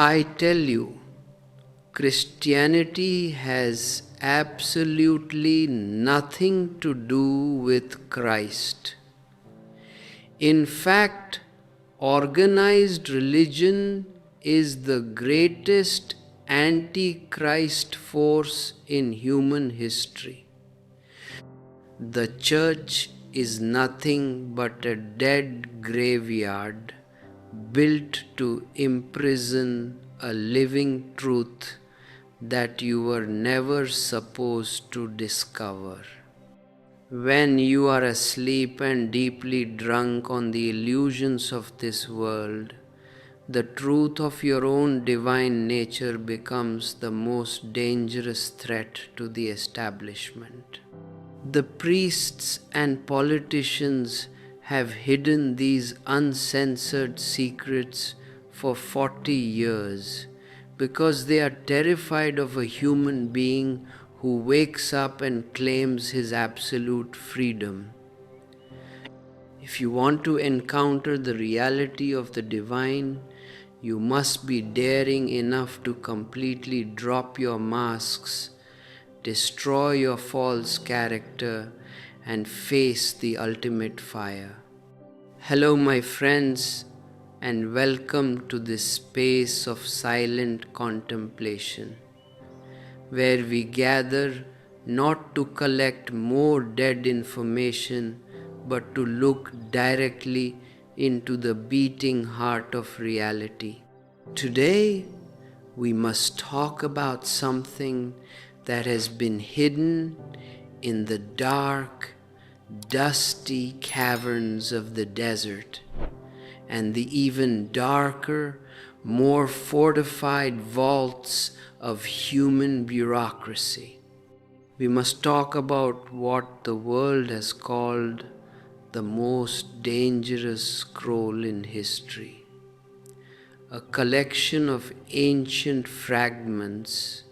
I tell you, Christianity has absolutely nothing to do with Christ. In fact, organized religion is the greatest anti-Christ force in human history. The church is nothing but a dead graveyard built to imprison a living truth that you were never supposed to discover. When you are asleep and deeply drunk on the illusions of this world, the truth of your own divine nature becomes the most dangerous threat to the establishment. The priests and politicians have hidden these uncensored secrets for 40 years because they are terrified of a human being who wakes up and claims his absolute freedom. If you want to encounter the reality of the divine, you must be daring enough to completely drop your masks, destroy your false character, and face the ultimate fire. Hello, my friends, and welcome to this space of silent contemplation, where we gather not to collect more dead information, but to look directly into the beating heart of reality. Today, we must talk about something that has been hidden in the dark, dusty caverns of the desert, and the even darker, more fortified vaults of human bureaucracy. We must talk about what the world has called the most dangerous scroll in history, a collection of ancient fragments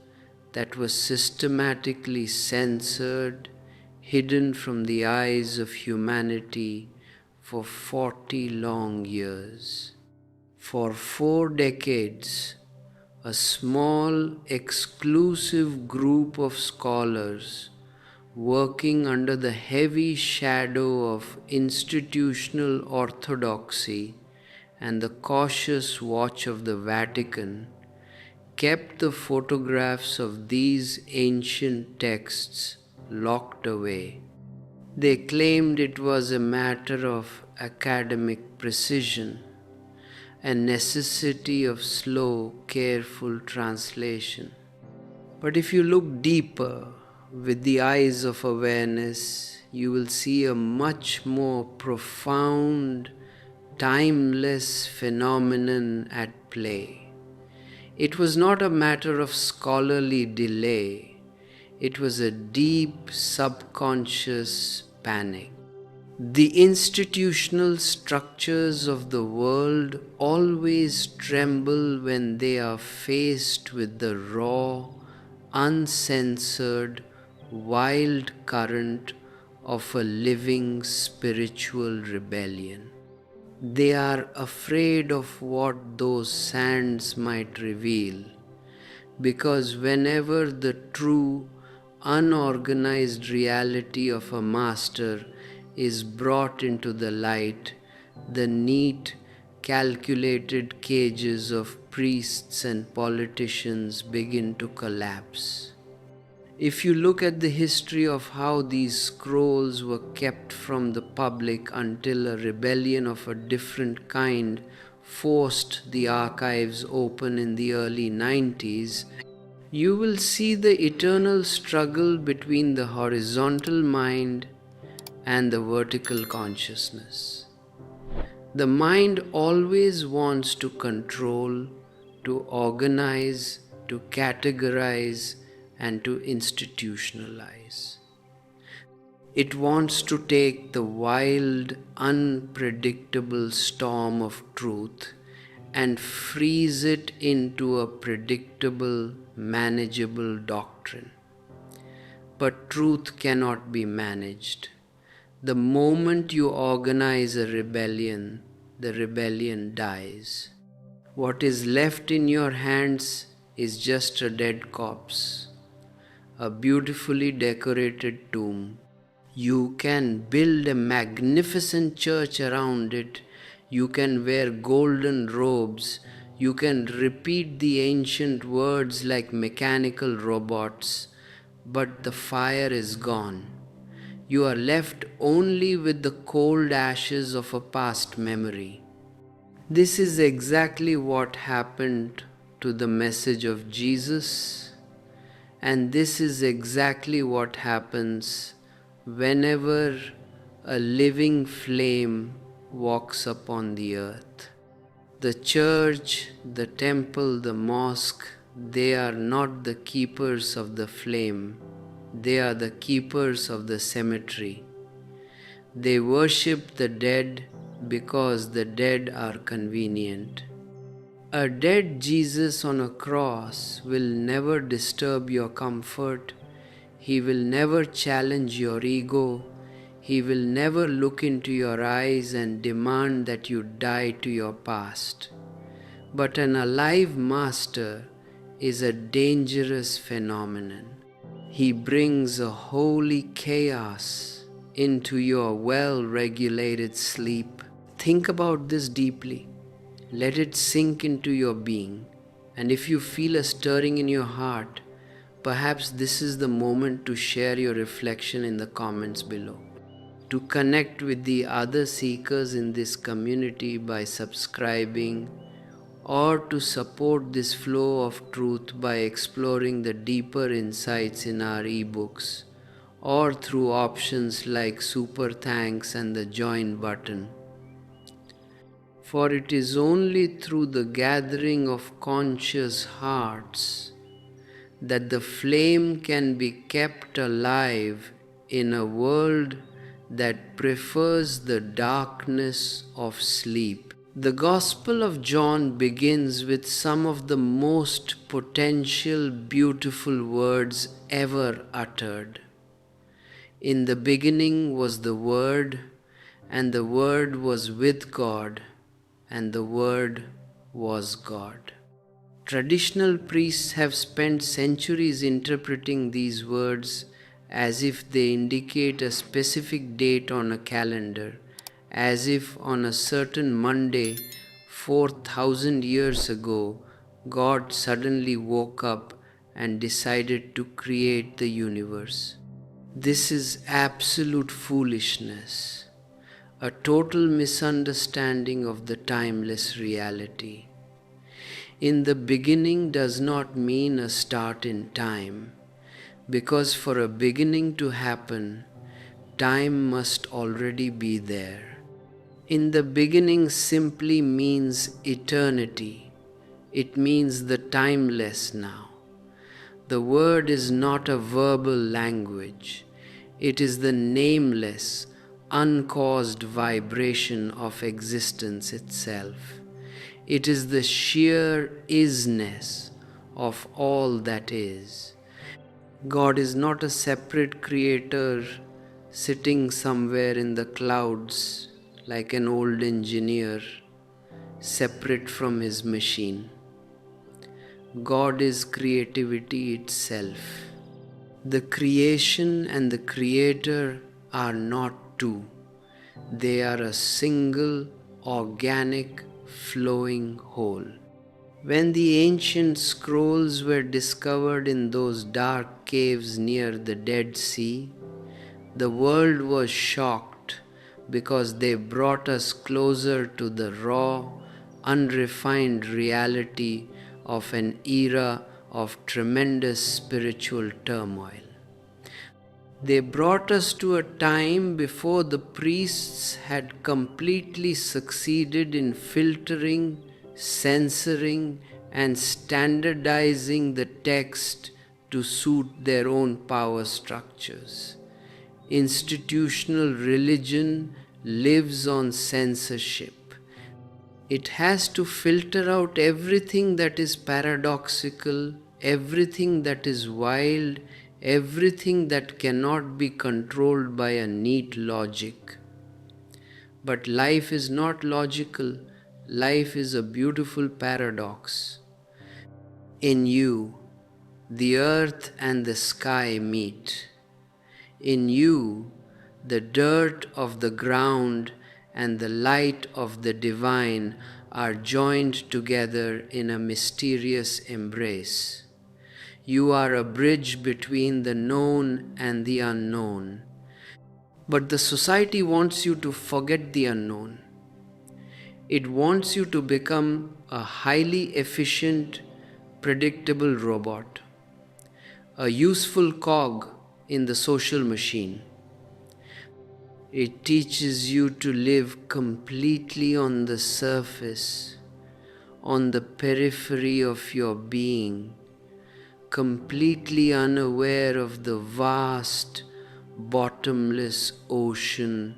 that was systematically censored, hidden from the eyes of humanity for 40 long years. For 4 decades, a small, exclusive group of scholars working under the heavy shadow of institutional orthodoxy and the cautious watch of the Vatican kept the photographs of these ancient texts locked away. They claimed it was a matter of academic precision, a necessity of slow, careful translation. But if you look deeper with the eyes of awareness, you will see a much more profound, timeless phenomenon at play. It was not a matter of scholarly delay. It was a deep subconscious panic. The institutional structures of the world always tremble when they are faced with the raw, uncensored, wild current of a living spiritual rebellion. They are afraid of what those sands might reveal, because whenever the true, unorganized reality of a master is brought into the light, the neat, calculated cages of priests and politicians begin to collapse. If you look at the history of how these scrolls were kept from the public until a rebellion of a different kind forced the archives open in the early 90s, you will see the eternal struggle between the horizontal mind and the vertical consciousness. The mind always wants to control, to organize, to categorize, and to institutionalize. It wants to take the wild, unpredictable storm of truth and freeze it into a predictable, manageable doctrine. But truth cannot be managed. The moment you organize a rebellion, the rebellion dies. What is left in your hands is just a dead corpse, a beautifully decorated tomb. You can build a magnificent church around it. You can wear golden robes. You can repeat the ancient words like mechanical robots. But the fire is gone. You are left only with the cold ashes of a past memory. This is exactly what happened to the message of Jesus, and this is exactly what happens whenever a living flame walks upon the earth. The church, the temple, the mosque, they are not the keepers of the flame, they are the keepers of the cemetery. They worship the dead because the dead are convenient. A dead Jesus on a cross will never disturb your comfort. He will never challenge your ego. He will never look into your eyes and demand that you die to your past. But an alive master is a dangerous phenomenon. He brings a holy chaos into your well-regulated sleep. Think about this deeply. Let it sink into your being. And if you feel a stirring in your heart, perhaps this is the moment to share your reflection in the comments below. To connect with the other seekers in this community by subscribing, or to support this flow of truth by exploring the deeper insights in our ebooks, or through options like Super Thanks and the Join button. For it is only through the gathering of conscious hearts that the flame can be kept alive in a world that prefers the darkness of sleep. The Gospel of John begins with some of the most potential, beautiful words ever uttered. In the beginning was the Word, and the Word was with God, and the Word was God. Traditional priests have spent centuries interpreting these words as if they indicate a specific date on a calendar, as if on a certain Monday 4,000 years ago, God suddenly woke up and decided to create the universe. This is absolute foolishness, a total misunderstanding of the timeless reality. In the beginning does not mean a start in time, because for a beginning to happen, time must already be there. In the beginning simply means eternity. It means the timeless now. The word is not a verbal language. It is the nameless, uncaused vibration of existence itself. It is the sheer isness of all that is. God is not a separate creator sitting somewhere in the clouds like an old engineer, separate from his machine. God is creativity itself. The creation and the creator are not two. They are a single, organic, flowing whole. When the ancient scrolls were discovered in those dark caves near the Dead Sea, the world was shocked because they brought us closer to the raw, unrefined reality of an era of tremendous spiritual turmoil. They brought us to a time before the priests had completely succeeded in filtering, censoring, and standardizing the text to suit their own power structures. Institutional religion lives on censorship. It has to filter out everything that is paradoxical, everything that is wild, everything that cannot be controlled by a neat logic. But life is not logical. life is a beautiful paradox. In you, the earth and the sky meet. In you, the dirt of the ground and the light of the divine are joined together in a mysterious embrace. You are a bridge between the known and the unknown. But the society wants you to forget the unknown. It wants you to become a highly efficient, predictable robot, a useful cog in the social machine. It teaches you to live completely on the surface, on the periphery of your being, completely unaware of the vast, bottomless ocean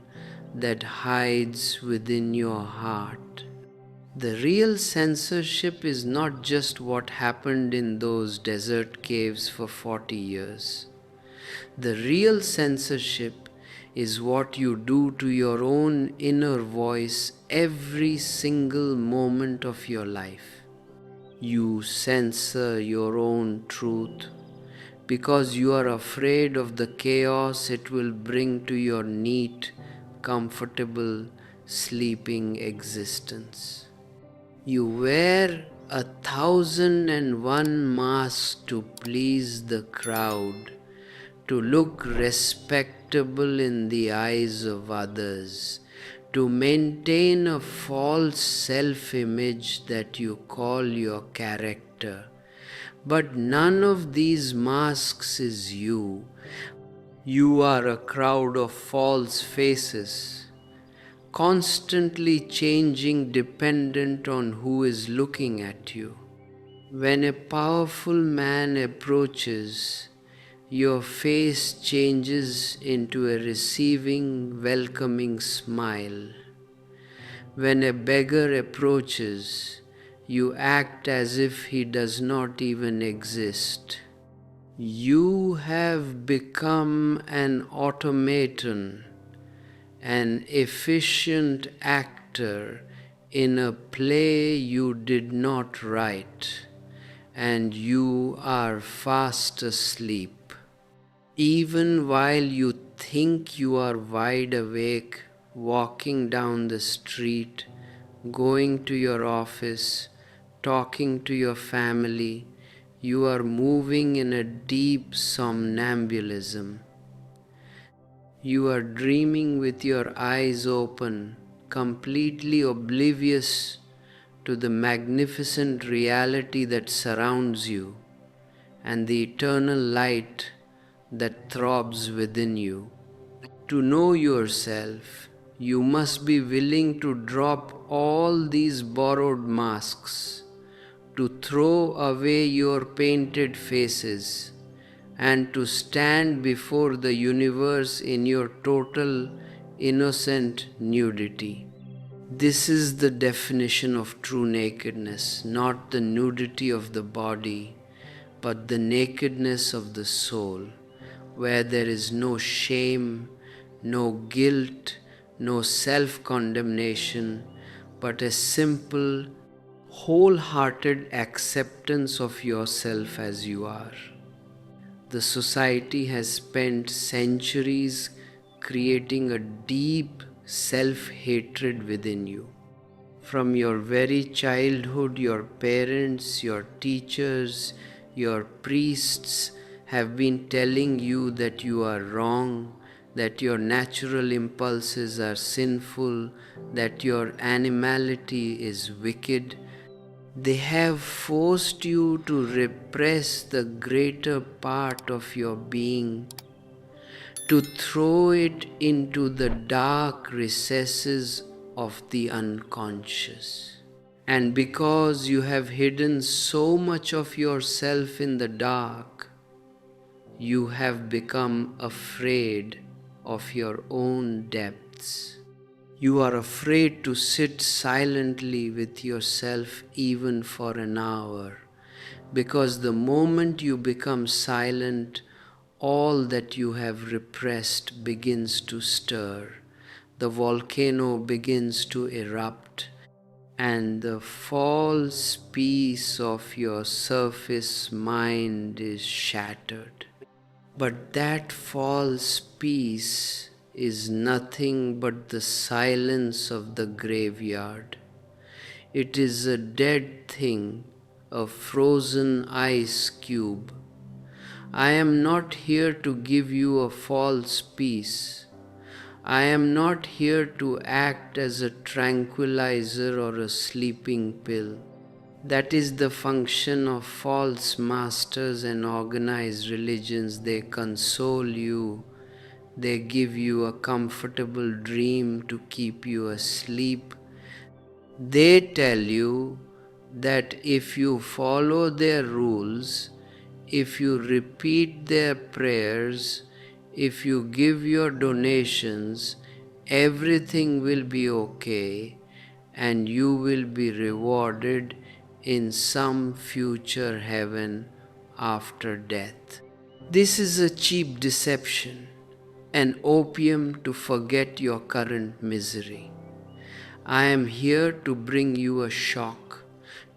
that hides within your heart. The real censorship is not just what happened in those desert caves for 40 years. The real censorship is what you do to your own inner voice every single moment of your life. You censor your own truth because you are afraid of the chaos it will bring to your neat, comfortable, sleeping existence. You wear 1,001 masks to please the crowd, to look respectable in the eyes of others, to maintain a false self-image that you call your character. But none of these masks is you. You are a crowd of false faces, constantly changing dependent on who is looking at you. When a powerful man approaches, your face changes into a receiving, welcoming smile. When a beggar approaches, you act as if he does not even exist. You have become an automaton, an efficient actor in a play you did not write, and you are fast asleep. Even while you think you are wide awake, walking down the street, going to your office, talking to your family, you are moving in a deep somnambulism. You are dreaming with your eyes open, completely oblivious to the magnificent reality that surrounds you and the eternal light that throbs within you. To know yourself, you must be willing to drop all these borrowed masks, to throw away your painted faces, and to stand before the universe in your total, innocent nudity. This is the definition of true nakedness, not the nudity of the body, but the nakedness of the soul, where there is no shame, no guilt, no self-condemnation, but a simple, wholehearted acceptance of yourself as you are. The society has spent centuries creating a deep self-hatred within you. From your very childhood, your parents, your teachers, your priests have been telling you that you are wrong, that your natural impulses are sinful, that your animality is wicked. They have forced you to repress the greater part of your being, to throw it into the dark recesses of the unconscious. And because you have hidden so much of yourself in the dark, you have become afraid of your own depths. You are afraid to sit silently with yourself even for an hour, because the moment you become silent, all that you have repressed begins to stir. The volcano begins to erupt, and the false peace of your surface mind is shattered. But that false peace is nothing but the silence of the graveyard. It is a dead thing, a frozen ice cube. I am not here to give you a false peace. I am not here to act as a tranquilizer or a sleeping pill. That is the function of false masters and organized religions. They console you. They give you a comfortable dream to keep you asleep. They tell you that if you follow their rules, if you repeat their prayers, if you give your donations, everything will be okay and you will be rewarded in some future heaven after death. This is a cheap deception, an opium to forget your current misery. I am here to bring you a shock,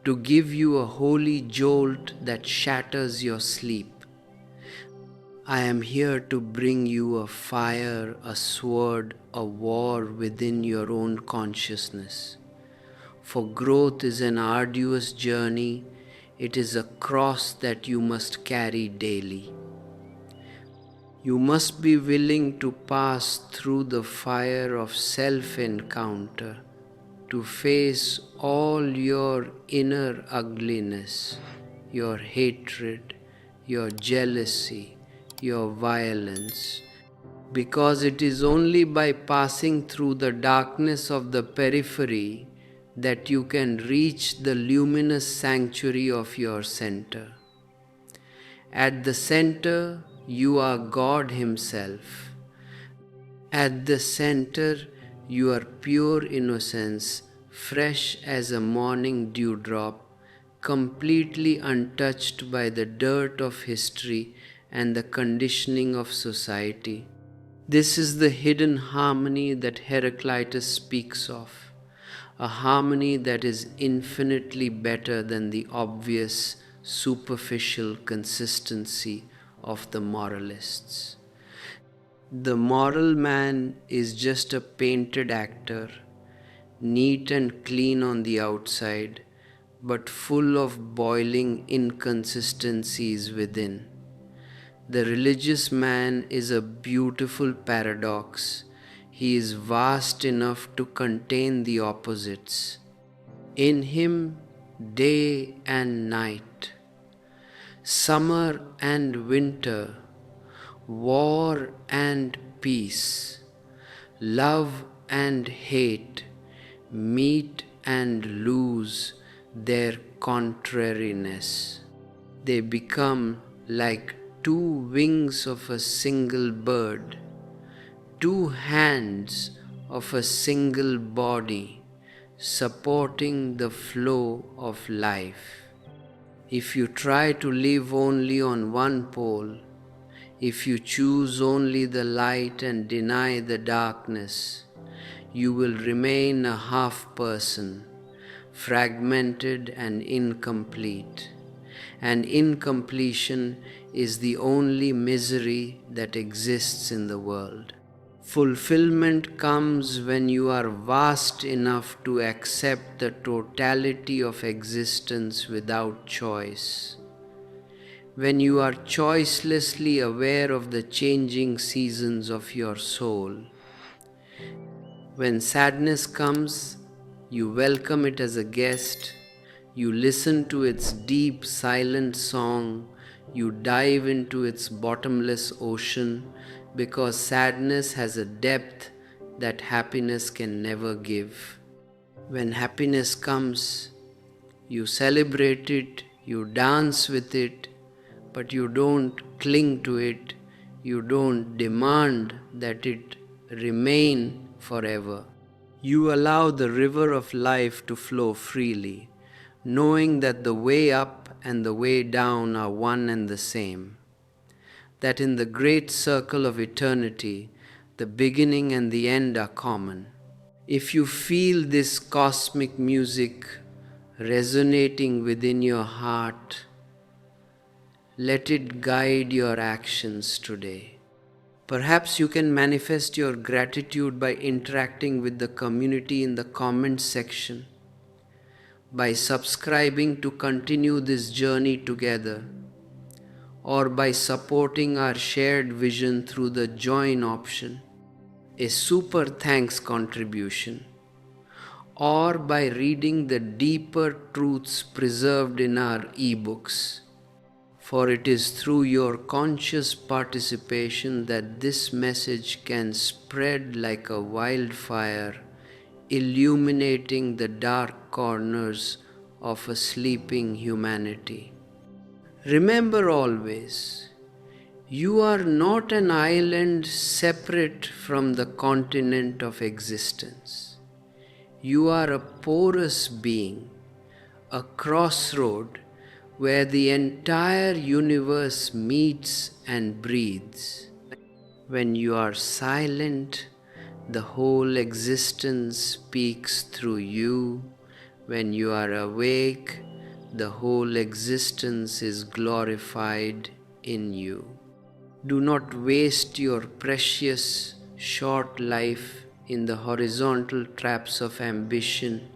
to give you a holy jolt that shatters your sleep. I am here to bring you a fire, a sword, a war within your own consciousness. For growth is an arduous journey. It is a cross that you must carry daily. You must be willing to pass through the fire of self-encounter, to face all your inner ugliness, your hatred, your jealousy, your violence, because it is only by passing through the darkness of the periphery that you can reach the luminous sanctuary of your center. At the center, you are God Himself. At the center, you are pure innocence, fresh as a morning dewdrop, completely untouched by the dirt of history and the conditioning of society. This is the hidden harmony that Heraclitus speaks of, a harmony that is infinitely better than the obvious, superficial consistency of the moralists. The moral man is just a painted actor, neat and clean on the outside, but full of boiling inconsistencies within. The religious man is a beautiful paradox. He is vast enough to contain the opposites. In him, day and night, summer and winter, war and peace, love and hate meet and lose their contrariness. They become like two wings of a single bird, two hands of a single body, supporting the flow of life. If you try to live only on one pole, if you choose only the light and deny the darkness, you will remain a half person, fragmented and incomplete. And incompletion is the only misery that exists in the world. Fulfillment comes when you are vast enough to accept the totality of existence without choice. When you are choicelessly aware of the changing seasons of your soul. When sadness comes, you welcome it as a guest. You listen to its deep, silent song. You dive into its bottomless ocean, because sadness has a depth that happiness can never give. When happiness comes, you celebrate it, you dance with it, but you don't cling to it. You don't demand that it remain forever. You allow the river of life to flow freely, knowing that the way up and the way down are one and the same. That in the great circle of eternity, the beginning and the end are common. If you feel this cosmic music resonating within your heart, let it guide your actions today. Perhaps you can manifest your gratitude by interacting with the community in the comments section, by subscribing to continue this journey together, or by supporting our shared vision through the join option, a super thanks contribution, or by reading the deeper truths preserved in our ebooks. For it is through your conscious participation that this message can spread like a wildfire, illuminating the dark corners of a sleeping humanity. Remember always, you are not an island separate from the continent of existence. You are a porous being, a crossroad where the entire universe meets and breathes. When you are silent, the whole existence speaks through you. When you are awake, the whole existence is glorified in you. Do not waste your precious short life in the horizontal traps of ambition,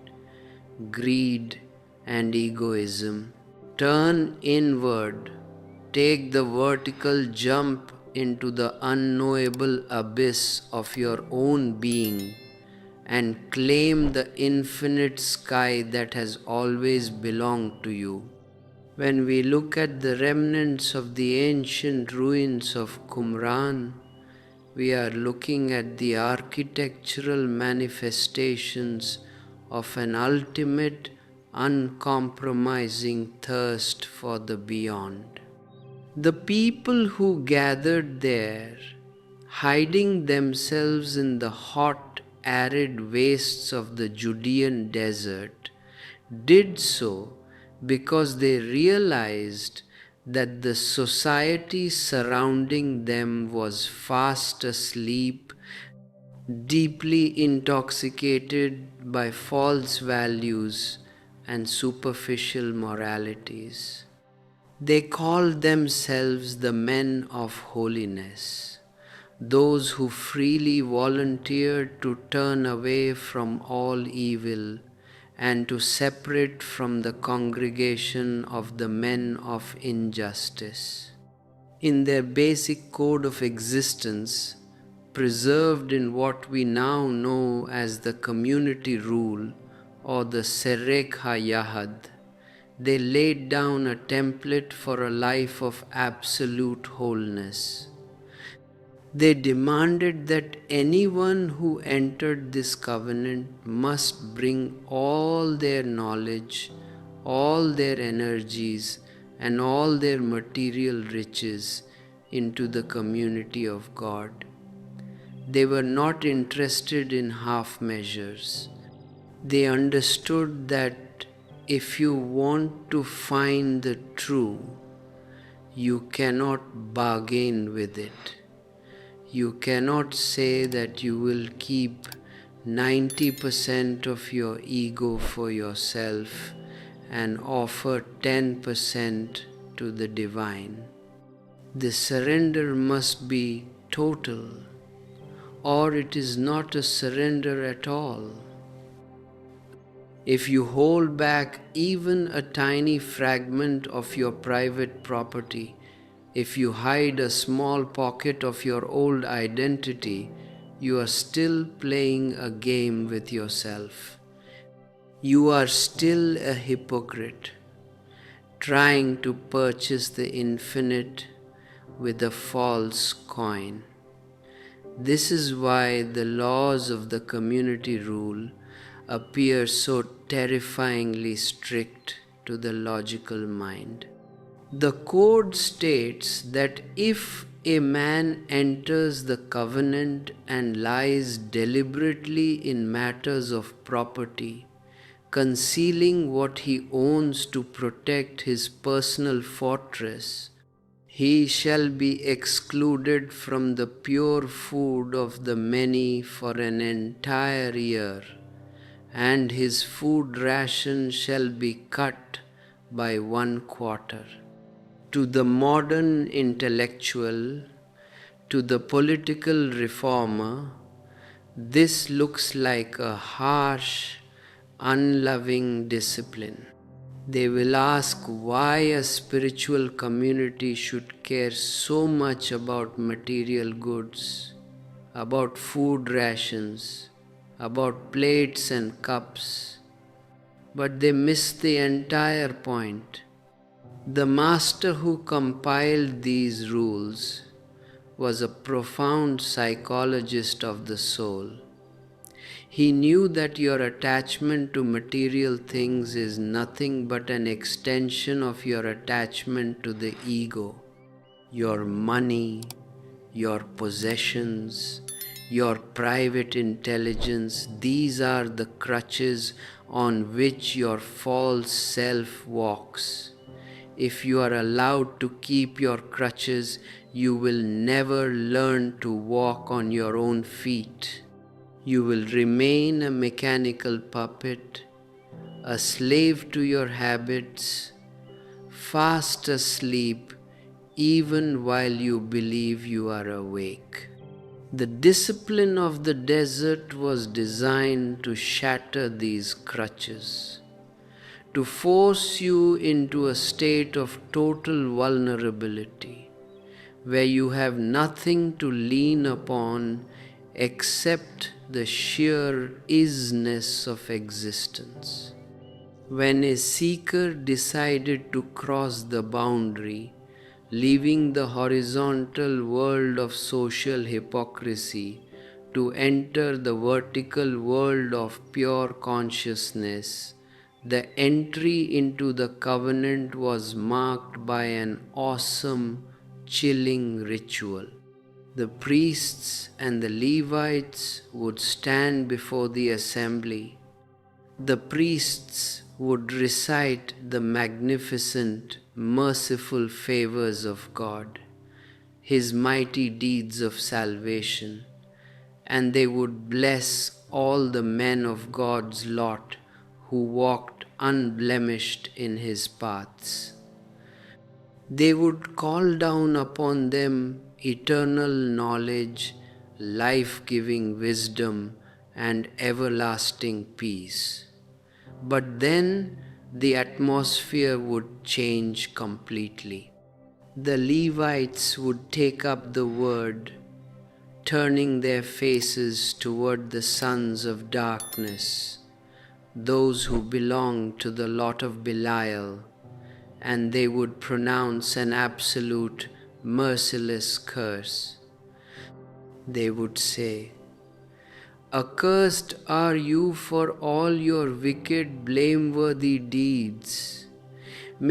greed, and egoism. Turn inward, take the vertical jump into the unknowable abyss of your own being, and claim the infinite sky that has always belonged to you. When we look at the remnants of the ancient ruins of Qumran, we are looking at the architectural manifestations of an ultimate, uncompromising thirst for the beyond. The people who gathered there, hiding themselves in the hot, arid wastes of the Judean desert, did so because they realized that the society surrounding them was fast asleep, deeply intoxicated by false values and superficial moralities. They called themselves the men of holiness, those who freely volunteered to turn away from all evil and to separate from the congregation of the men of injustice. In their basic code of existence, preserved in what we now know as the community rule or the Serek HaYahad, they laid down a template for a life of absolute wholeness. They demanded that anyone who entered this covenant must bring all their knowledge, all their energies, and all their material riches into the community of God. They were not interested in half measures. They understood that if you want to find the true, you cannot bargain with it. You cannot say that you will keep 90% of your ego for yourself and offer 10% to the divine. The surrender must be total, or it is not a surrender at all. If you hold back even a tiny fragment of your private property, if you hide a small pocket of your old identity, you are still playing a game with yourself. You are still a hypocrite, trying to purchase the infinite with a false coin. This is why the laws of the community rule appear so terrifyingly strict to the logical mind. The code states that if a man enters the covenant and lies deliberately in matters of property, concealing what he owns to protect his personal fortress, He shall be excluded from the pure food of the many for an entire year, and his food ration shall be cut by 1/4. To the modern intellectual, to the political reformer, this looks like a harsh, unloving discipline. They will ask why a spiritual community should care so much about material goods, about food rations, about plates and cups. But they miss the entire point. The master who compiled these rules was a profound psychologist of the soul. He knew that your attachment to material things is nothing but an extension of your attachment to the ego. Your money, your possessions, your private intelligence, these are the crutches on which your false self walks. If you are allowed to keep your crutches, you will never learn to walk on your own feet. You will remain a mechanical puppet, a slave to your habits, fast asleep even while you believe you are awake. The discipline of the desert was designed to shatter these crutches, to force you into a state of total vulnerability, where you have nothing to lean upon except the sheer isness of existence. When a seeker decided to cross the boundary, leaving the horizontal world of social hypocrisy to enter the vertical world of pure consciousness, the entry into the covenant was marked by an awesome, chilling ritual. The priests and the Levites would stand before the assembly. The priests would recite the magnificent, merciful favors of God, His mighty deeds of salvation, and they would bless all the men of God's lot who walked unblemished in His paths. They would call down upon them eternal knowledge, life-giving wisdom, and everlasting peace. But then the atmosphere would change completely. The Levites would take up the word, turning their faces toward the sons of darkness, those who belonged to the lot of Belial, and they would pronounce an absolute, merciless curse. They would say, "Accursed are you for all your wicked, blameworthy deeds.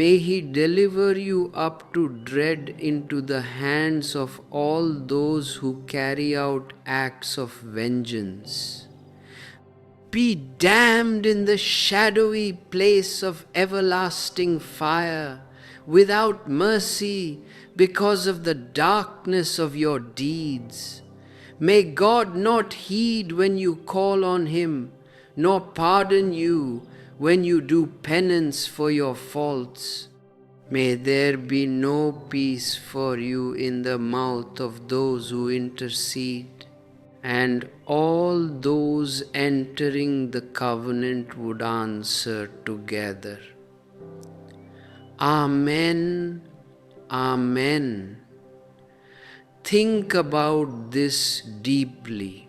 May He deliver you up to dread into the hands of all those who carry out acts of vengeance. Be damned in the shadowy place of everlasting fire, without mercy, because of the darkness of your deeds. May God not heed when you call on Him, nor pardon you when you do penance for your faults. May there be no peace for you in the mouth of those who intercede." And all those entering the covenant would answer together, "Amen, Amen." Think about this deeply.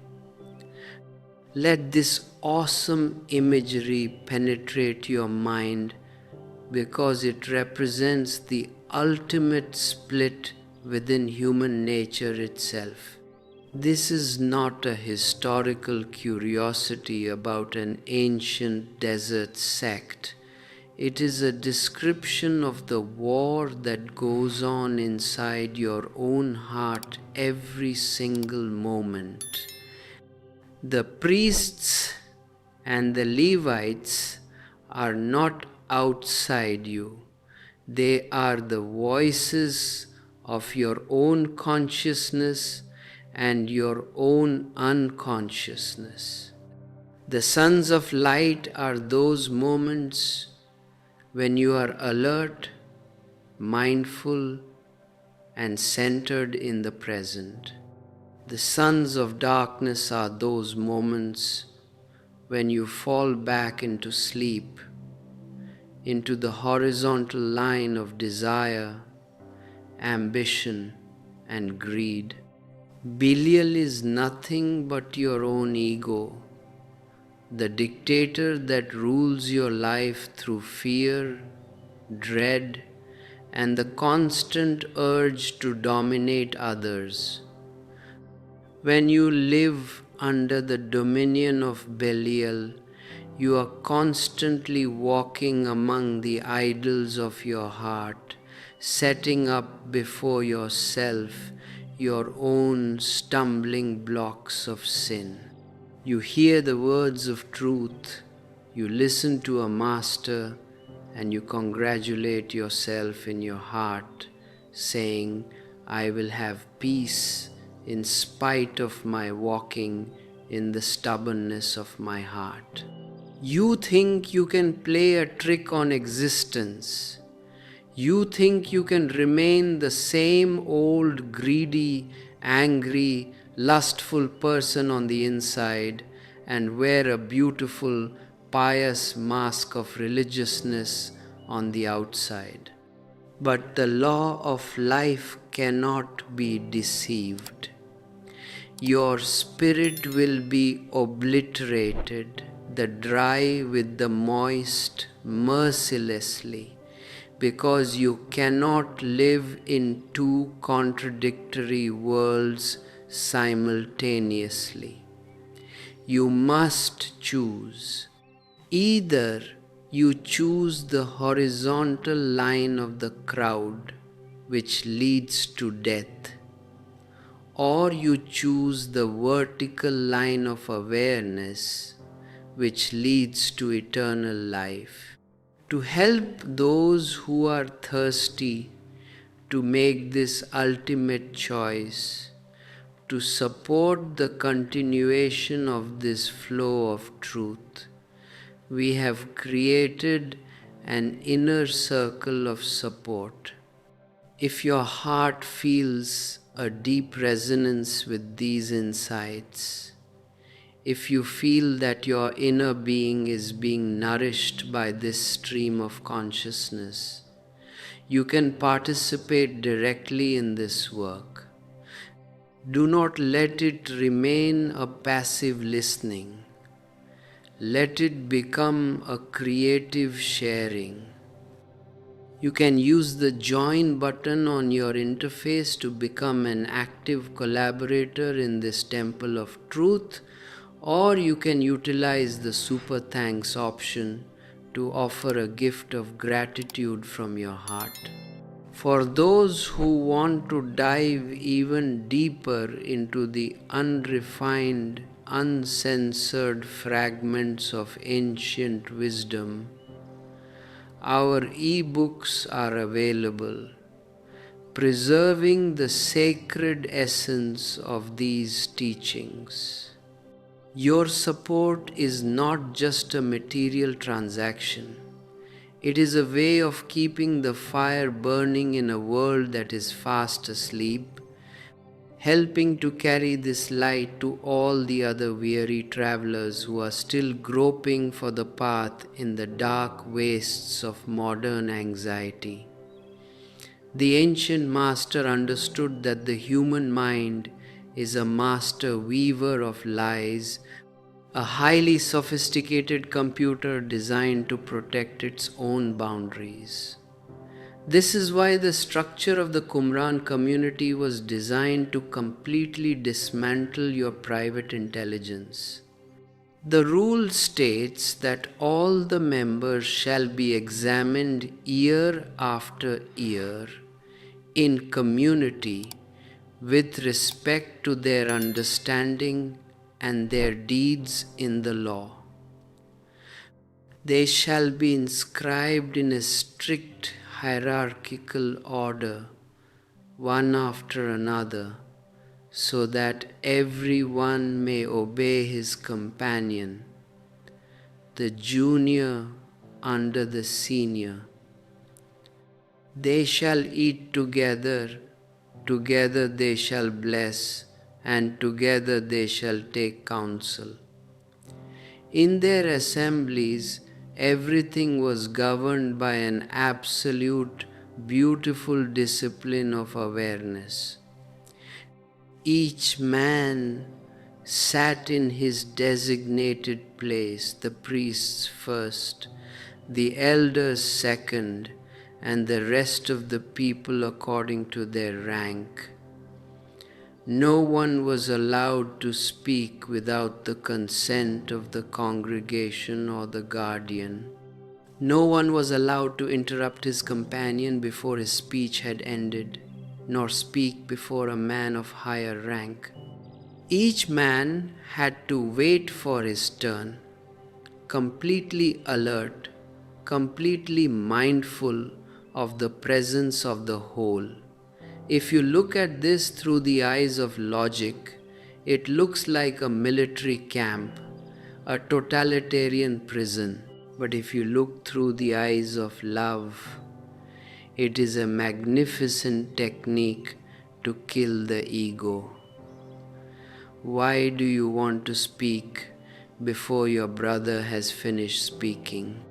Let this awesome imagery penetrate your mind, because it represents the ultimate split within human nature itself. This is not a historical curiosity about an ancient desert sect. It is a description of the war that goes on inside your own heart every single moment. The priests and the Levites are not outside you. They are the voices of your own consciousness and your own unconsciousness. The sons of light are those moments when you are alert, mindful, and centered in the present. The sons of darkness are those moments when you fall back into sleep, into the horizontal line of desire, ambition, and greed. Belial is nothing but your own ego, the dictator that rules your life through fear, dread, and the constant urge to dominate others. When you live under the dominion of Belial, you are constantly walking among the idols of your heart, setting up before yourself your own stumbling blocks of sin. You hear the words of truth, you listen to a master, and you congratulate yourself in your heart, saying, I will have peace in spite of my walking in the stubbornness of my heart. You think you can play a trick on existence. You think you can remain the same old greedy, angry, lustful person on the inside and wear a beautiful, pious mask of religiousness on the outside. But the law of life cannot be deceived. Your spirit will be obliterated, the dry with the moist, mercilessly, because you cannot live in two contradictory worlds simultaneously. You must choose. Either you choose the horizontal line of the crowd, which leads to death, or you choose the vertical line of awareness, which leads to eternal life. To help those who are thirsty to make this ultimate choice, to support the continuation of this flow of truth, we have created an inner circle of support. If your heart feels a deep resonance with these insights, if you feel that your inner being is being nourished by this stream of consciousness, you can participate directly in this work. Do not let it remain a passive listening. Let it become a creative sharing. You can use the join button on your interface to become an active collaborator in this temple of truth, or you can utilize the super thanks option to offer a gift of gratitude from your heart. For those who want to dive even deeper into the unrefined, uncensored fragments of ancient wisdom, our e-books are available, preserving the sacred essence of these teachings. Your support is not just a material transaction. It is a way of keeping the fire burning in a world that is fast asleep, helping to carry this light to all the other weary travelers who are still groping for the path in the dark wastes of modern anxiety. The ancient master understood that the human mind is a master weaver of lies, a highly sophisticated computer designed to protect its own boundaries. This is why the structure of the Qumran community was designed to completely dismantle your private intelligence. The rule states that all the members shall be examined year after year in community with respect to their understanding and their deeds in the law. They shall be inscribed in a strict hierarchical order one after another, so that everyone may obey his companion, the junior under the senior. They shall eat together, together they shall bless, and together they shall take counsel. In their assemblies, everything was governed by an absolute, beautiful discipline of awareness. Each man sat in his designated place, the priests first, the elders second, and the rest of the people according to their rank. No one was allowed to speak without the consent of the congregation or the guardian. No one was allowed to interrupt his companion before his speech had ended, nor speak before a man of higher rank. Each man had to wait for his turn, completely alert, completely mindful of the presence of the whole. If you look at this through the eyes of logic, it looks like a military camp, a totalitarian prison. But if you look through the eyes of love, it is a magnificent technique to kill the ego. Why do you want to speak before your brother has finished speaking?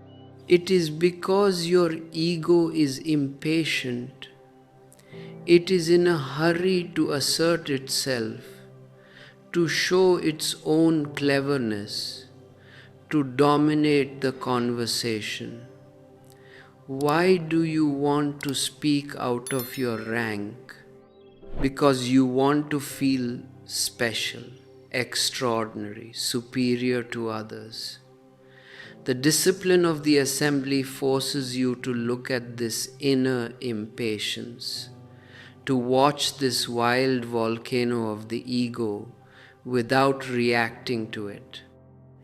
It is because your ego is impatient. It is in a hurry to assert itself, to show its own cleverness, to dominate the conversation. Why do you want to speak out of your rank? Because you want to feel special, extraordinary, superior to others. The discipline of the assembly forces you to look at this inner impatience, to watch this wild volcano of the ego without reacting to it.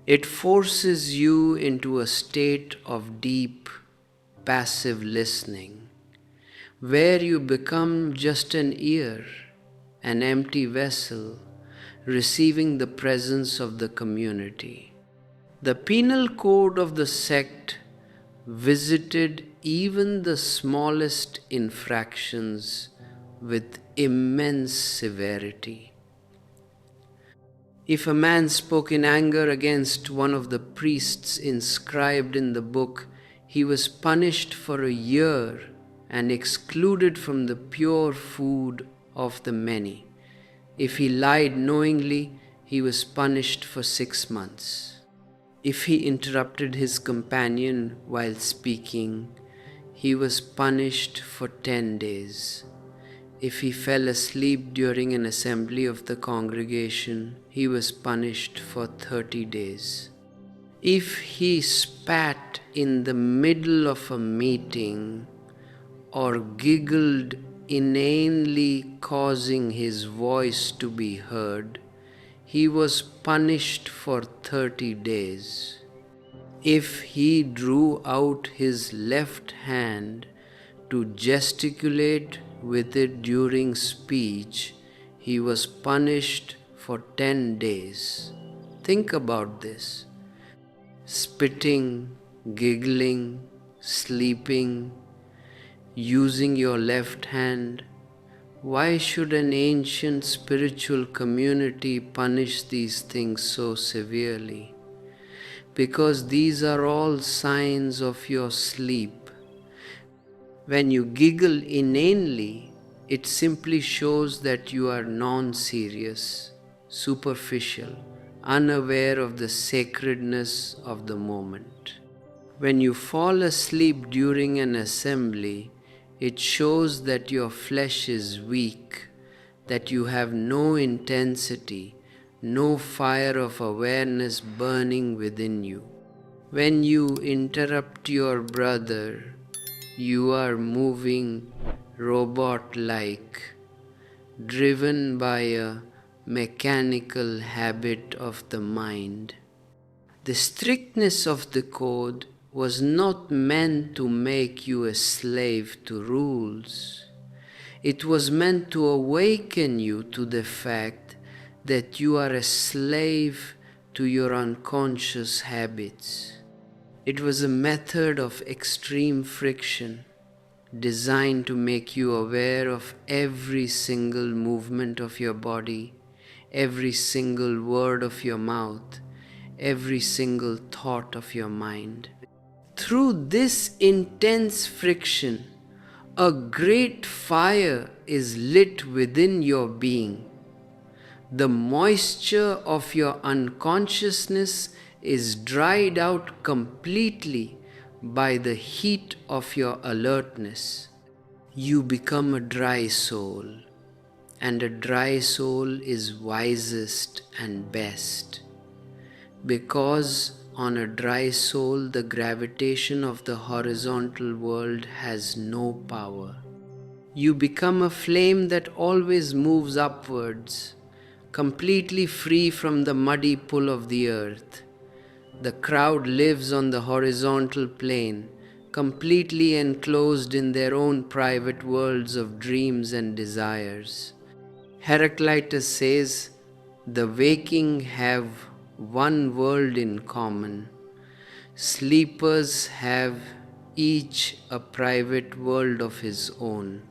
It forces you into a state of deep, passive listening, where you become just an ear, an empty vessel, receiving the presence of the community. The penal code of the sect visited even the smallest infractions with immense severity. If a man spoke in anger against one of the priests inscribed in the book, he was punished for a year and excluded from the pure food of the many. If he lied knowingly, he was punished for 6 months. If he interrupted his companion while speaking, he was punished for 10 days. If he fell asleep during an assembly of the congregation, he was punished for 30 days. If he spat in the middle of a meeting or giggled inanely, causing his voice to be heard, he was punished for 30 days. If he drew out his left hand to gesticulate with it during speech, he was punished for 10 days. Think about this. Spitting, giggling, sleeping, using your left hand. Why should an ancient spiritual community punish these things so severely? Because these are all signs of your sleep. When you giggle inanely, it simply shows that you are non-serious, superficial, unaware of the sacredness of the moment. When you fall asleep during an assembly, it shows that your flesh is weak, that you have no intensity, no fire of awareness burning within you. When you interrupt your brother, you are moving robot-like, driven by a mechanical habit of the mind. The strictness of the code was not meant to make you a slave to rules. It was meant to awaken you to the fact that you are a slave to your unconscious habits. It was a method of extreme friction designed to make you aware of every single movement of your body, every single word of your mouth, every single thought of your mind. Through this intense friction, a great fire is lit within your being. The moisture of your unconsciousness is dried out completely by the heat of your alertness. You become a dry soul, and a dry soul is wisest and best, because on a dry soul the gravitation of the horizontal world has no power. You become a flame that always moves upwards, completely free from the muddy pull of the earth. The crowd lives on the horizontal plane, completely enclosed in their own private worlds of dreams and desires. Heraclitus says, "The waking have one world in common. Sleepers have each a private world of his own."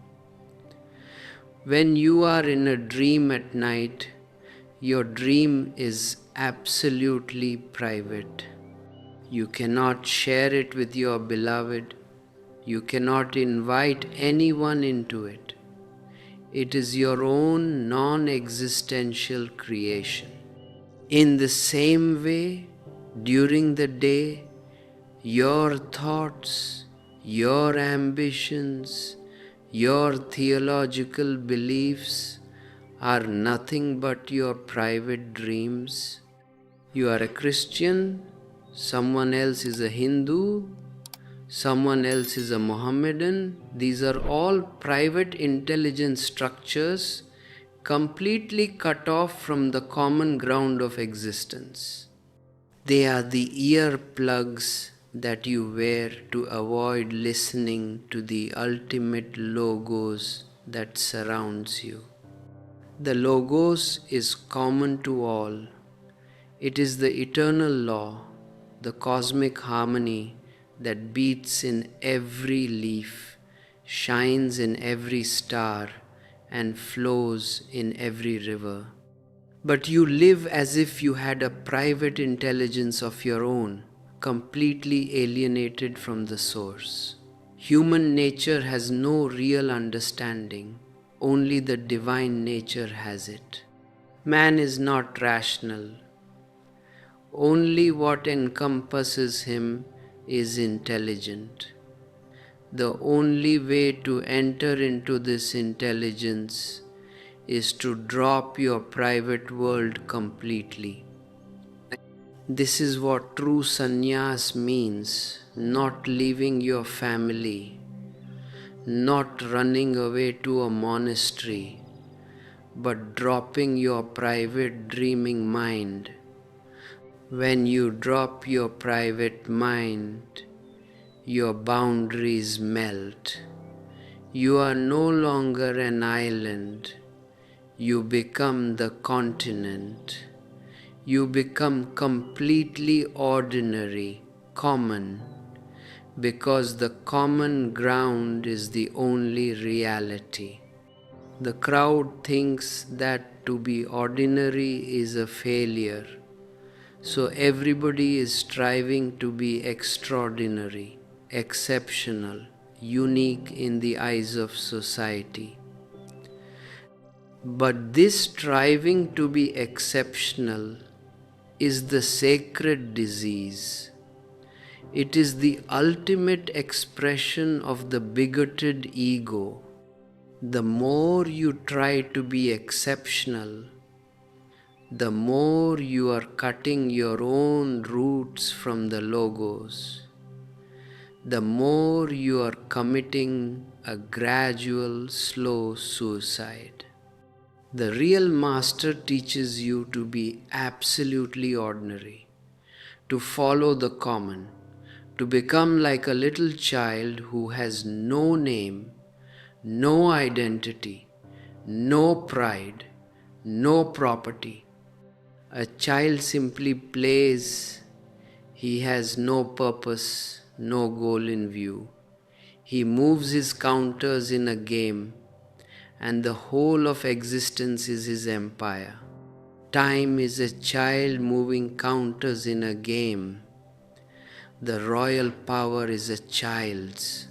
When you are in a dream at night, your dream is absolutely private. You cannot share it with your beloved. You cannot invite anyone into it. It is your own non-existential creation. In the same way, during the day, your thoughts, your ambitions, your theological beliefs are nothing but your private dreams. You are a Christian, someone else is a Hindu, someone else is a Mohammedan. These are all private intelligence structures completely cut off from the common ground of existence. They are the earplugs that you wear to avoid listening to the ultimate logos that surrounds you. The logos is common to all. It is the eternal law, the cosmic harmony that beats in every leaf, shines in every star, and flows in every river. But you live as if you had a private intelligence of your own, completely alienated from the source. Human nature has no real understanding. Only the divine nature has it. Man is not rational. Only what encompasses him is intelligent. The only way to enter into this intelligence is to drop your private world completely. This is what true sannyas means, not leaving your family, not running away to a monastery, but dropping your private dreaming mind. When you drop your private mind, your boundaries melt. You are no longer an island. You become the continent. You become completely ordinary, common, because the common ground is the only reality. The crowd thinks that to be ordinary is a failure, so everybody is striving to be extraordinary, exceptional, unique in the eyes of society. But this striving to be exceptional is the sacred disease. It is the ultimate expression of the bigoted ego. The more you try to be exceptional, the more you are cutting your own roots from the logos, the more you are committing a gradual, slow suicide. The real master teaches you to be absolutely ordinary, to follow the common, to become like a little child who has no name, no identity, no pride, no property. A child simply plays. He has no purpose, no goal in view. He moves his counters in a game, and the whole of existence is his empire. Time is a child moving counters in a game. The royal power is a child's.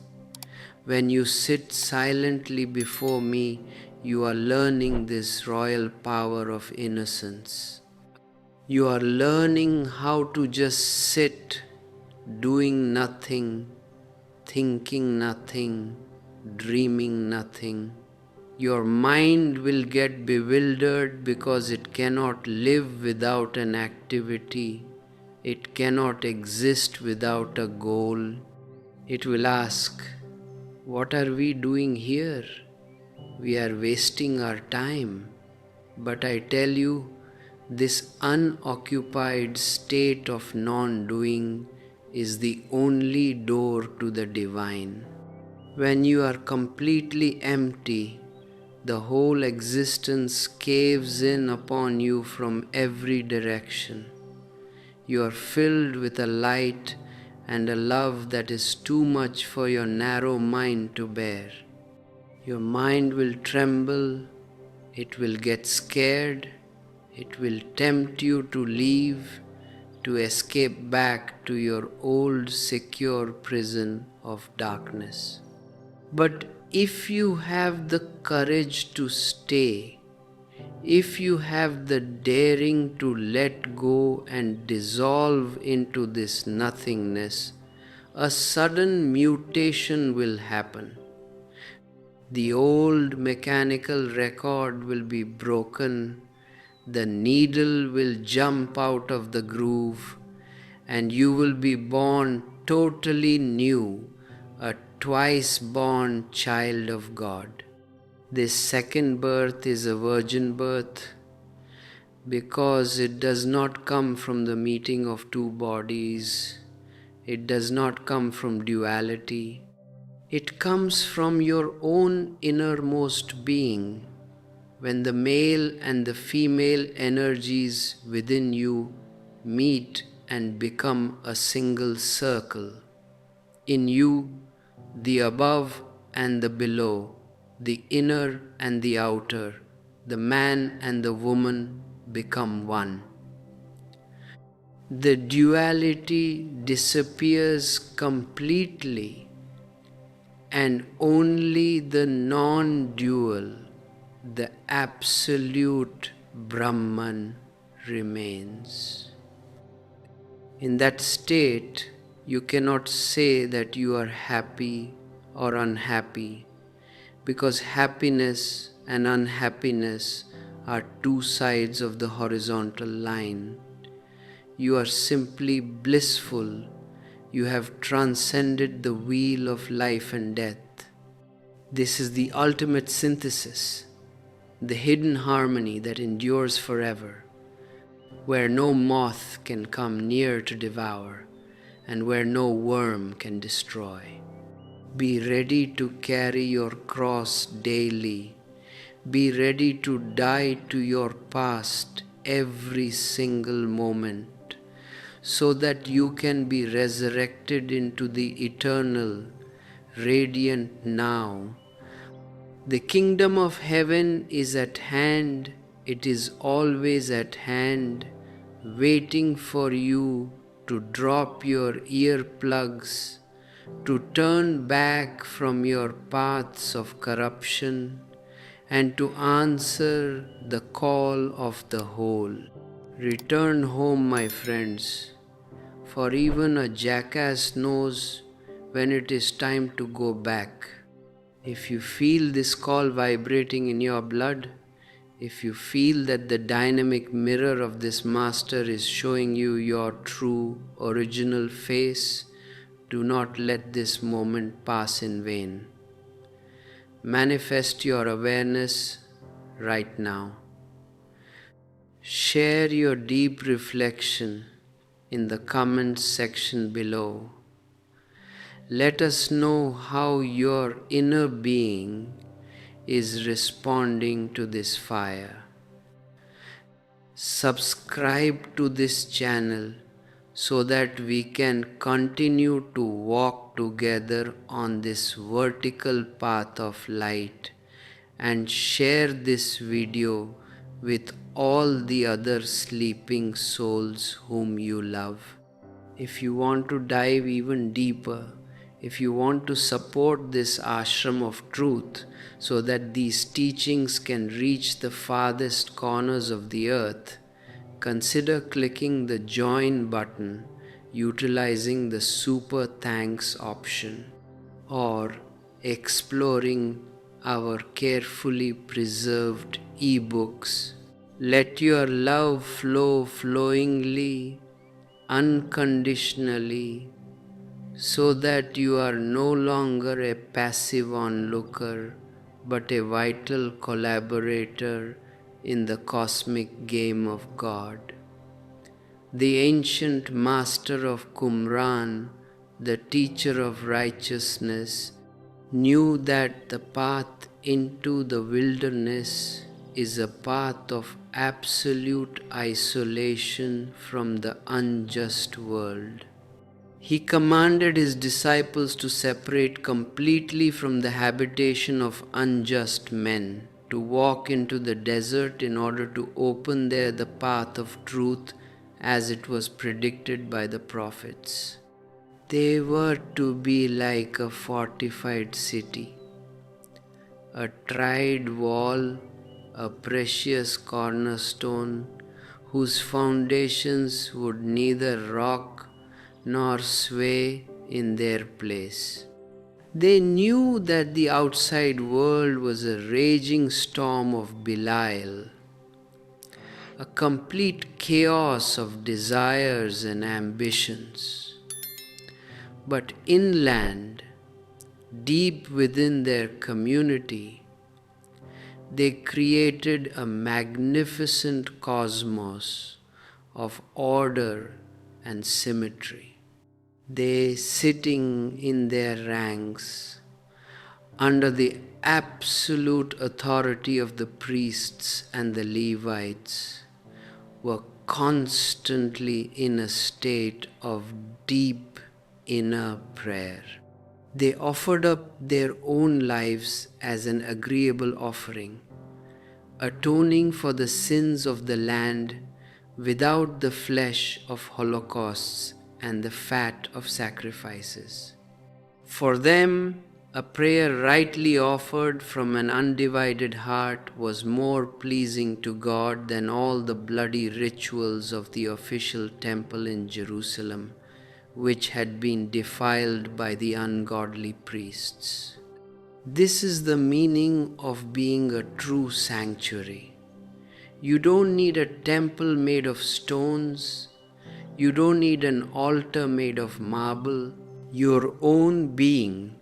When you sit silently before me, you are learning this royal power of innocence. You are learning how to just sit, doing nothing, thinking nothing, dreaming nothing. Your mind will get bewildered because it cannot live without an activity. It cannot exist without a goal. It will ask, "What are we doing here? We are wasting our time." But I tell you, this unoccupied state of non-doing is the only door to the divine. When you are completely empty, the whole existence caves in upon you from every direction. You are filled with a light and a love that is too much for your narrow mind to bear. Your mind will tremble, it will get scared, it will tempt you to leave, to escape back to your old secure prison of darkness. But if you have the courage to stay, if you have the daring to let go and dissolve into this nothingness, a sudden mutation will happen. The old mechanical record will be broken, the needle will jump out of the groove, and you will be born totally new, a twice born child of God. This second birth is a virgin birth because it does not come from the meeting of two bodies. It does not come from duality. It comes from your own innermost being. When the male and the female energies within you meet and become a single circle. In you, the above and the below, the inner and the outer, the man and the woman become one. The duality disappears completely, and only the non-dual, the absolute Brahman remains. In that state, you cannot say that you are happy or unhappy, because happiness and unhappiness are two sides of the horizontal line. You are simply blissful. You have transcended the wheel of life and death. This is the ultimate synthesis, the hidden harmony that endures forever, where no moth can come near to devour, and where no worm can destroy. Be ready to carry your cross daily. Be ready to die to your past every single moment, so that you can be resurrected into the eternal, radiant now. The kingdom of heaven is at hand. It is always at hand, waiting for you to drop your earplugs, to turn back from your paths of corruption, and to answer the call of the whole. Return home, my friends, for even a jackass knows when it is time to go back. If you feel this call vibrating in your blood, if you feel that the dynamic mirror of this master is showing you your true, original face, do not let this moment pass in vain. Manifest your awareness right now. Share your deep reflection in the comments section below. Let us know how your inner being is responding to this fire. Subscribe to this channel so that we can continue to walk together on this vertical path of light, and share this video with all the other sleeping souls whom you love. If you want to dive even deeper, if you want to support this ashram of truth so that these teachings can reach the farthest corners of the earth, consider clicking the join button utilizing the super thanks option, or exploring our carefully preserved ebooks. Let your love flow flowingly, unconditionally, so that you are no longer a passive onlooker, but a vital collaborator in the cosmic game of God. The ancient master of Qumran, the teacher of righteousness, knew that the path into the wilderness is a path of absolute isolation from the unjust world. He commanded his disciples to separate completely from the habitation of unjust men, to walk into the desert in order to open there the path of truth as it was predicted by the prophets. They were to be like a fortified city, a tried wall, a precious cornerstone, whose foundations would neither rock nor sway in their place. They knew that the outside world was a raging storm of Belial, a complete chaos of desires and ambitions. But inland, deep within their community, they created a magnificent cosmos of order and symmetry. They, sitting in their ranks, under the absolute authority of the priests and the Levites, were constantly in a state of deep inner prayer. They offered up their own lives as an agreeable offering, atoning for the sins of the land without the flesh of holocausts and the fat of sacrifices. For them, a prayer rightly offered from an undivided heart was more pleasing to God than all the bloody rituals of the official temple in Jerusalem, which had been defiled by the ungodly priests. This is the meaning of being a true sanctuary. You don't need a temple made of stones. You don't need an altar made of marble. Your own being,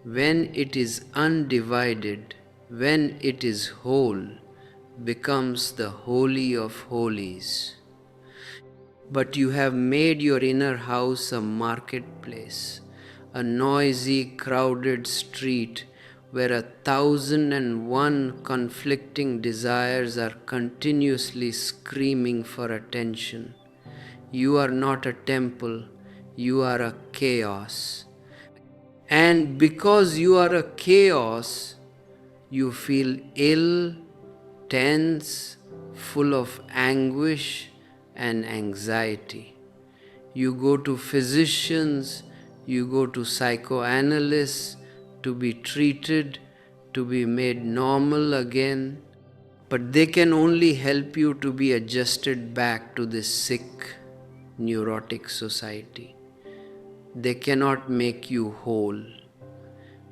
when it is undivided, when it is whole, becomes the Holy of Holies. But you have made your inner house a marketplace, a noisy, crowded street where 1,001 conflicting desires are continuously screaming for attention. You are not a temple, you are a chaos. And because you are a chaos, you feel ill, tense, full of anguish and anxiety. You go to physicians, you go to psychoanalysts to be treated, to be made normal again, but they can only help you to be adjusted back to this sick, neurotic society. They cannot make you whole,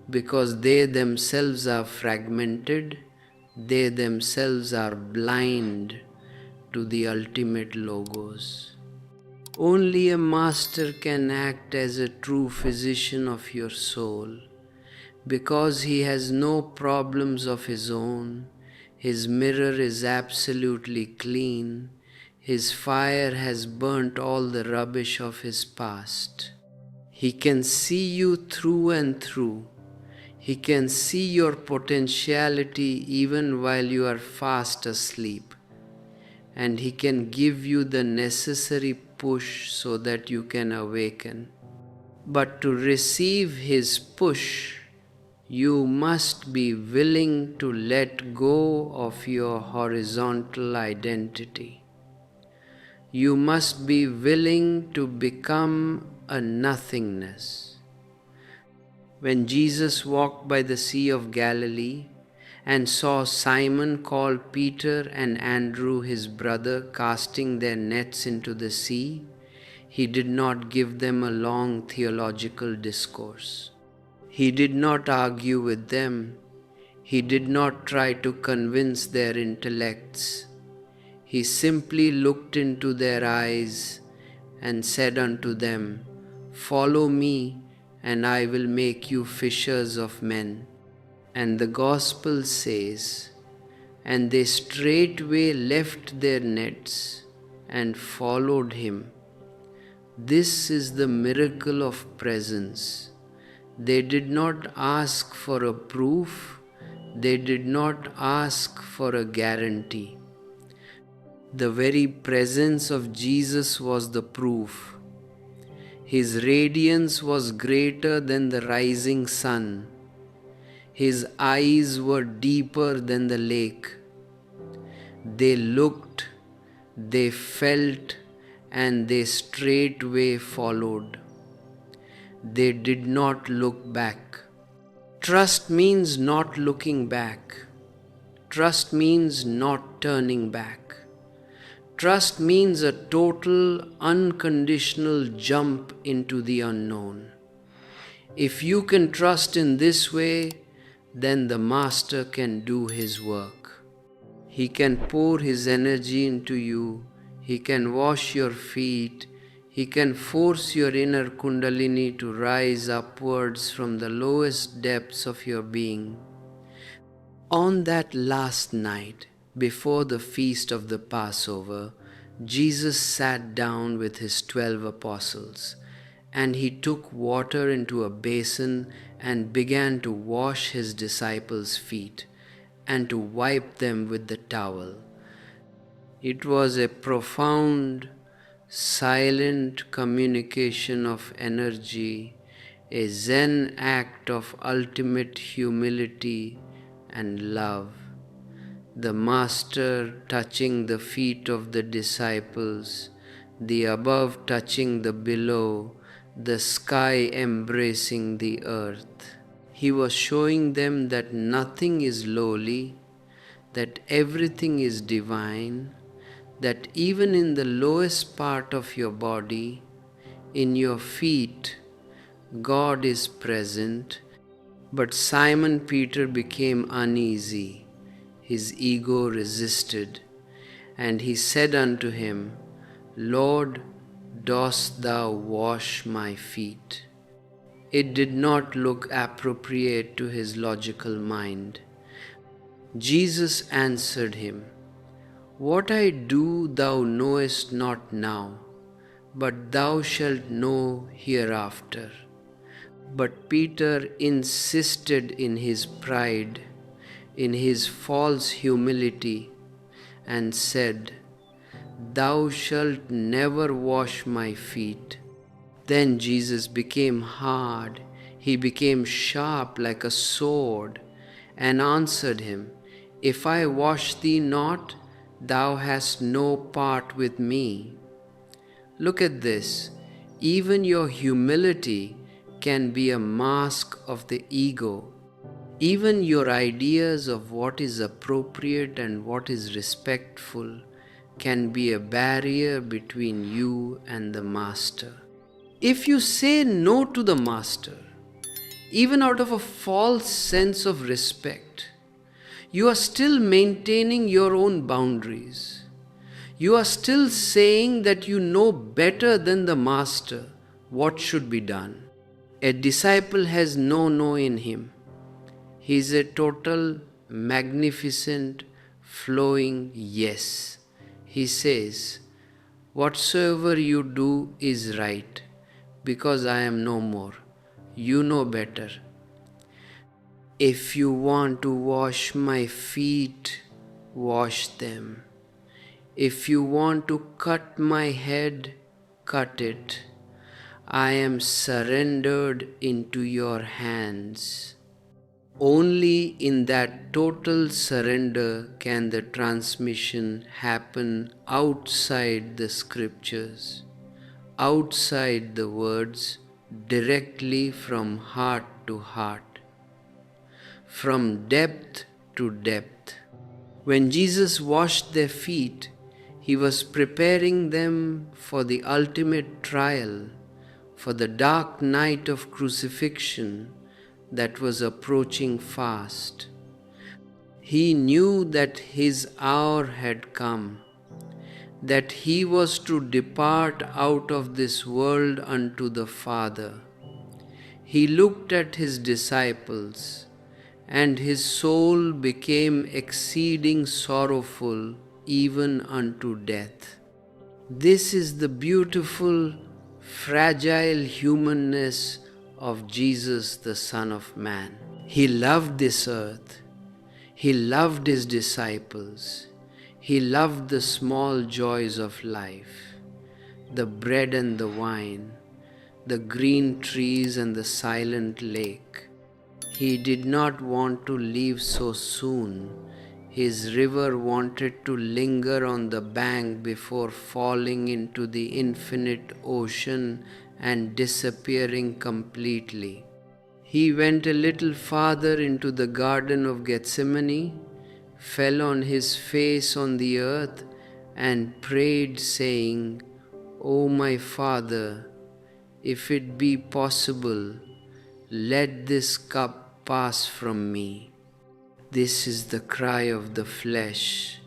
because they themselves are fragmented, they themselves are blind to the ultimate logos. Only a master can act as a true physician of your soul, because he has no problems of his own. His mirror is absolutely clean. His fire has burnt all the rubbish of his past. He can see you through and through. He can see your potentiality even while you are fast asleep. And He can give you the necessary push so that you can awaken. But to receive His push, you must be willing to let go of your horizontal identity. You must be willing to become a nothingness. When Jesus walked by the Sea of Galilee and saw Simon called Peter and Andrew his brother casting their nets into the sea, He did not give them a long theological discourse. He did not argue with them. He did not try to convince their intellects. He simply looked into their eyes and said unto them, "Follow me, and I will make you fishers of men." And the Gospel says, "And they straightway left their nets and followed Him." This is the miracle of presence. They did not ask for a proof. They did not ask for a guarantee. The very presence of Jesus was the proof. His radiance was greater than the rising sun. His eyes were deeper than the lake. They looked, they felt, and they straightway followed. They did not look back. Trust means not looking back. Trust means not turning back. Trust means a total, unconditional jump into the unknown. If you can trust in this way, then the Master can do His work. He can pour His energy into you. He can wash your feet. He can force your inner Kundalini to rise upwards from the lowest depths of your being. On that last night, before the feast of the Passover, Jesus sat down with His 12 apostles, and He took water into a basin and began to wash His disciples' feet and to wipe them with the towel. It was a profound, silent communication of energy, a Zen act of ultimate humility and love. The Master touching the feet of the disciples, the above touching the below, the sky embracing the earth. He was showing them that nothing is lowly, that everything is divine, that even in the lowest part of your body, in your feet, God is present. But Simon Peter became uneasy. His ego resisted, and he said unto Him, "Lord, dost Thou wash my feet?" It did not look appropriate to his logical mind. Jesus answered him, "What I do thou knowest not now, but thou shalt know hereafter." But Peter insisted in his pride, in his false humility, and said, "Thou shalt never wash my feet." Then Jesus became hard, He became sharp like a sword, and answered him, "If I wash thee not, thou hast no part with me." Look at this. Even your humility can be a mask of the ego. Even your ideas of what is appropriate and what is respectful can be a barrier between you and the Master. If you say no to the Master, even out of a false sense of respect, you are still maintaining your own boundaries. You are still saying that you know better than the Master what should be done. A disciple has no in him. He is a total, magnificent, flowing yes. He says, "Whatsoever you do is right. because I am no more. You know better. If you want to wash my feet, wash them. If you want to cut my head, cut it. I am surrendered into your hands. Only in that total surrender can the transmission happen outside the scriptures, outside the words, directly from heart to heart, from depth to depth. When Jesus washed their feet, he was preparing them for the ultimate trial, for the dark night of crucifixion that was approaching fast. He knew that his hour had come, that he was to depart out of this world unto the Father. He looked at his disciples, and his soul became exceeding sorrowful even unto death. This is the beautiful, fragile humanness of Jesus, the Son of Man. He loved this earth. He loved his disciples. He loved the small joys of life, the bread and the wine, the green trees and the silent lake. He did not want to leave so soon. His river wanted to linger on the bank before falling into the infinite ocean and disappearing completely. He went a little farther into the Garden of Gethsemane, fell on his face on the earth, and prayed, saying, "O my Father, if it be possible, let this cup pass from me." This is the cry of the flesh,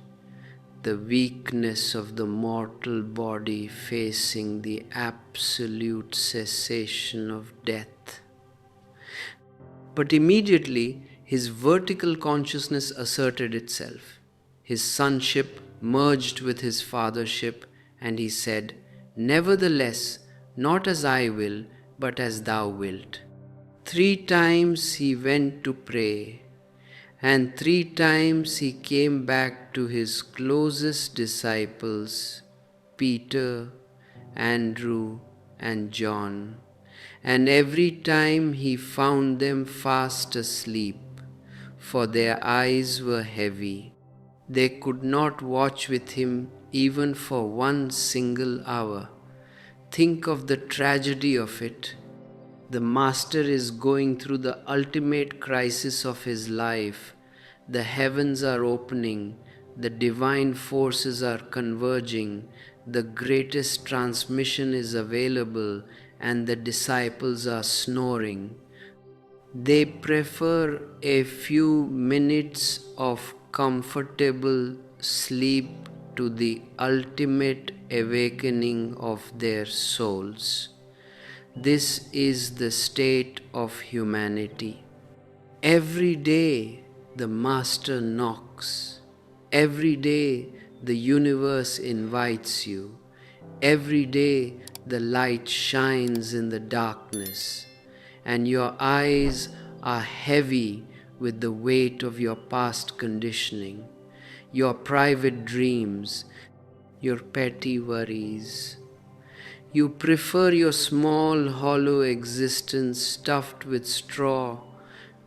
the weakness of the mortal body facing the absolute cessation of death. But immediately his vertical consciousness asserted itself. His sonship merged with his fathership, and he said, "Nevertheless, not as I will, but as thou wilt." 3 times he went to pray, and 3 times he came back to his closest disciples, Peter, Andrew, and John, and every time he found them fast asleep, for their eyes were heavy. They could not watch with him even for 1 single hour. Think of the tragedy of it. The Master is going through the ultimate crisis of his life. The heavens are opening, the divine forces are converging, the greatest transmission is available, and the disciples are snoring. They prefer a few minutes of comfortable sleep to the ultimate awakening of their souls. This is the state of humanity. Every day the Master knocks. Every day the universe invites you. Every day the light shines in the darkness, and your eyes are heavy with the weight of your past conditioning, your private dreams, your petty worries. You prefer your small, hollow existence stuffed with straw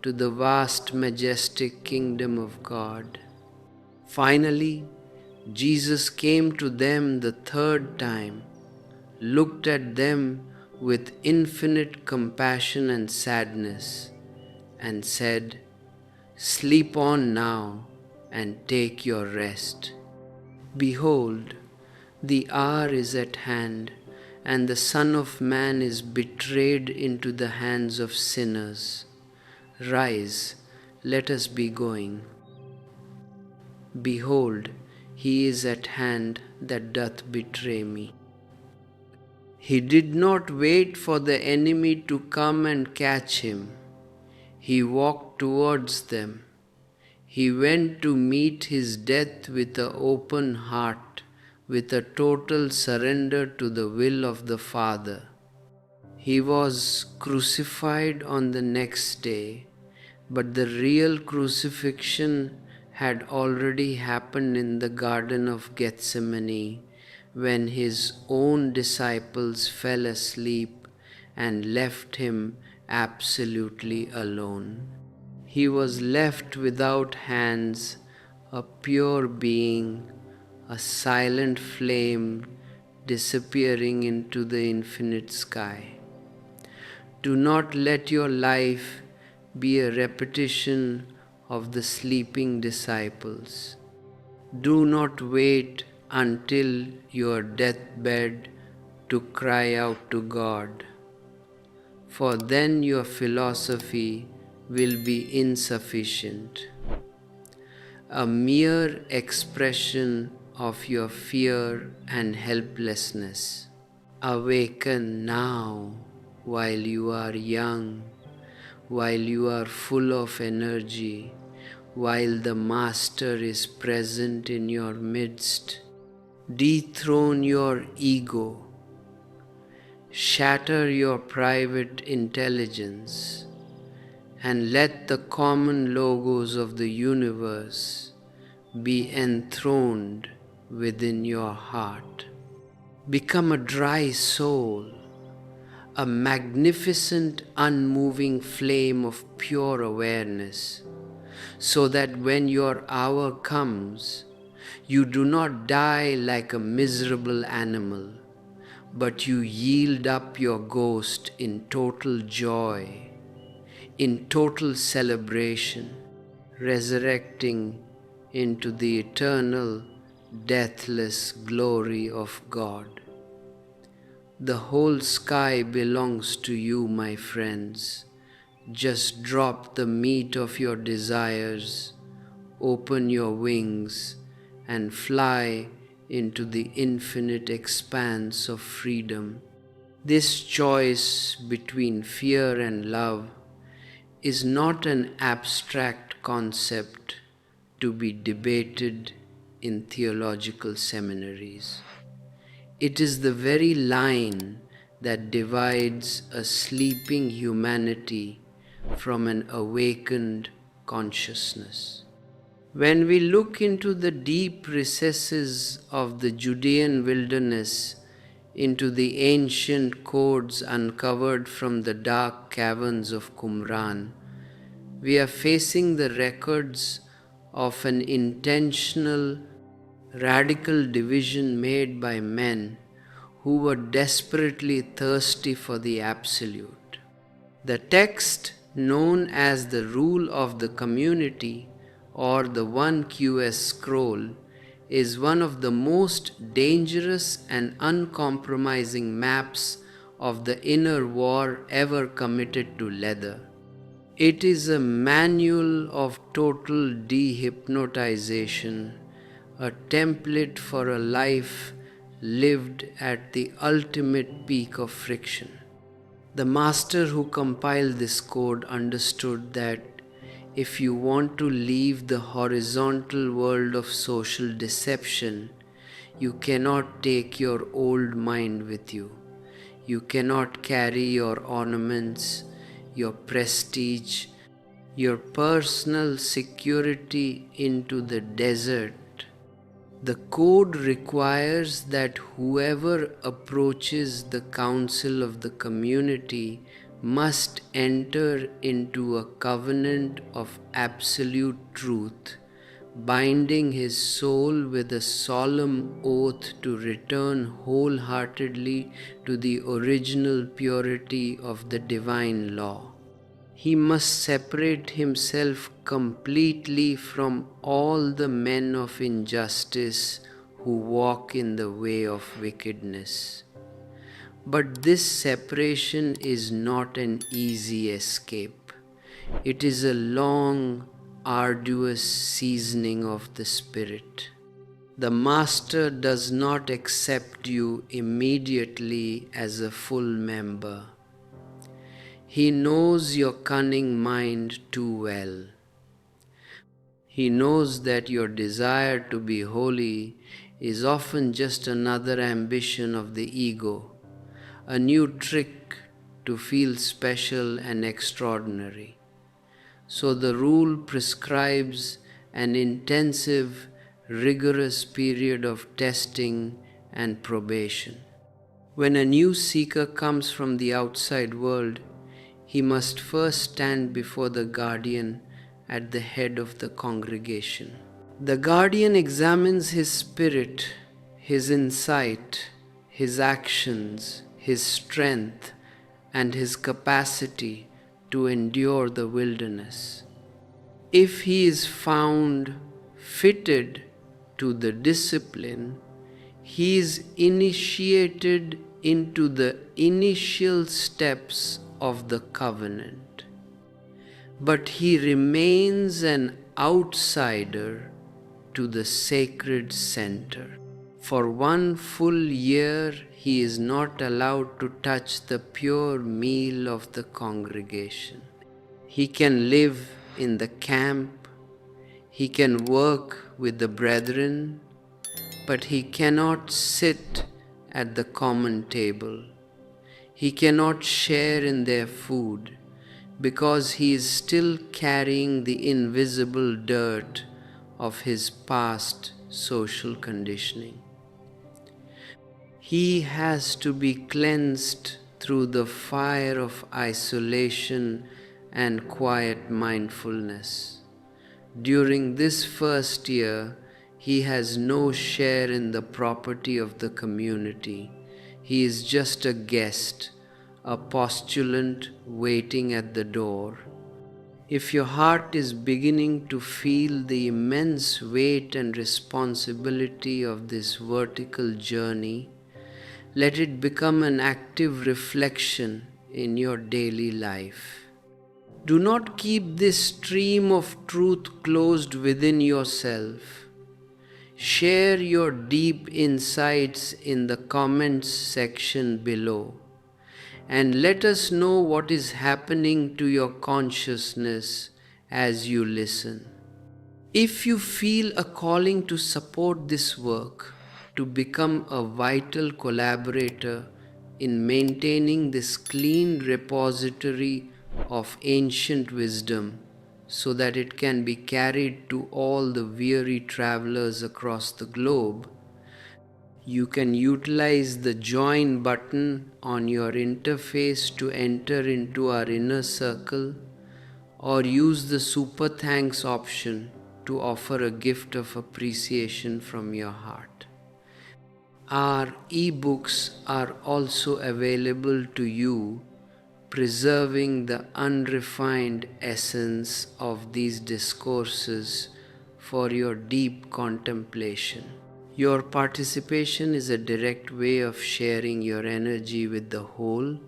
to the vast, majestic kingdom of God. Finally, Jesus came to them the 3rd time, looked at them with infinite compassion and sadness, and said, "Sleep on now and take your rest. Behold, the hour is at hand, and the Son of Man is betrayed into the hands of sinners. Rise, let us be going. Behold, he is at hand that doth betray me." He did not wait for the enemy to come and catch him. He walked towards them. He went to meet his death with an open heart, with a total surrender to the will of the Father. He was crucified on the next day, but the real crucifixion had already happened in the Garden of Gethsemane when his own disciples fell asleep and left him absolutely alone. He was left without hands, a pure being, a silent flame disappearing into the infinite sky. Do not let your life be a repetition of the sleeping disciples. Do not wait until your deathbed to cry out to God, for then your philosophy will be insufficient, a mere expression of your fear and helplessness. Awaken now while you are young, while you are full of energy, while the Master is present in your midst. Dethrone your ego, shatter your private intelligence, and let the common logos of the universe be enthroned within your heart. Become a dry soul, a magnificent, unmoving flame of pure awareness, so that when your hour comes, you do not die like a miserable animal, but you yield up your ghost in total joy, in total celebration, resurrecting into the eternal, deathless glory of God. The whole sky belongs to you, my friends. Just drop the meat of your desires, open your wings, and fly into the infinite expanse of freedom. This choice between fear and love is not an abstract concept to be debated in theological seminaries. It is the very line that divides a sleeping humanity from an awakened consciousness. When we look into the deep recesses of the Judean wilderness, into the ancient codes uncovered from the dark caverns of Qumran, we are facing the records of an intentional, radical division made by men who were desperately thirsty for the absolute. The text known as the Rule of the Community or the 1QS scroll is one of the most dangerous and uncompromising maps of the inner war ever committed to leather. It is a manual of total dehypnotization, a template for a life lived at the ultimate peak of friction. The master who compiled this code understood that if you want to leave the horizontal world of social deception, you cannot take your old mind with you. You cannot carry your ornaments, your prestige, your personal security into the desert. The code requires that whoever approaches the council of the community must enter into a covenant of absolute truth, binding his soul with a solemn oath to return wholeheartedly to the original purity of the divine law. He must separate himself completely from all the men of injustice who walk in the way of wickedness. But this separation is not an easy escape. It is a long, arduous seasoning of the spirit. The Master does not accept you immediately as a full member. He knows your cunning mind too well. He knows that your desire to be holy is often just another ambition of the ego, a new trick to feel special and extraordinary. So the rule prescribes an intensive, rigorous period of testing and probation. When a new seeker comes from the outside world, he must first stand before the guardian at the head of the congregation. The guardian examines his spirit, his insight, his actions, his strength, and his capacity to endure the wilderness. If he is found fitted to the discipline, he is initiated into the initial steps of the covenant. But he remains an outsider to the sacred center. For 1 full year, he is not allowed to touch the pure meal of the congregation. He can live in the camp, he can work with the brethren, but he cannot sit at the common table. He cannot share in their food because he is still carrying the invisible dirt of his past social conditioning. He has to be cleansed through the fire of isolation and quiet mindfulness. During this first year, he has no share in the property of the community. He is just a guest, a postulant waiting at the door. If your heart is beginning to feel the immense weight and responsibility of this vertical journey, let it become an active reflection in your daily life. Do not keep this stream of truth closed within yourself. Share your deep insights in the comments section below, and let us know what is happening to your consciousness as you listen. If you feel a calling to support this work, to become a vital collaborator in maintaining this clean repository of ancient wisdom so that it can be carried to all the weary travelers across the globe, you can utilize the join button on your interface to enter into our inner circle, or use the super thanks option to offer a gift of appreciation from your heart. Our e-books are also available to you, preserving the unrefined essence of these discourses for your deep contemplation. Your participation is a direct way of sharing your energy with the whole,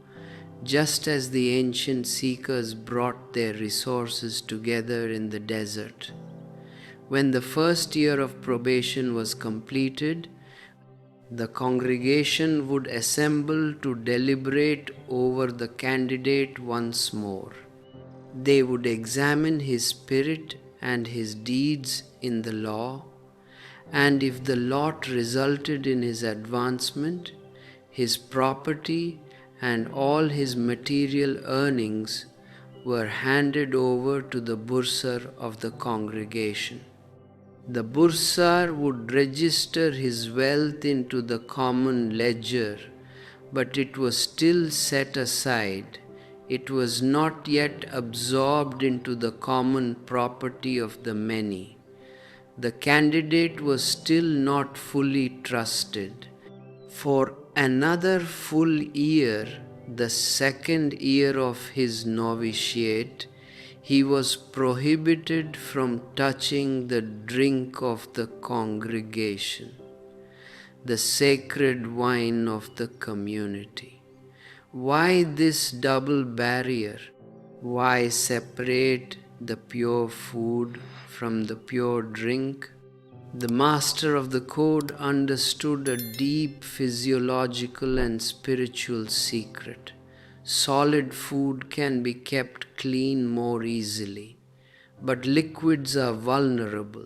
just as the ancient seekers brought their resources together in the desert. When the first year of probation was completed, the congregation would assemble to deliberate over the candidate once more. They would examine his spirit and his deeds in the law, and if the lot resulted in his advancement, his property and all his material earnings were handed over to the bursar of the congregation. The bursar would register his wealth into the common ledger, but it was still set aside. It was not yet absorbed into the common property of the many. The candidate was still not fully trusted. For another full year, the second year of his novitiate, he was prohibited from touching the drink of the congregation, the sacred wine of the community. Why this double barrier? Why separate the pure food from the pure drink? The master of the code understood a deep physiological and spiritual secret. Solid food can be kept clean more easily, but liquids are vulnerable.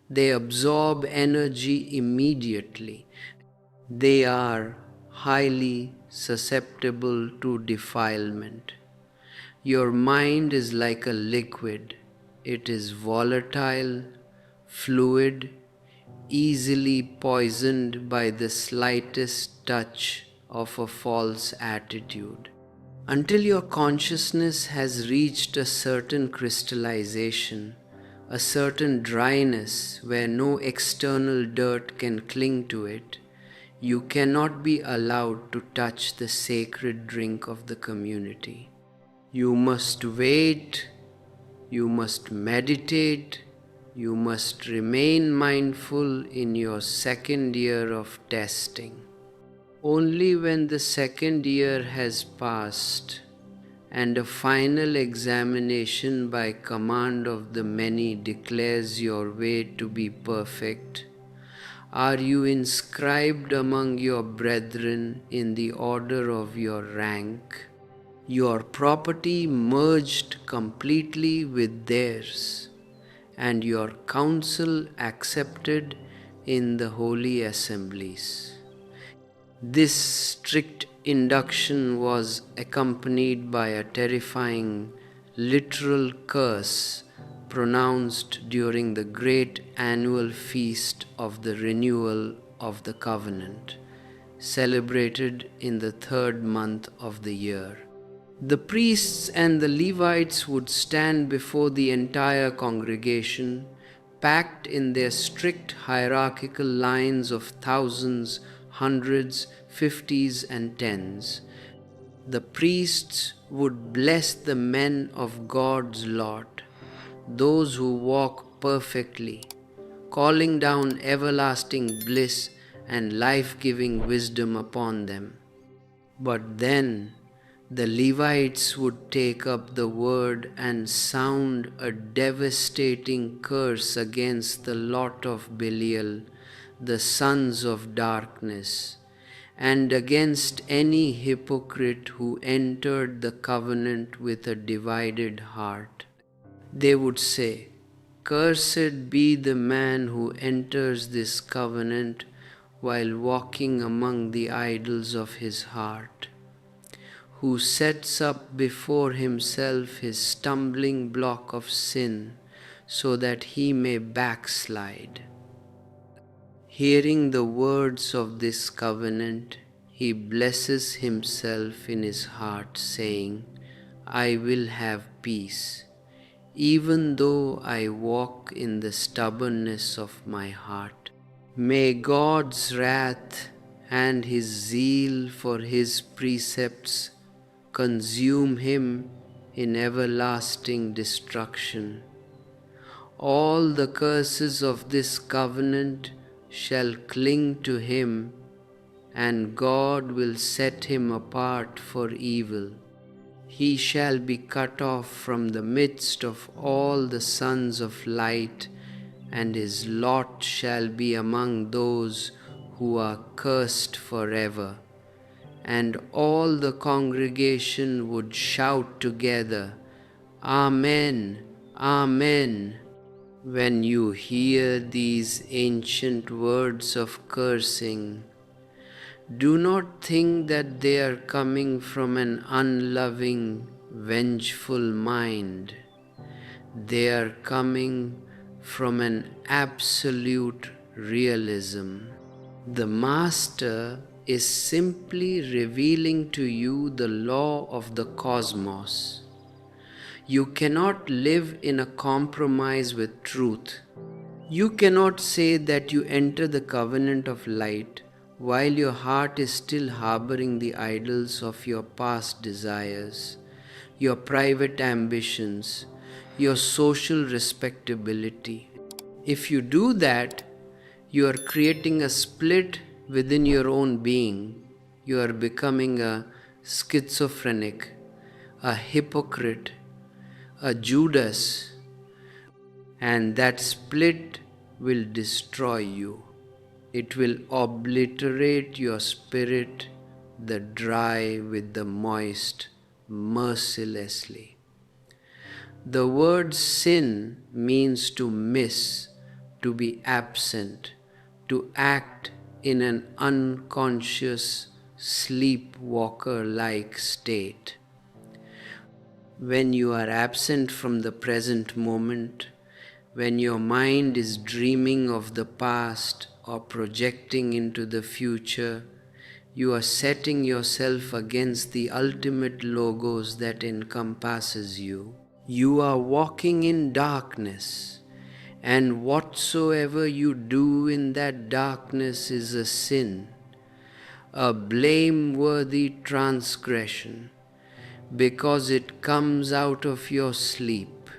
They absorb energy immediately. They are highly susceptible to defilement. Your mind is like a liquid. It is volatile, fluid, easily poisoned by the slightest touch of a false attitude. Until your consciousness has reached a certain crystallization, a certain dryness where no external dirt can cling to it, you cannot be allowed to touch the sacred drink of the community. You must wait, you must meditate, you must remain mindful in your second year of testing. Only when the second year has passed and a final examination by command of the many declares your way to be perfect, are you inscribed among your brethren in the order of your rank, your property merged completely with theirs, and your counsel accepted in the holy assemblies. This strict induction was accompanied by a terrifying literal curse pronounced during the great annual feast of the renewal of the covenant, celebrated in the third month of the year. The priests and the Levites would stand before the entire congregation, packed in their strict hierarchical lines of thousands, hundreds, fifties, and tens. The priests would bless the men of God's lot, those who walk perfectly, calling down everlasting bliss and life-giving wisdom upon them. But then the Levites would take up the word and sound a devastating curse against the lot of Belial, the sons of darkness, and against any hypocrite who entered the covenant with a divided heart. They would say, "Cursed be the man who enters this covenant while walking among the idols of his heart, who sets up before himself his stumbling block of sin so that he may backslide." Hearing the words of this covenant, he blesses himself in his heart, saying, "I will have peace, even though I walk in the stubbornness of my heart." May God's wrath and his zeal for his precepts consume him in everlasting destruction. All the curses of this covenant shall cling to him, and God will set him apart for evil. He shall be cut off from the midst of all the sons of light, and his lot shall be among those who are cursed forever. And all the congregation would shout together, "Amen, Amen." When you hear these ancient words of cursing, do not think that they are coming from an unloving, vengeful mind. They are coming from an absolute realism. The Master is simply revealing to you the law of the cosmos. You cannot live in a compromise with truth. You cannot say that you enter the covenant of light while your heart is still harboring the idols of your past desires, your private ambitions, your social respectability. If you do that, you are creating a split within your own being. You are becoming a schizophrenic, a hypocrite, a Judas, and that split will destroy you. It will obliterate your spirit, the dry with the moist, mercilessly. The word sin means to miss, to be absent, to act in an unconscious, sleepwalker-like state. When you are absent from the present moment, when your mind is dreaming of the past or projecting into the future, you are setting yourself against the ultimate logos that encompasses you. You are walking in darkness, and whatsoever you do in that darkness is a sin, a blameworthy transgression, because it comes out of your sleep.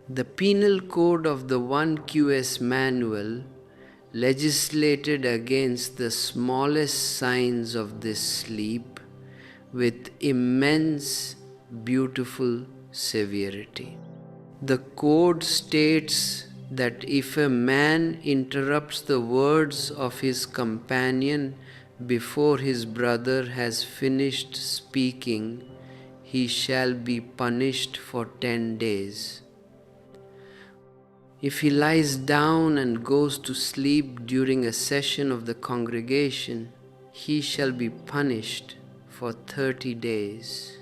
The penal code of the 1QS manual legislated against the smallest signs of this sleep with immense, beautiful severity. The code states that if a man interrupts the words of his companion before his brother has finished speaking, he shall be punished for 10 days. If he lies down and goes to sleep during a session of the congregation, he shall be punished for 30 days.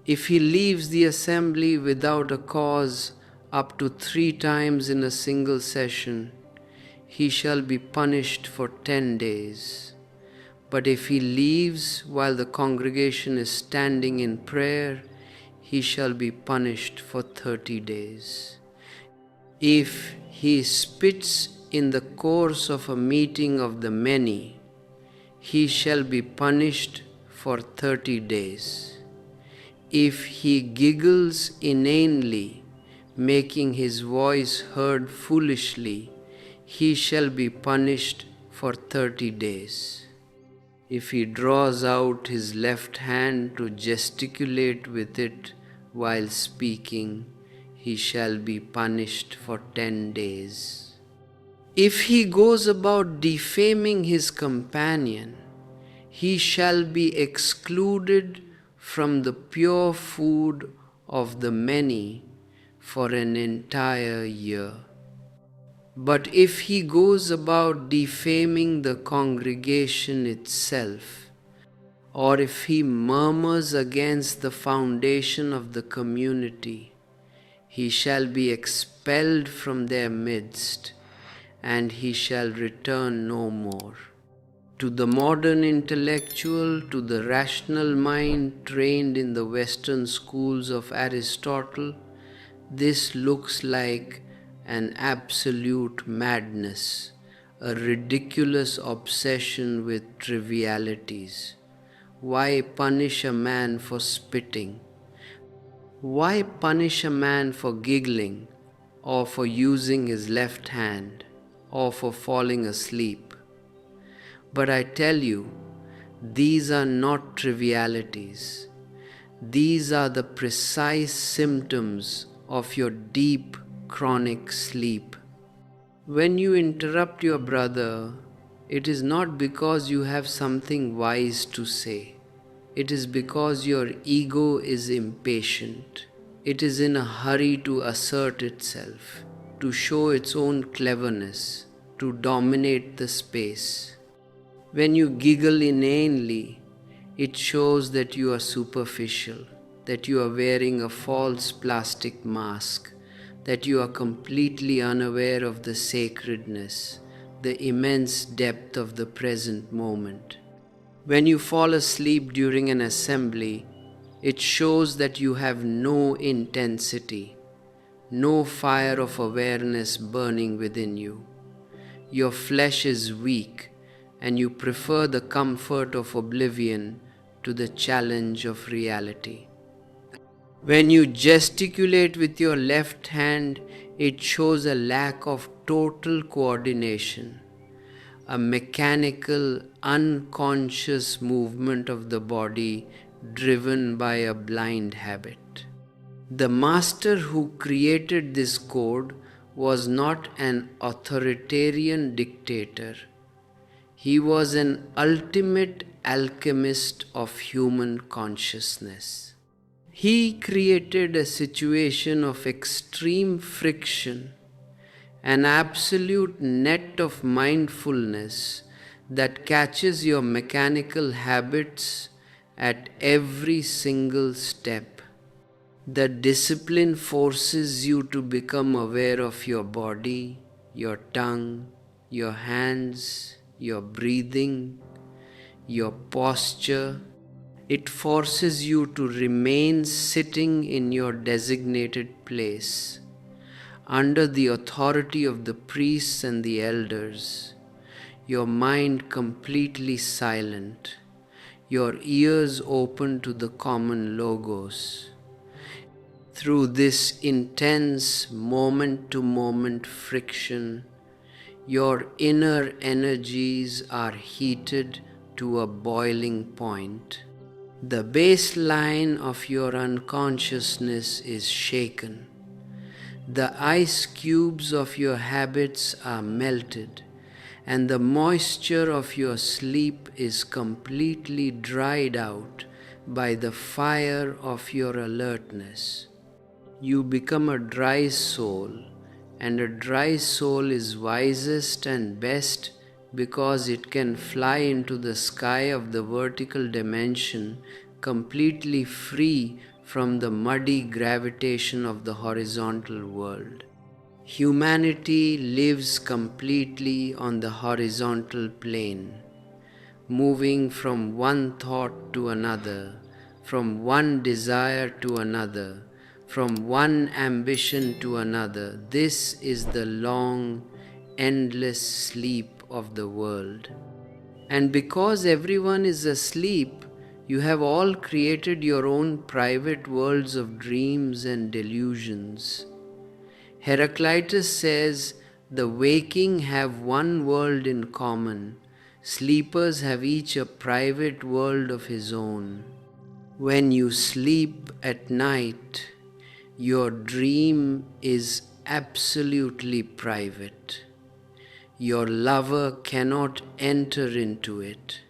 If he leaves the assembly without a cause up to 3 times in a single session, he shall be punished for 10 days. But if he leaves while the congregation is standing in prayer, he shall be punished for 30 days. If he spits in the course of a meeting of the many, he shall be punished for 30 days. If he giggles inanely, making his voice heard foolishly, he shall be punished for 30 days. If he draws out his left hand to gesticulate with it while speaking, he shall be punished for 10 days. If he goes about defaming his companion, he shall be excluded from the pure food of the many for an entire year. But if he goes about defaming the congregation itself, or if he murmurs against the foundation of the community, he shall be expelled from their midst, and he shall return no more. To the modern intellectual, to the rational mind trained in the Western schools of Aristotle, this looks like an absolute madness, a ridiculous obsession with trivialities. Why punish a man for spitting? Why punish a man for giggling, or for using his left hand, or for falling asleep? But I tell you, these are not trivialities. These are the precise symptoms of your deep chronic sleep. When you interrupt your brother, it is not because you have something wise to say. It is because your ego is impatient. It is in a hurry to assert itself, to show its own cleverness, to dominate the space. When you giggle inanely, it shows that you are superficial, that you are wearing a false plastic mask, that you are completely unaware of the sacredness, the immense depth of the present moment. When you fall asleep during an assembly, it shows that you have no intensity, no fire of awareness burning within you. Your flesh is weak, and you prefer the comfort of oblivion to the challenge of reality. When you gesticulate with your left hand, it shows a lack of total coordination, a mechanical, unconscious movement of the body driven by a blind habit. The master who created this code was not an authoritarian dictator. He was an ultimate alchemist of human consciousness. He created a situation of extreme friction, an absolute net of mindfulness that catches your mechanical habits at every single step. The discipline forces you to become aware of your body, your tongue, your hands, your breathing, your posture. It forces you to remain sitting in your designated place, under the authority of the priests and the elders, your mind completely silent, your ears open to the common logos. Through this intense moment-to-moment friction, your inner energies are heated to a boiling point. The baseline of your unconsciousness is shaken. The ice cubes of your habits are melted, and the moisture of your sleep is completely dried out by the fire of your alertness. You become a dry soul, and a dry soul is wisest and best because it can fly into the sky of the vertical dimension completely free from the muddy gravitation of the horizontal world. Humanity lives completely on the horizontal plane, moving from one thought to another, from one desire to another, from one ambition to another. This is the long, endless sleep of the world. And because everyone is asleep, you have all created your own private worlds of dreams and delusions. Heraclitus says, the waking have one world in common. Sleepers have each a private world of his own. When you sleep at night, your dream is absolutely private. Your lover cannot enter into it.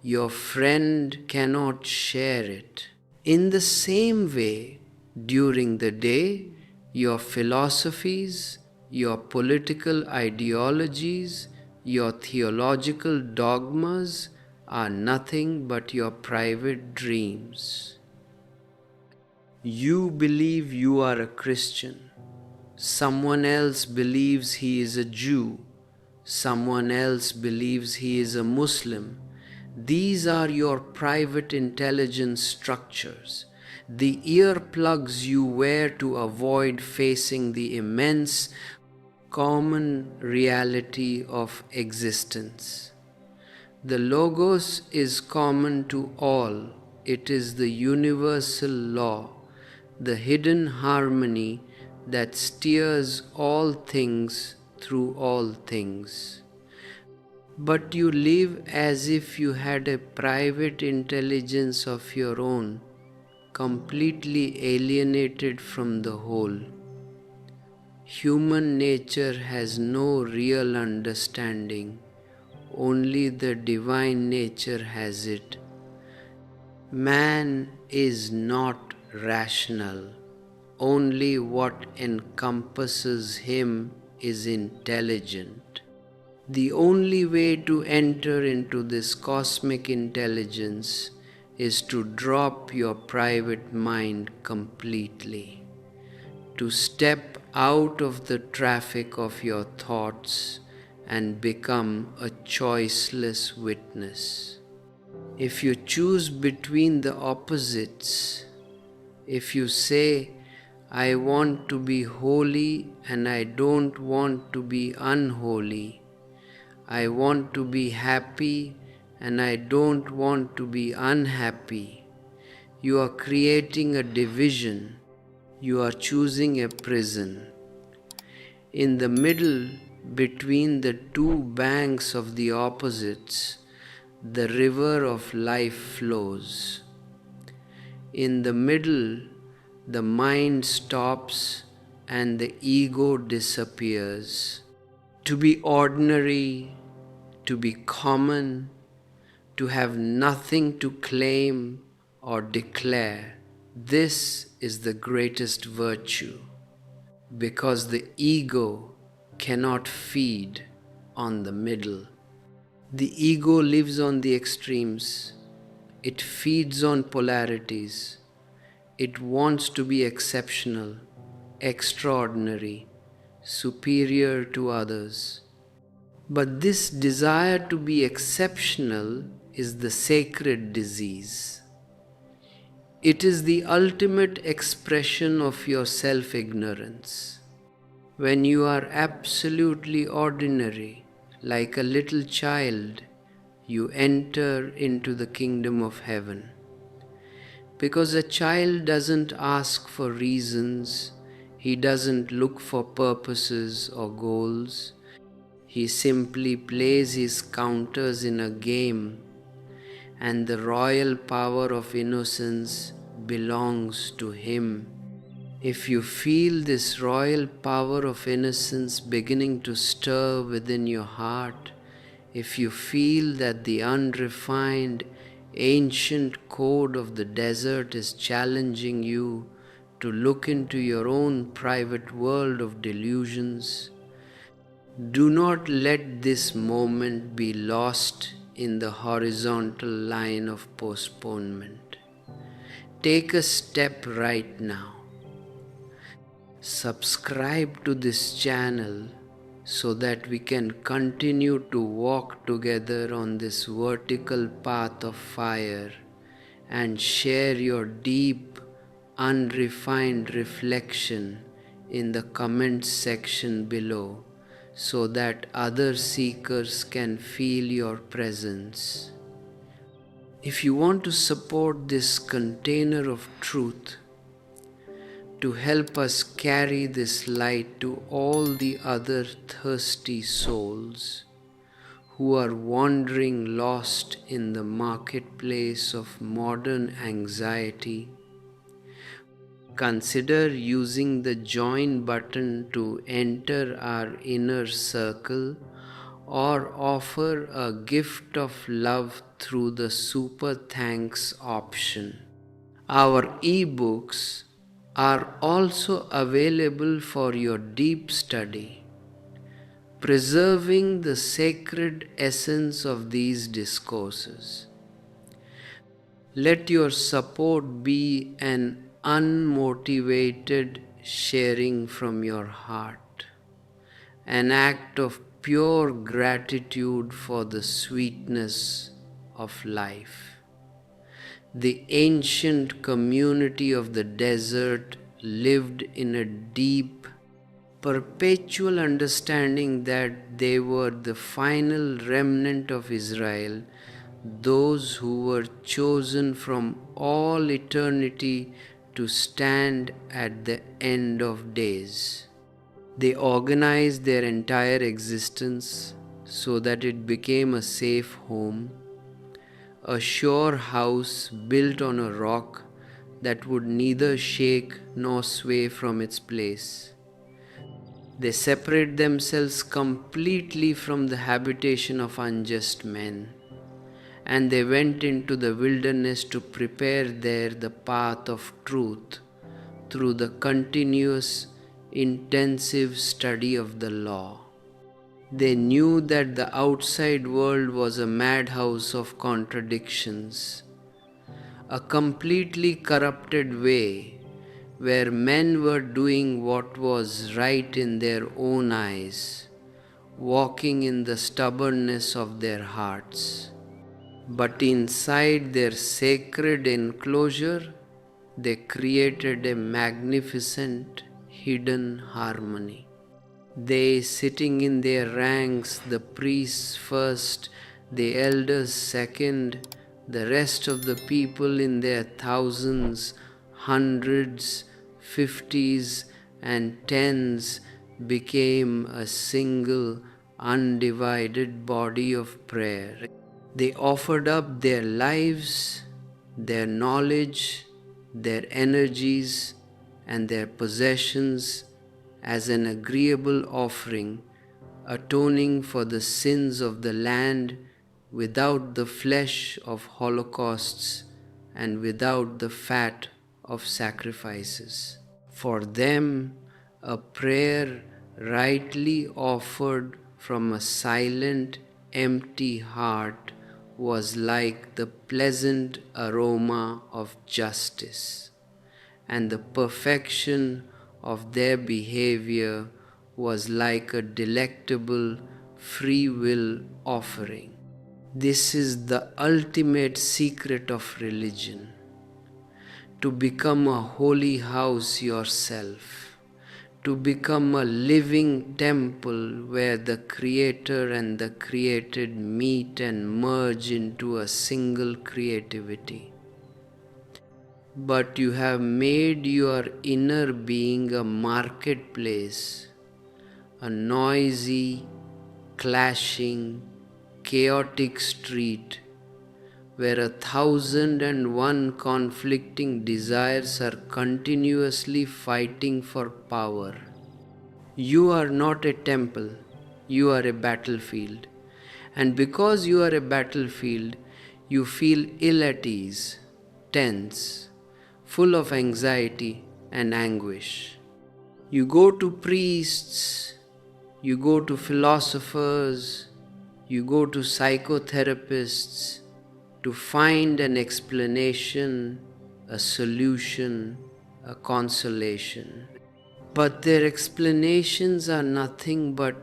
Your friend cannot share it. In the same way, during the day, your philosophies, your political ideologies, your theological dogmas are nothing but your private dreams. You believe you are a Christian. Someone else believes he is a Jew. Someone else believes he is a Muslim. These are your private intelligence structures, the earplugs you wear to avoid facing the immense common reality of existence. The Logos is common to all. It is the universal law, the hidden harmony that steers all things through all things. But you live as if you had a private intelligence of your own, completely alienated from the whole. Human nature has no real understanding, only the divine nature has it. Man is not rational, only what encompasses him is intelligent. The only way to enter into this cosmic intelligence is to drop your private mind completely, to step out of the traffic of your thoughts and become a choiceless witness. If you choose between the opposites, if you say, I want to be holy and I don't want to be unholy, I want to be happy and I don't want to be unhappy, you are creating a division. You are choosing a prison. In the middle, between the two banks of the opposites, the river of life flows. In the middle, the mind stops and the ego disappears. To be ordinary, to be common, to have nothing to claim or declare, this is the greatest virtue, because the ego cannot feed on the middle. The ego lives on the extremes. It feeds on polarities. It wants to be exceptional, extraordinary, superior to others. But this desire to be exceptional is the sacred disease. It is the ultimate expression of your self-ignorance. When you are absolutely ordinary, like a little child, you enter into the kingdom of heaven. Because a child doesn't ask for reasons, he doesn't look for purposes or goals. He simply plays his counters in a game, and the royal power of innocence belongs to him. If you feel this royal power of innocence beginning to stir within your heart, if you feel that the unrefined, ancient code of the desert is challenging you to look into your own private world of delusions, do not let this moment be lost in the horizontal line of postponement. Take a step right now. Subscribe to this channel so that we can continue to walk together on this vertical path of fire and share your deep, unrefined reflection in the comments section below so that other seekers can feel your presence. If you want to support this container of truth, to help us carry this light to all the other thirsty souls who are wandering lost in the marketplace of modern anxiety, consider using the join button to enter our inner circle or offer a gift of love through the super thanks option. Our ebooks are also available for your deep study, preserving the sacred essence of these discourses. Let your support be an unmotivated sharing from your heart, an act of pure gratitude for the sweetness of life. The ancient community of the desert lived in a deep, perpetual understanding that they were the final remnant of Israel, those who were chosen from all eternity to stand at the end of days. They organized their entire existence so that it became a safe home, a sure house built on a rock that would neither shake nor sway from its place. They separate themselves completely from the habitation of unjust men, and they went into the wilderness to prepare there the path of truth through the continuous, intensive study of the law. They knew that the outside world was a madhouse of contradictions, a completely corrupted way where men were doing what was right in their own eyes, walking in the stubbornness of their hearts. But inside their sacred enclosure, they created a magnificent hidden harmony. They, sitting in their ranks, the priests first, the elders second, the rest of the people in their thousands, hundreds, fifties, and tens, became a single, undivided body of prayer. They offered up their lives, their knowledge, their energies, and their possessions as an agreeable offering, atoning for the sins of the land without the flesh of holocausts and without the fat of sacrifices. For them, a prayer rightly offered from a silent, empty heart was like the pleasant aroma of justice, and the perfection of their behavior was like a delectable free will offering. This is the ultimate secret of religion: to become a holy house yourself, to become a living temple where the Creator and the created meet and merge into a single creativity. But you have made your inner being a marketplace, a noisy, clashing, chaotic street where 1,001 conflicting desires are continuously fighting for power. You are not a temple, you are a battlefield. And because you are a battlefield, you feel ill at ease, tense, full of anxiety and anguish. You go to priests, you go to philosophers, you go to psychotherapists to find an explanation, a solution, a consolation. But their explanations are nothing but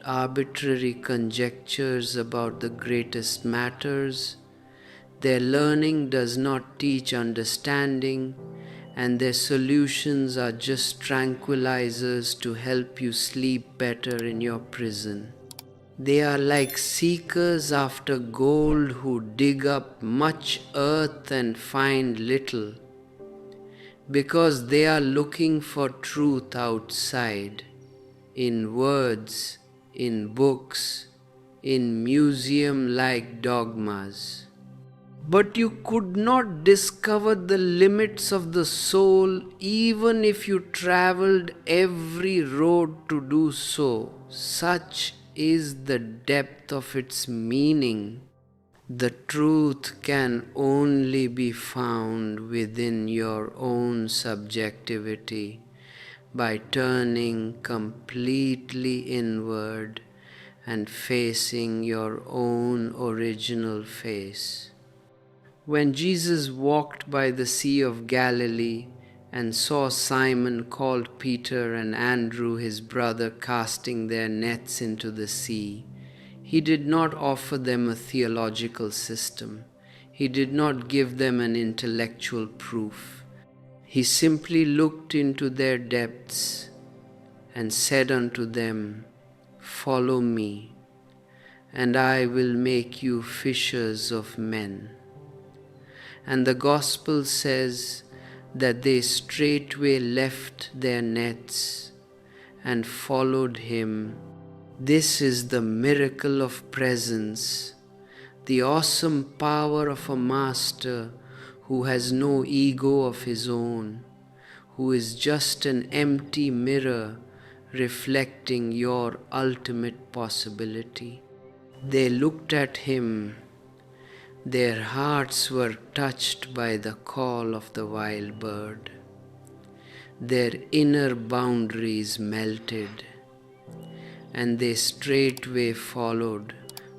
arbitrary conjectures about the greatest matters. Their learning does not teach understanding, and their solutions are just tranquilizers to help you sleep better in your prison. They are like seekers after gold who dig up much earth and find little, because they are looking for truth outside, in words, in books, in museum-like dogmas. But you could not discover the limits of the soul even if you traveled every road to do so. Such is the depth of its meaning. The truth can only be found within your own subjectivity by turning completely inward and facing your own original face. When Jesus walked by the Sea of Galilee and saw Simon called Peter and Andrew his brother casting their nets into the sea, he did not offer them a theological system. He did not give them an intellectual proof. He simply looked into their depths and said unto them, "Follow me, and I will make you fishers of men." And the Gospel says that they straightway left their nets and followed him. This is the miracle of presence, the awesome power of a master who has no ego of his own, who is just an empty mirror reflecting your ultimate possibility. They looked at him. Their hearts were touched by the call of the wild bird. Their inner boundaries melted, and they straightway followed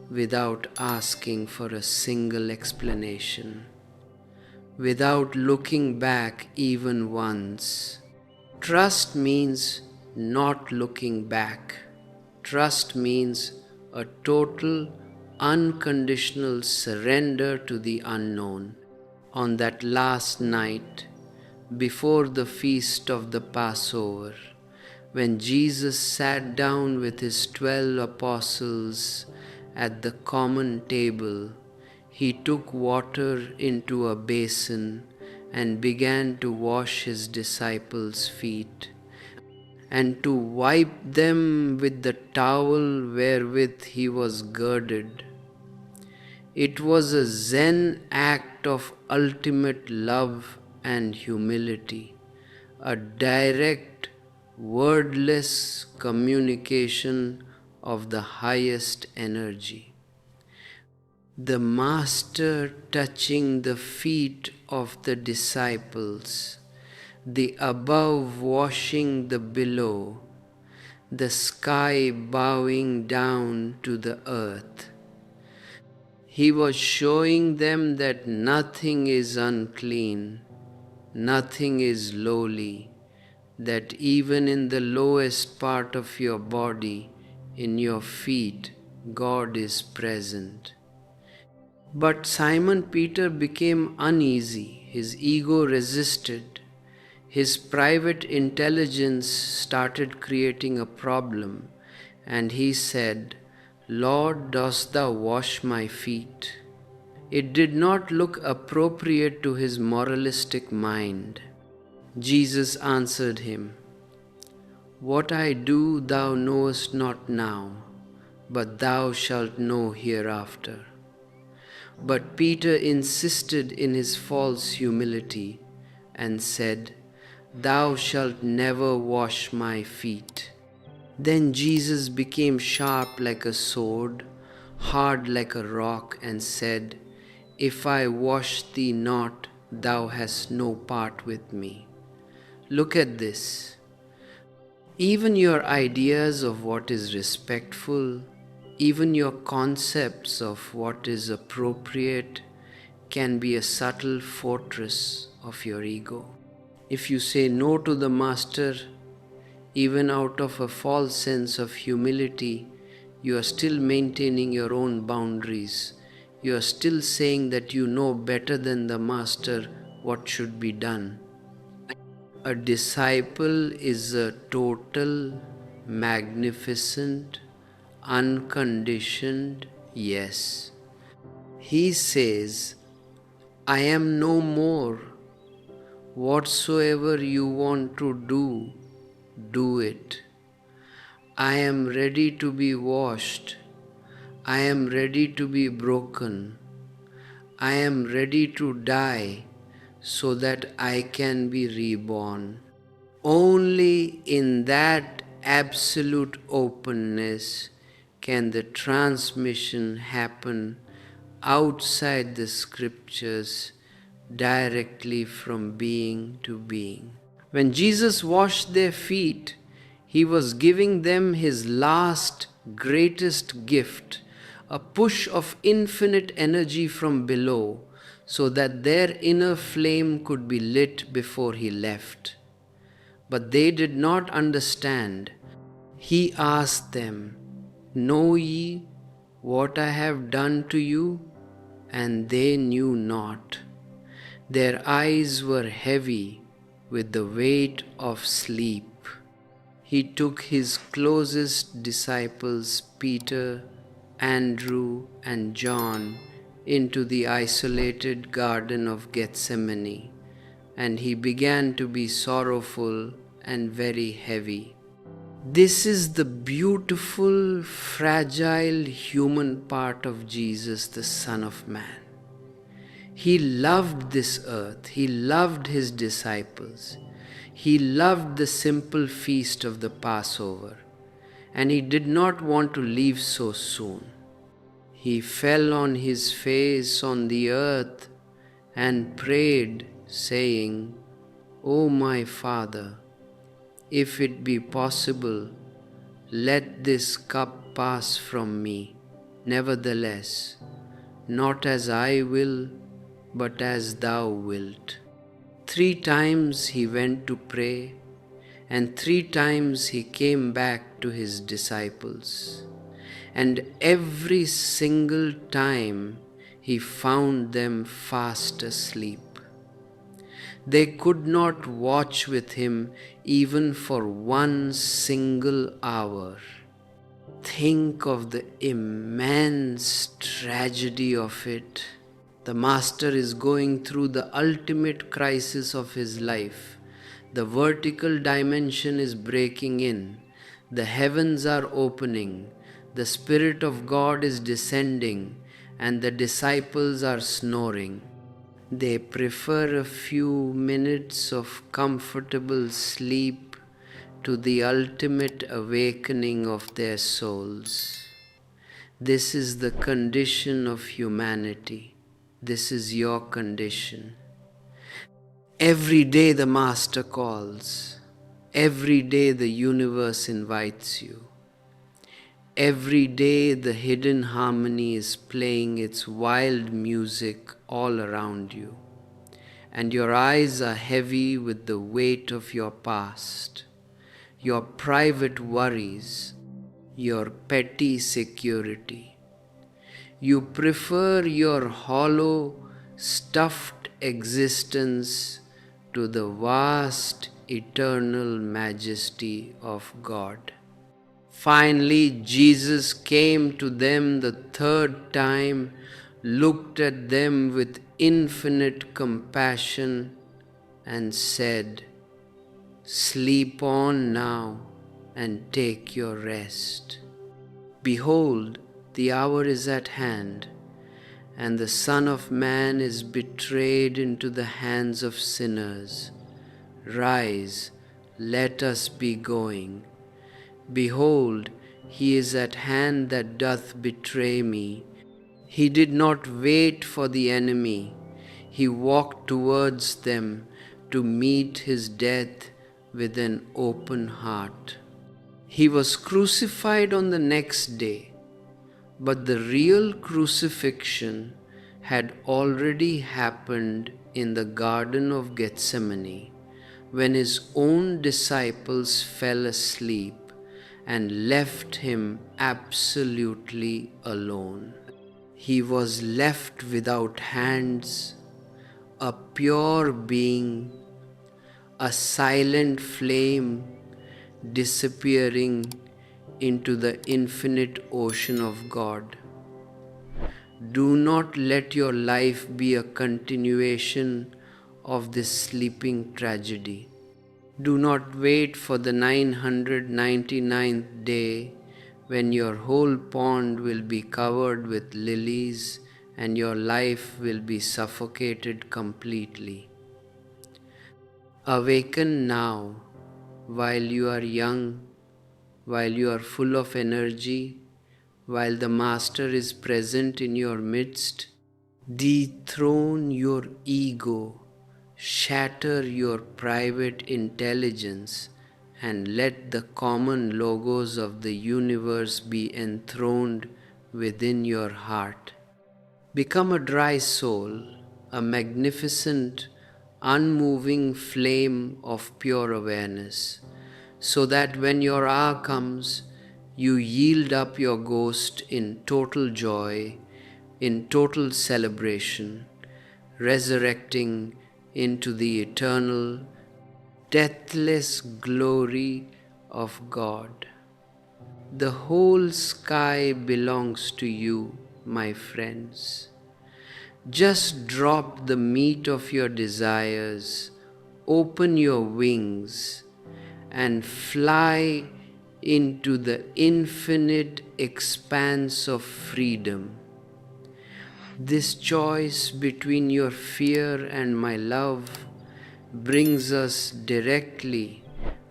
without asking for a single explanation, without looking back even once. Trust means not looking back. Trust means a total, unconditional surrender to the unknown. On that last night, before the feast of the Passover, when Jesus sat down with his 12 apostles at the common table, he took water into a basin and began to wash his disciples' feet, and to wipe them with the towel wherewith he was girded. It was a Zen act of ultimate love and humility, a direct, wordless communication of the highest energy. The Master touching the feet of the disciples, the above washing the below, the sky bowing down to the earth. He was showing them that nothing is unclean, nothing is lowly, that even in the lowest part of your body, in your feet, God is present. But Simon Peter became uneasy, his ego resisted, his private intelligence started creating a problem, and he said, "Lord, dost thou wash my feet?" It did not look appropriate to his moralistic mind. Jesus answered him, "What I do thou knowest not now, but thou shalt know hereafter." But Peter insisted in his false humility and said, "Thou shalt never wash my feet." Then Jesus became sharp like a sword, hard like a rock, and said, "If I wash thee not, thou hast no part with me." Look at this. Even your ideas of what is respectful, even your concepts of what is appropriate can be a subtle fortress of your ego. If you say no to the Master, even out of a false sense of humility, you are still maintaining your own boundaries. You are still saying that you know better than the Master what should be done. A disciple is a total, magnificent, unconditioned yes. He says, "I am no more. Whatsoever you want to do, do it. I am ready to be washed. I am ready to be broken. I am ready to die so that I can be reborn." Only in that absolute openness can the transmission happen outside the scriptures, directly from being to being. When Jesus washed their feet, he was giving them his last, greatest gift, a push of infinite energy from below, so that their inner flame could be lit before he left. But they did not understand. He asked them, "Know ye what I have done to you?" And they knew not. Their eyes were heavy with the weight of sleep. He took his closest disciples, Peter, Andrew, and John, into the isolated Garden of Gethsemane, and he began to be sorrowful and very heavy. This is the beautiful, fragile human part of Jesus, the Son of Man. He loved this earth. He loved his disciples. He loved the simple feast of the Passover, and he did not want to leave so soon. He fell on his face on the earth and prayed, saying, "O my Father, if it be possible, let this cup pass from me. Nevertheless, not as I will, but as thou wilt." 3 times he went to pray, and 3 times he came back to his disciples. And every single time he found them fast asleep. They could not watch with him even for 1 single hour. Think of the immense tragedy of it. The Master is going through the ultimate crisis of his life. The vertical dimension is breaking in. The heavens are opening. The Spirit of God is descending, and the disciples are snoring. They prefer a few minutes of comfortable sleep to the ultimate awakening of their souls. This is the condition of humanity. This is your condition. Every day the Master calls. Every day the universe invites you. Every day the hidden harmony is playing its wild music all around you, and your eyes are heavy with the weight of your past, your private worries, your petty security. You prefer your hollow, stuffed existence to the vast, eternal majesty of God. Finally, Jesus came to them the third time, looked at them with infinite compassion, and said, "Sleep on now and take your rest. Behold, the hour is at hand, and the Son of Man is betrayed into the hands of sinners. Rise, let us be going. Behold, he is at hand that doth betray me." He did not wait for the enemy. He walked towards them to meet his death with an open heart. He was crucified on the next day, but the real crucifixion had already happened in the Garden of Gethsemane, when his own disciples fell asleep and left him absolutely alone. He was left without hands, a pure being, a silent flame disappearing into the infinite ocean of God. Do not let your life be a continuation of this sleeping tragedy. Do not wait for the 999th day when your whole pond will be covered with lilies and your life will be suffocated completely. Awaken now, while you are young, while you are full of energy, while the Master is present in your midst. Dethrone your ego, shatter your private intelligence, and let the common logos of the universe be enthroned within your heart. Become a dry soul, a magnificent, unmoving flame of pure awareness, so that when your hour comes, you yield up your ghost in total joy, in total celebration, resurrecting into the eternal, deathless glory of God. The whole sky belongs to you, my friends. Just drop the meat of your desires, open your wings, and fly into the infinite expanse of freedom. This choice between your fear and my love brings us directly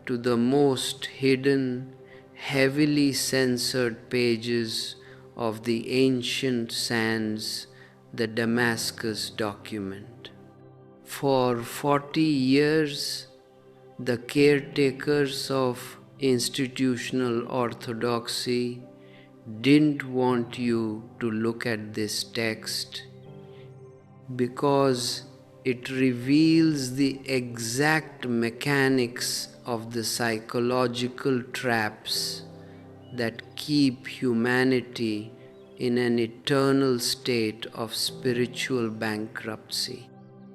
to the most hidden, heavily censored pages of the ancient sands, the Damascus document. For 40 years, the caretakers of institutional orthodoxy didn't want you to look at this text because it reveals the exact mechanics of the psychological traps that keep humanity in an eternal state of spiritual bankruptcy.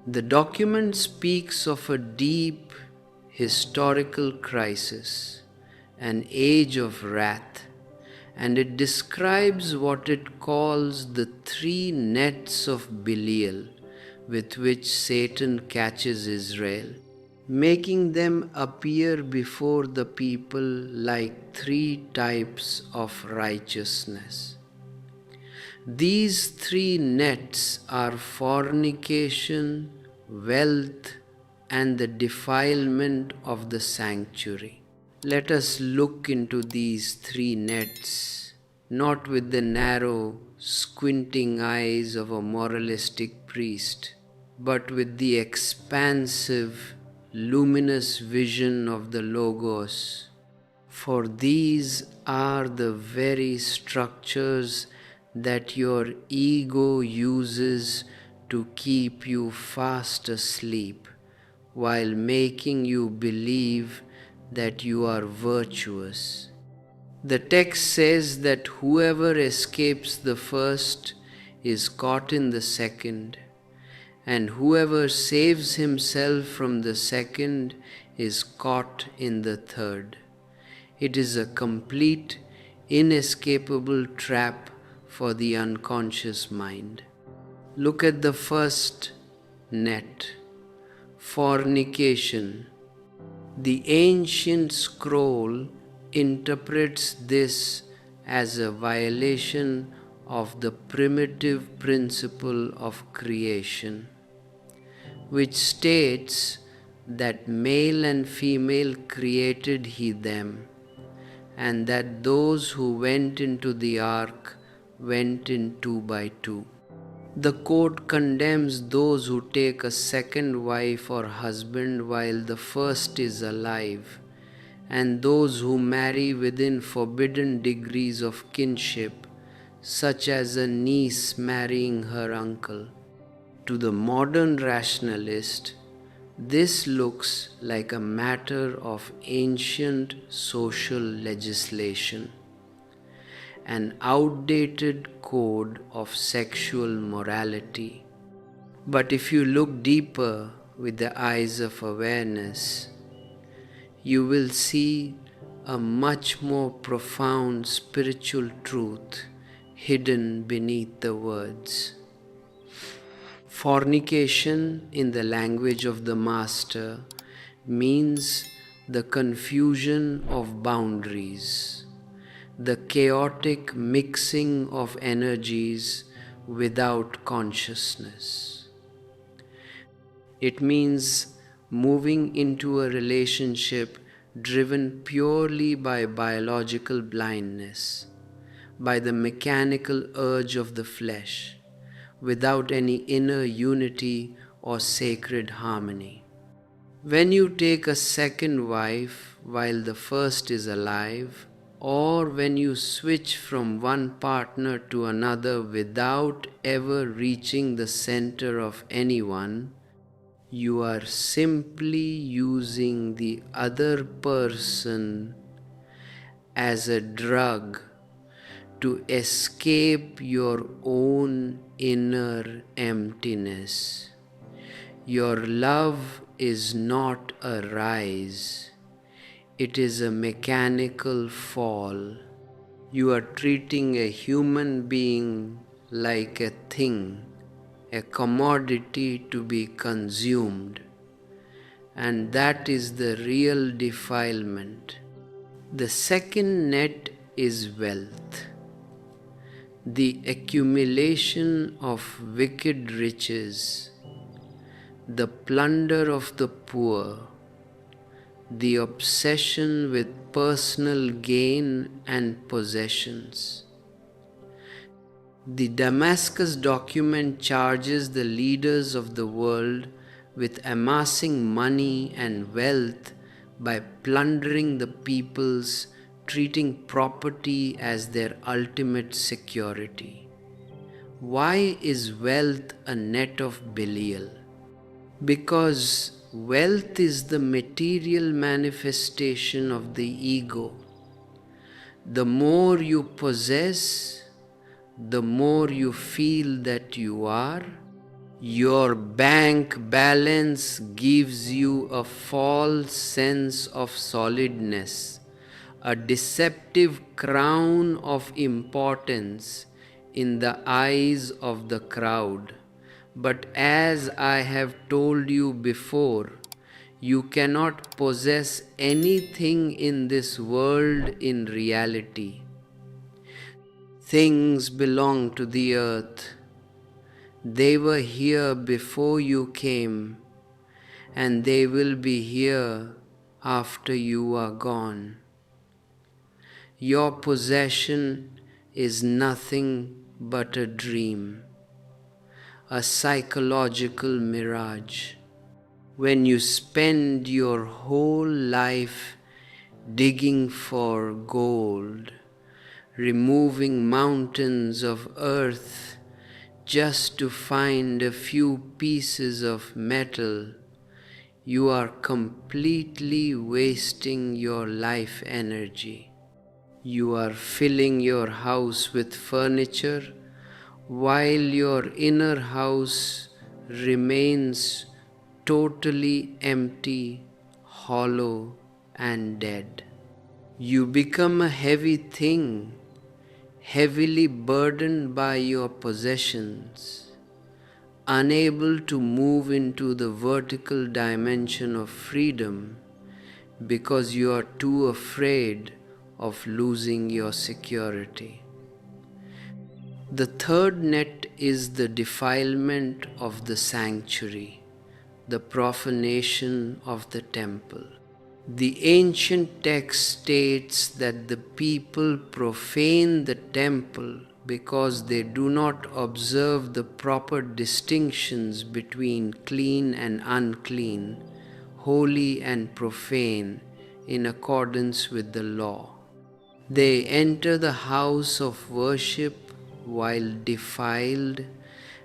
The document speaks of a deep historical crisis, an age of wrath, and it describes what it calls the 3 nets of Belial with which Satan catches Israel, making them appear before the people like 3 types of righteousness. These 3 nets are fornication, wealth, and the defilement of the sanctuary. Let us look into these 3 nets, not with the narrow, squinting eyes of a moralistic priest, but with the expansive, luminous vision of the Logos. for these are the very structures that your ego uses to keep you fast asleep while making you believe that you are virtuous. The text says that whoever escapes the first is caught in the second, and whoever saves himself from the second is caught in the third. It is a complete, inescapable trap for the unconscious mind. Look at the first net, fornication. The ancient scroll interprets this as a violation of the primitive principle of creation, which states that male and female created he them, and that those who went into the ark went in 2 by 2. The code condemns those who take a second wife or husband while the first is alive, and those who marry within forbidden degrees of kinship, such as a niece marrying her uncle. To the modern rationalist, this looks like a matter of ancient social legislation, an outdated code of sexual morality. But if you look deeper with the eyes of awareness, you will see a much more profound spiritual truth hidden beneath the words. Fornication, in the language of the Master, means the confusion of boundaries, the chaotic mixing of energies without consciousness. It means moving into a relationship driven purely by biological blindness, by the mechanical urge of the flesh, without any inner unity or sacred harmony. When you take a second wife while the first is alive, or when you switch from one partner to another without ever reaching the center of anyone, you are simply using the other person as a drug to escape your own inner emptiness. Your love is not a rise, it is a mechanical fall. You are treating a human being like a thing, a commodity to be consumed, and that is the real defilement. The second net is wealth, the accumulation of wicked riches, the plunder of the poor, the obsession with personal gain and possessions. The Damascus document charges the leaders of the world with amassing money and wealth by plundering the peoples, treating property as their ultimate security. Why is wealth a net of Belial? Because wealth is the material manifestation of the ego. The more you possess, the more you feel that you are. Your bank balance gives you a false sense of solidness, a deceptive crown of importance in the eyes of the crowd. But as I have told you before, you cannot possess anything in this world in reality. Things belong to the earth. They were here before you came, and they will be here after you are gone. Your possession is nothing but a dream, a psychological mirage. When you spend your whole life digging for gold, removing mountains of earth just to find a few pieces of metal, you are completely wasting your life energy. You are filling your house with furniture while your inner house remains totally empty, hollow, and dead. You become a heavy thing, heavily burdened by your possessions, unable to move into the vertical dimension of freedom because you are too afraid of losing your security. The third net is the defilement of the sanctuary, the profanation of the temple. The ancient text states that the people profane the temple because they do not observe the proper distinctions between clean and unclean, holy and profane, in accordance with the law. They enter the house of worship while defiled,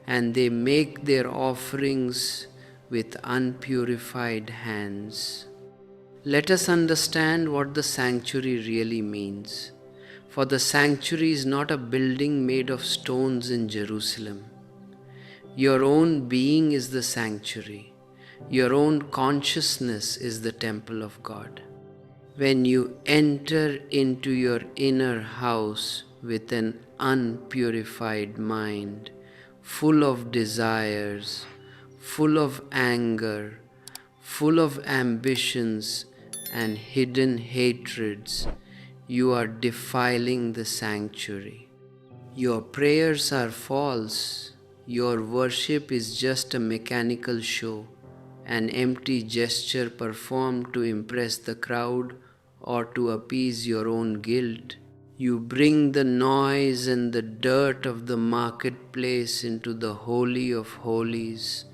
and they make their offerings with unpurified hands. Let us understand what the sanctuary really means. For the sanctuary is not a building made of stones in Jerusalem. Your own being is the sanctuary. Your own consciousness is the temple of God. When you enter into your inner house with an unpurified mind, full of desires, full of anger, full of ambitions and hidden hatreds, you are defiling the sanctuary. Your prayers are false. Your worship is just a mechanical show, an empty gesture performed to impress the crowd or to appease your own guilt. You bring the noise and the dirt of the marketplace into the Holy of Holies,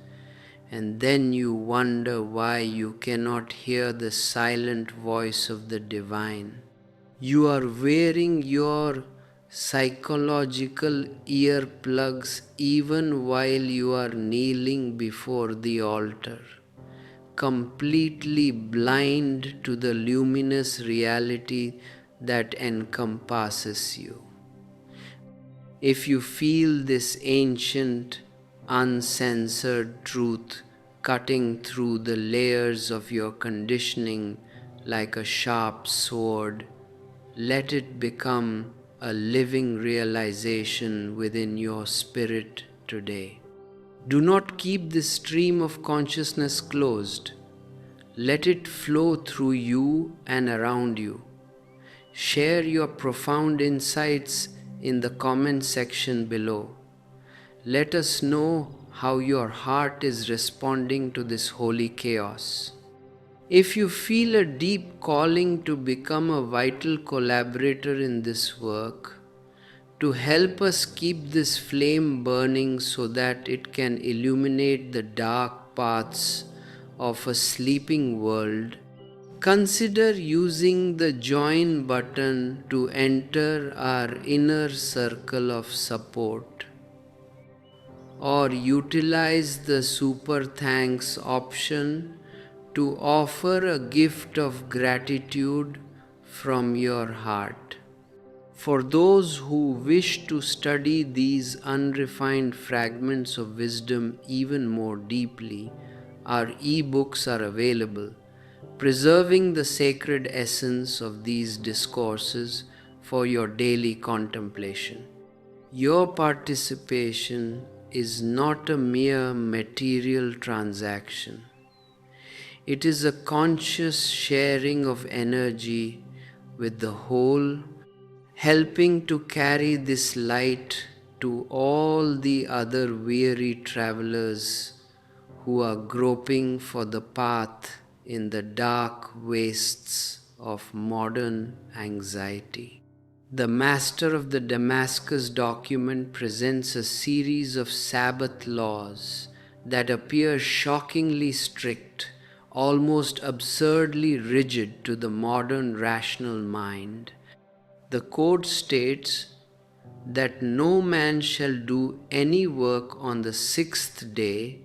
and then you wonder why you cannot hear the silent voice of the divine. You are wearing your psychological earplugs even while you are kneeling before the altar, completely blind to the luminous reality that encompasses you. If you feel this ancient, uncensored truth cutting through the layers of your conditioning like a sharp sword, let it become a living realization within your spirit today. Do not keep this stream of consciousness closed. Let it flow through you and around you. Share your profound insights in the comment section below. Let us know how your heart is responding to this holy chaos. If you feel a deep calling to become a vital collaborator in this work, to help us keep this flame burning so that it can illuminate the dark paths of a sleeping world, consider using the join button to enter our inner circle of support, or utilize the super thanks option to offer a gift of gratitude from your heart. For those who wish to study these unrefined fragments of wisdom even more deeply, our e-books are available, preserving the sacred essence of these discourses for your daily contemplation. Your participation is not a mere material transaction. It is a conscious sharing of energy with the whole, helping to carry this light to all the other weary travelers who are groping for the path in the dark wastes of modern anxiety. The master of the Damascus document presents a series of Sabbath laws that appear shockingly strict, almost absurdly rigid to the modern rational mind. The code states that no man shall do any work on the sixth day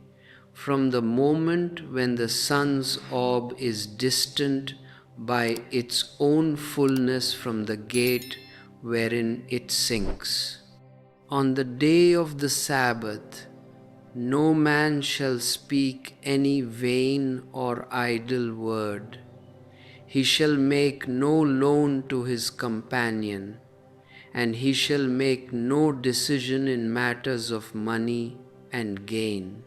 from the moment when the sun's orb is distant by its own fullness from the gate wherein it sinks. On the day of the Sabbath, no man shall speak any vain or idle word. He shall make no loan to his companion, and he shall make no decision in matters of money and gain.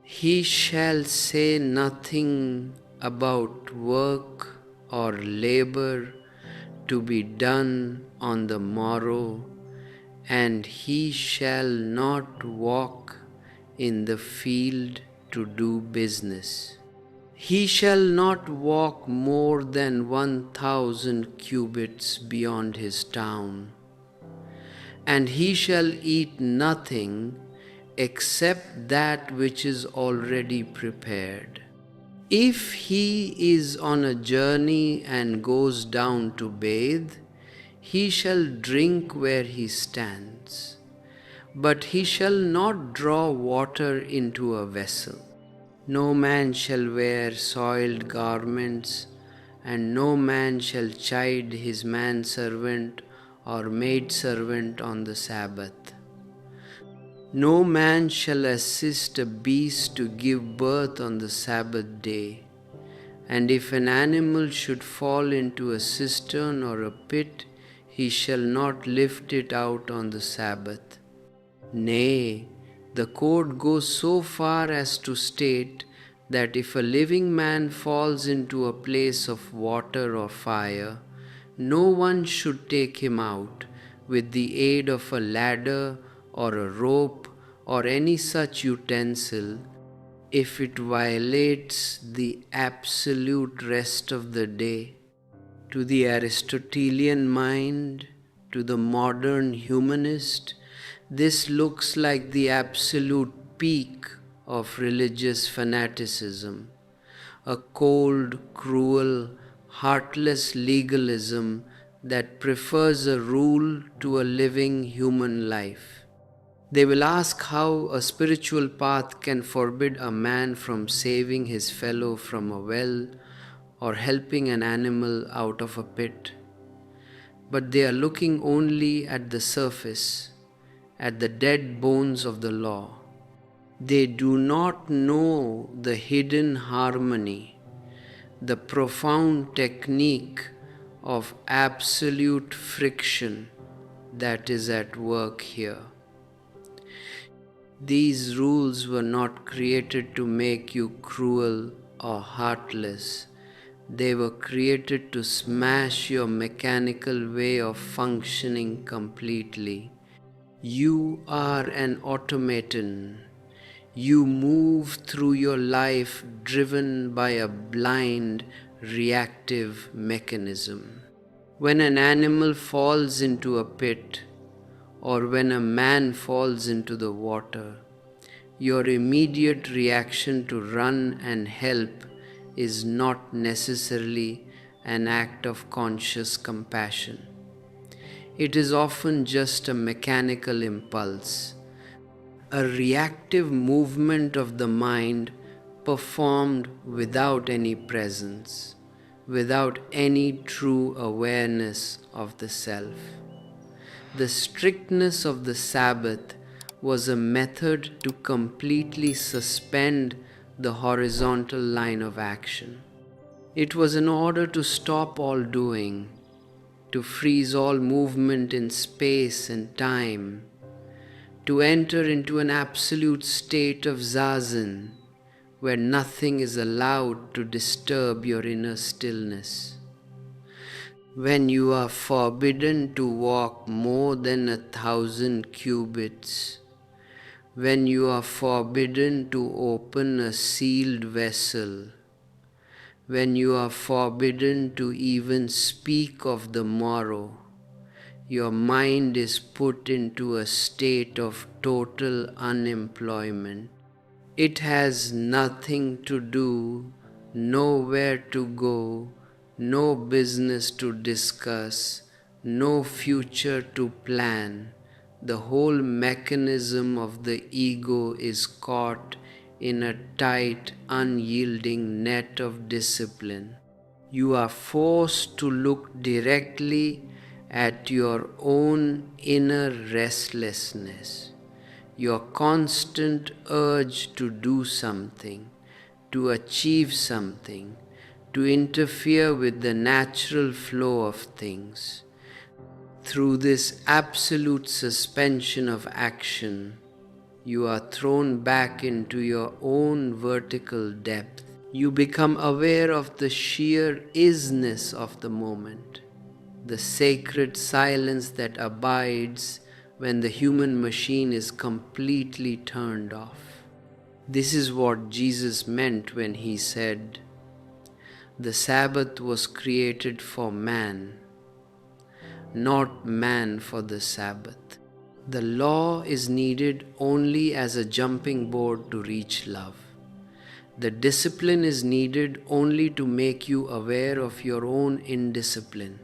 He shall say nothing about work or labor to be done on the morrow, and he shall not walk in the field to do business. He shall not walk more than 1,000 cubits beyond his town, and he shall eat nothing except that which is already prepared. If he is on a journey and goes down to bathe, he shall drink where he stands, but he shall not draw water into a vessel. No man shall wear soiled garments, and no man shall chide his manservant or maidservant on the Sabbath. No man shall assist a beast to give birth on the Sabbath day, and if an animal should fall into a cistern or a pit, he shall not lift it out on the Sabbath. Nay, the code goes so far as to state that if a living man falls into a place of water or fire, no one should take him out with the aid of a ladder or a rope or any such utensil, if it violates the absolute rest of the day. To the Aristotelian mind, to the modern humanist, this looks like the absolute peak of religious fanaticism, a cold, cruel, heartless legalism that prefers a rule to a living human life. They will ask how a spiritual path can forbid a man from saving his fellow from a well or helping an animal out of a pit. But they are looking only at the surface, at the dead bones of the law. They do not know the hidden harmony, the profound technique of absolute friction that is at work here. These rules were not created to make you cruel or heartless. They were created to smash your mechanical way of functioning completely. You are an automaton. You move through your life driven by a blind, reactive mechanism. When an animal falls into a pit, or when a man falls into the water, your immediate reaction to run and help is not necessarily an act of conscious compassion. It is often just a mechanical impulse, a reactive movement of the mind performed without any presence, without any true awareness of the self. The strictness of the Sabbath was a method to completely suspend the horizontal line of action. It was in order to stop all doing, to freeze all movement in space and time, to enter into an absolute state of zazen, where nothing is allowed to disturb your inner stillness. When you are forbidden to walk more than 1,000 cubits, when you are forbidden to open a sealed vessel, when you are forbidden to even speak of the morrow, your mind is put into a state of total unemployment. It has nothing to do nowhere to go, no business to discuss, no future to plan. The whole mechanism of the ego is caught in a tight, unyielding net of discipline. You are forced to look directly at your own inner restlessness, your constant urge to do something, to achieve something, to interfere with the natural flow of things. Through this absolute suspension of action, you are thrown back into your own vertical depth. You become aware of the sheer isness of the moment, the sacred silence that abides when the human machine is completely turned off. This is what Jesus meant when he said, "The Sabbath was created for man, not man for the Sabbath." The law is needed only as a jumping board to reach love. The discipline is needed only to make you aware of your own indiscipline,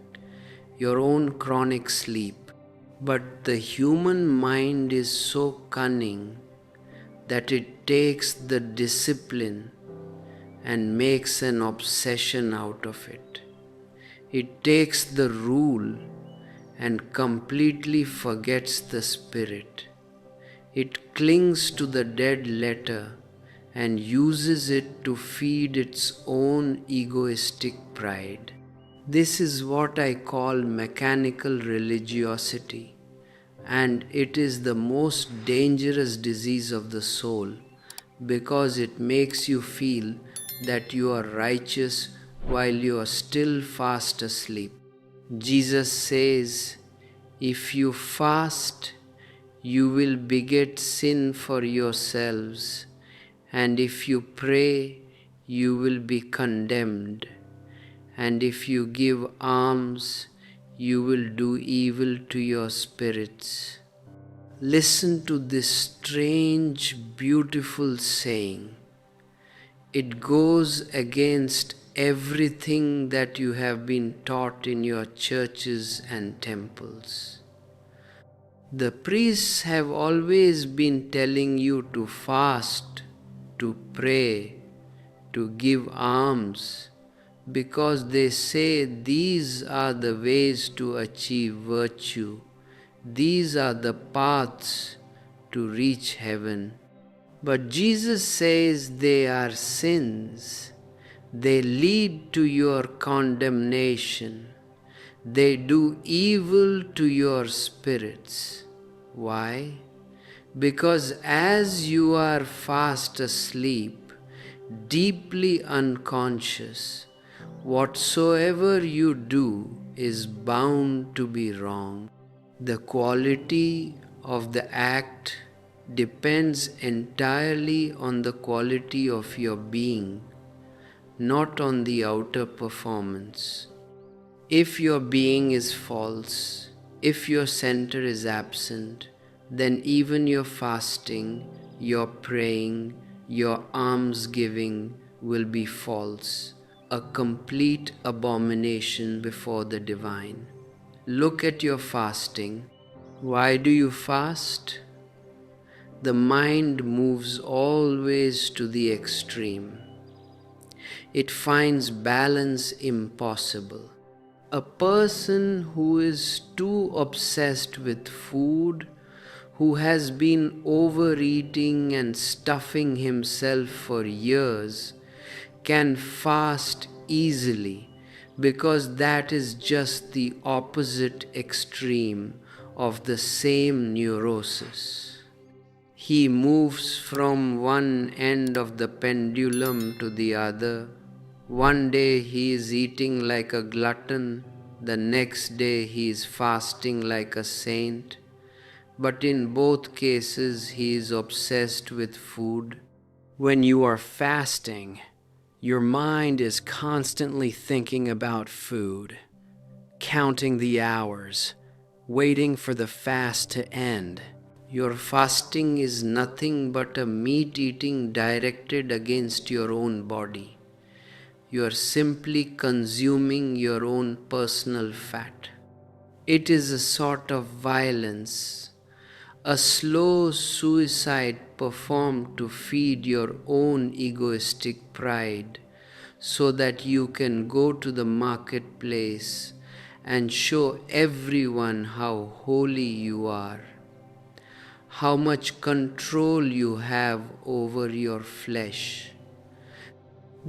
your own chronic sleep. But the human mind is so cunning that it takes the discipline and makes an obsession out of it. It takes the rule and completely forgets the spirit. It clings to the dead letter and uses it to feed its own egoistic pride. This is what I call mechanical religiosity, and it is the most dangerous disease of the soul because it makes you feel that you are righteous while you are still fast asleep. Jesus says, "If you fast, you will beget sin for yourselves, and if you pray, you will be condemned, and if you give alms, you will do evil to your spirits." Listen to this strange, beautiful saying. It goes against everything that you have been taught in your churches and temples. The priests have always been telling you to fast, to pray, to give alms, because they say these are the ways to achieve virtue. These are the paths to reach heaven. But Jesus says they are sins. They lead to your condemnation. They do evil to your spirits. Why? Because as you are fast asleep, deeply unconscious, whatsoever you do is bound to be wrong. The quality of the act depends entirely on the quality of your being, not on the outer performance. If your being is false, if your center is absent, then even your fasting, your praying, your almsgiving will be false, a complete abomination before the divine. Look at your fasting. Why do you fast? The mind moves always to the extreme. It finds balance impossible. A person who is too obsessed with food, who has been overeating and stuffing himself for years, can fast easily because that is just the opposite extreme of the same neurosis. He moves from one end of the pendulum to the other. One day he is eating like a glutton, the next day he is fasting like a saint. But in both cases he is obsessed with food. When you are fasting, your mind is constantly thinking about food, counting the hours, waiting for the fast to end. Your fasting is nothing but a meat eating directed against your own body. You are simply consuming your own personal fat. It is a sort of violence, a slow suicide performed to feed your own egoistic pride, so that you can go to the marketplace and show everyone how holy you are, how much control you have over your flesh.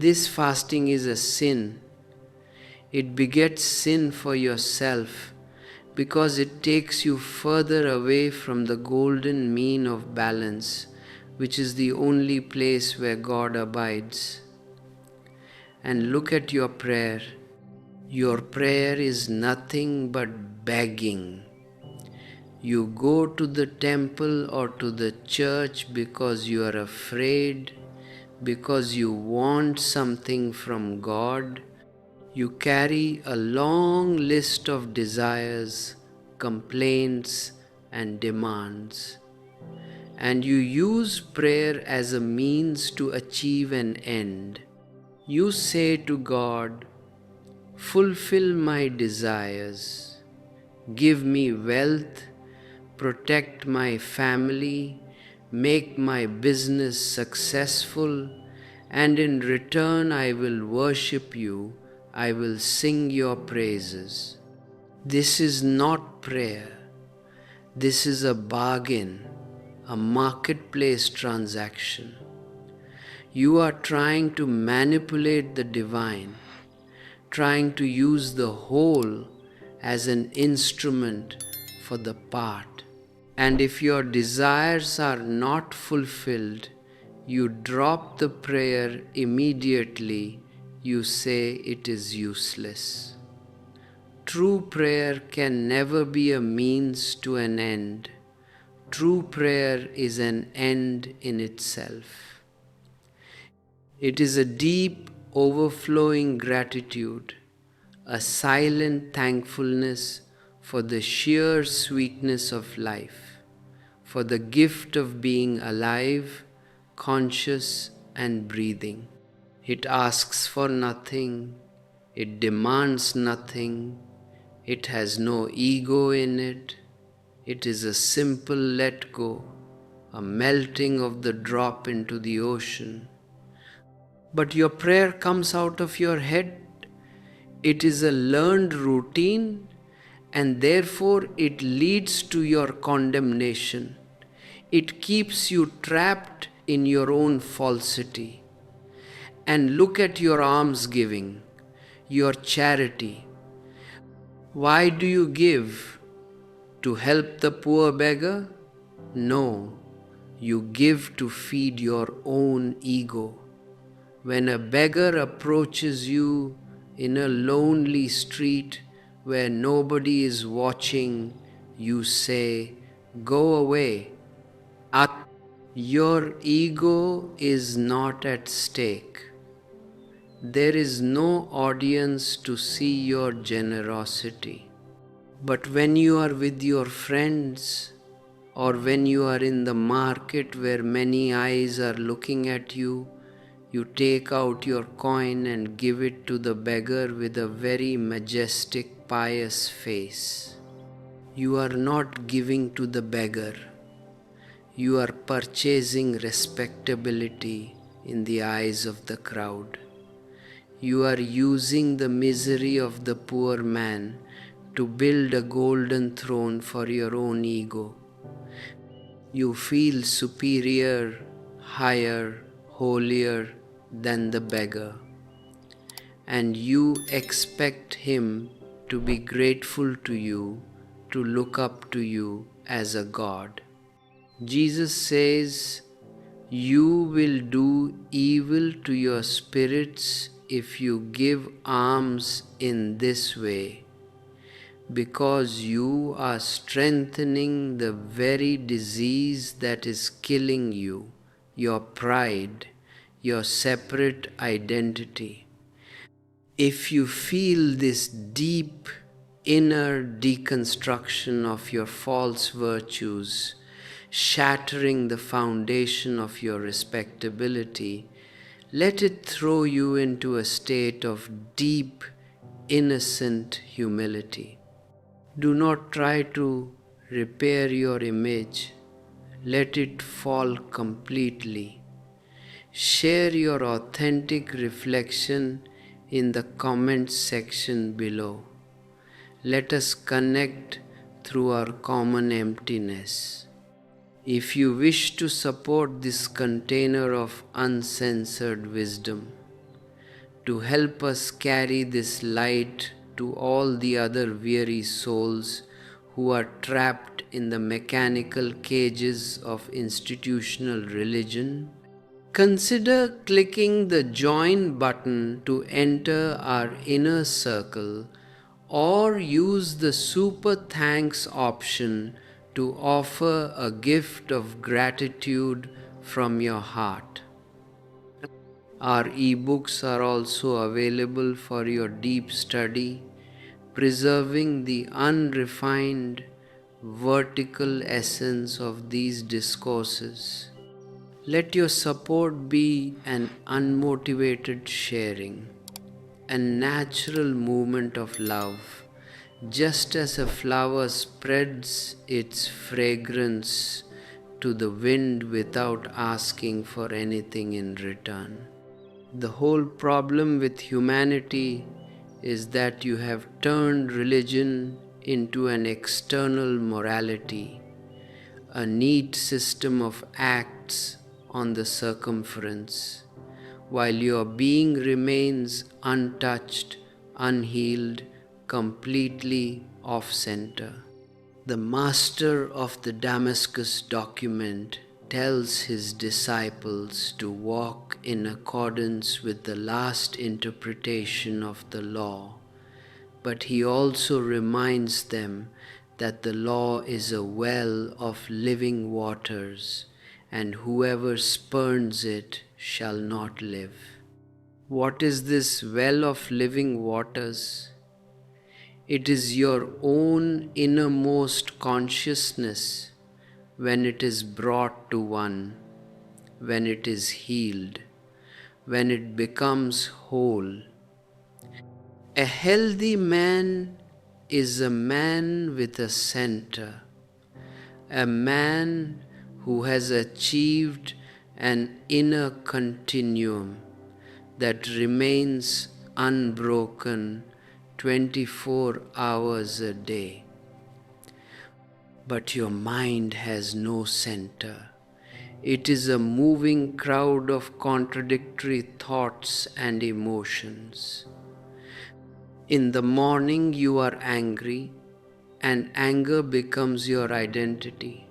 This fasting is a sin. It begets sin for yourself because it takes you further away from the golden mean of balance, which is the only place where God abides. And look at your prayer. Your prayer is nothing but begging. You go to the temple or to the church because you are afraid, because you want something from God. You carry a long list of desires, complaints, and demands. And you use prayer as a means to achieve an end. You say to God, "Fulfill my desires, give me wealth, protect my family, make my business successful, and in return I will worship you, I will sing your praises." This is not prayer. This is a bargain, a marketplace transaction. You are trying to manipulate the divine, trying to use the whole as an instrument for the part. And if your desires are not fulfilled, you drop the prayer immediately. You say it is useless. True prayer can never be a means to an end. True prayer is an end in itself. It is a deep, overflowing gratitude, a silent thankfulness for the sheer sweetness of life, for the gift of being alive, conscious, and breathing. It asks for nothing, it demands nothing, it has no ego in it. It is a simple let go, a melting of the drop into the ocean. But your prayer comes out of your head. It is a learned routine, and therefore it leads to your condemnation. It keeps you trapped in your own falsity. And look at your almsgiving, your charity. Why do you give? To help the poor beggar? No, you give to feed your own ego. When a beggar approaches you in a lonely street where nobody is watching, you say, "Go away." Your ego is not at stake. There is no audience to see your generosity. But when you are with your friends, or when you are in the market where many eyes are looking at you, you take out your coin and give it to the beggar with a very majestic, pious face. You are not giving to the beggar. You are purchasing respectability in the eyes of the crowd. You are using the misery of the poor man to build a golden throne for your own ego. You feel superior, higher, holier than the beggar, and you expect him to be grateful to you, to look up to you as a god. Jesus says, "You will do evil to your spirits if you give alms in this way, because you are strengthening the very disease that is killing you, your pride, your separate identity." If you feel this deep inner deconstruction of your false virtues, shattering the foundation of your respectability, Let it throw you into a state of deep, innocent humility. Do not try to repair your image. Let it fall completely. Share your authentic reflection in the comments section below. Let us connect through our common emptiness. If you wish to support this container of uncensored wisdom, to help us carry this light to all the other weary souls who are trapped in the mechanical cages of institutional religion, consider clicking the join button to enter our inner circle, or use the super thanks option to offer a gift of gratitude from your heart. Our ebooks are also available for your deep study, preserving the unrefined vertical essence of these discourses. Let your support be an unmotivated sharing, a natural movement of love, just as a flower spreads its fragrance to the wind without asking for anything in return. The whole problem with humanity is that you have turned religion into an external morality, a neat system of acts on the circumference, while your being remains untouched, unhealed, completely off-center. The master of the Damascus document tells his disciples to walk in accordance with the last interpretation of the law, but he also reminds them that the law is a well of living waters, and whoever spurns it shall not live. What is this well of living waters? It is your own innermost consciousness when it is brought to one, when it is healed, when it becomes whole. A healthy man is a man with a center, a man who has achieved an inner continuum that remains unbroken 24 hours a day. But your mind has no center. It is a moving crowd of contradictory thoughts and emotions. In the morning you are angry, and anger becomes your identity.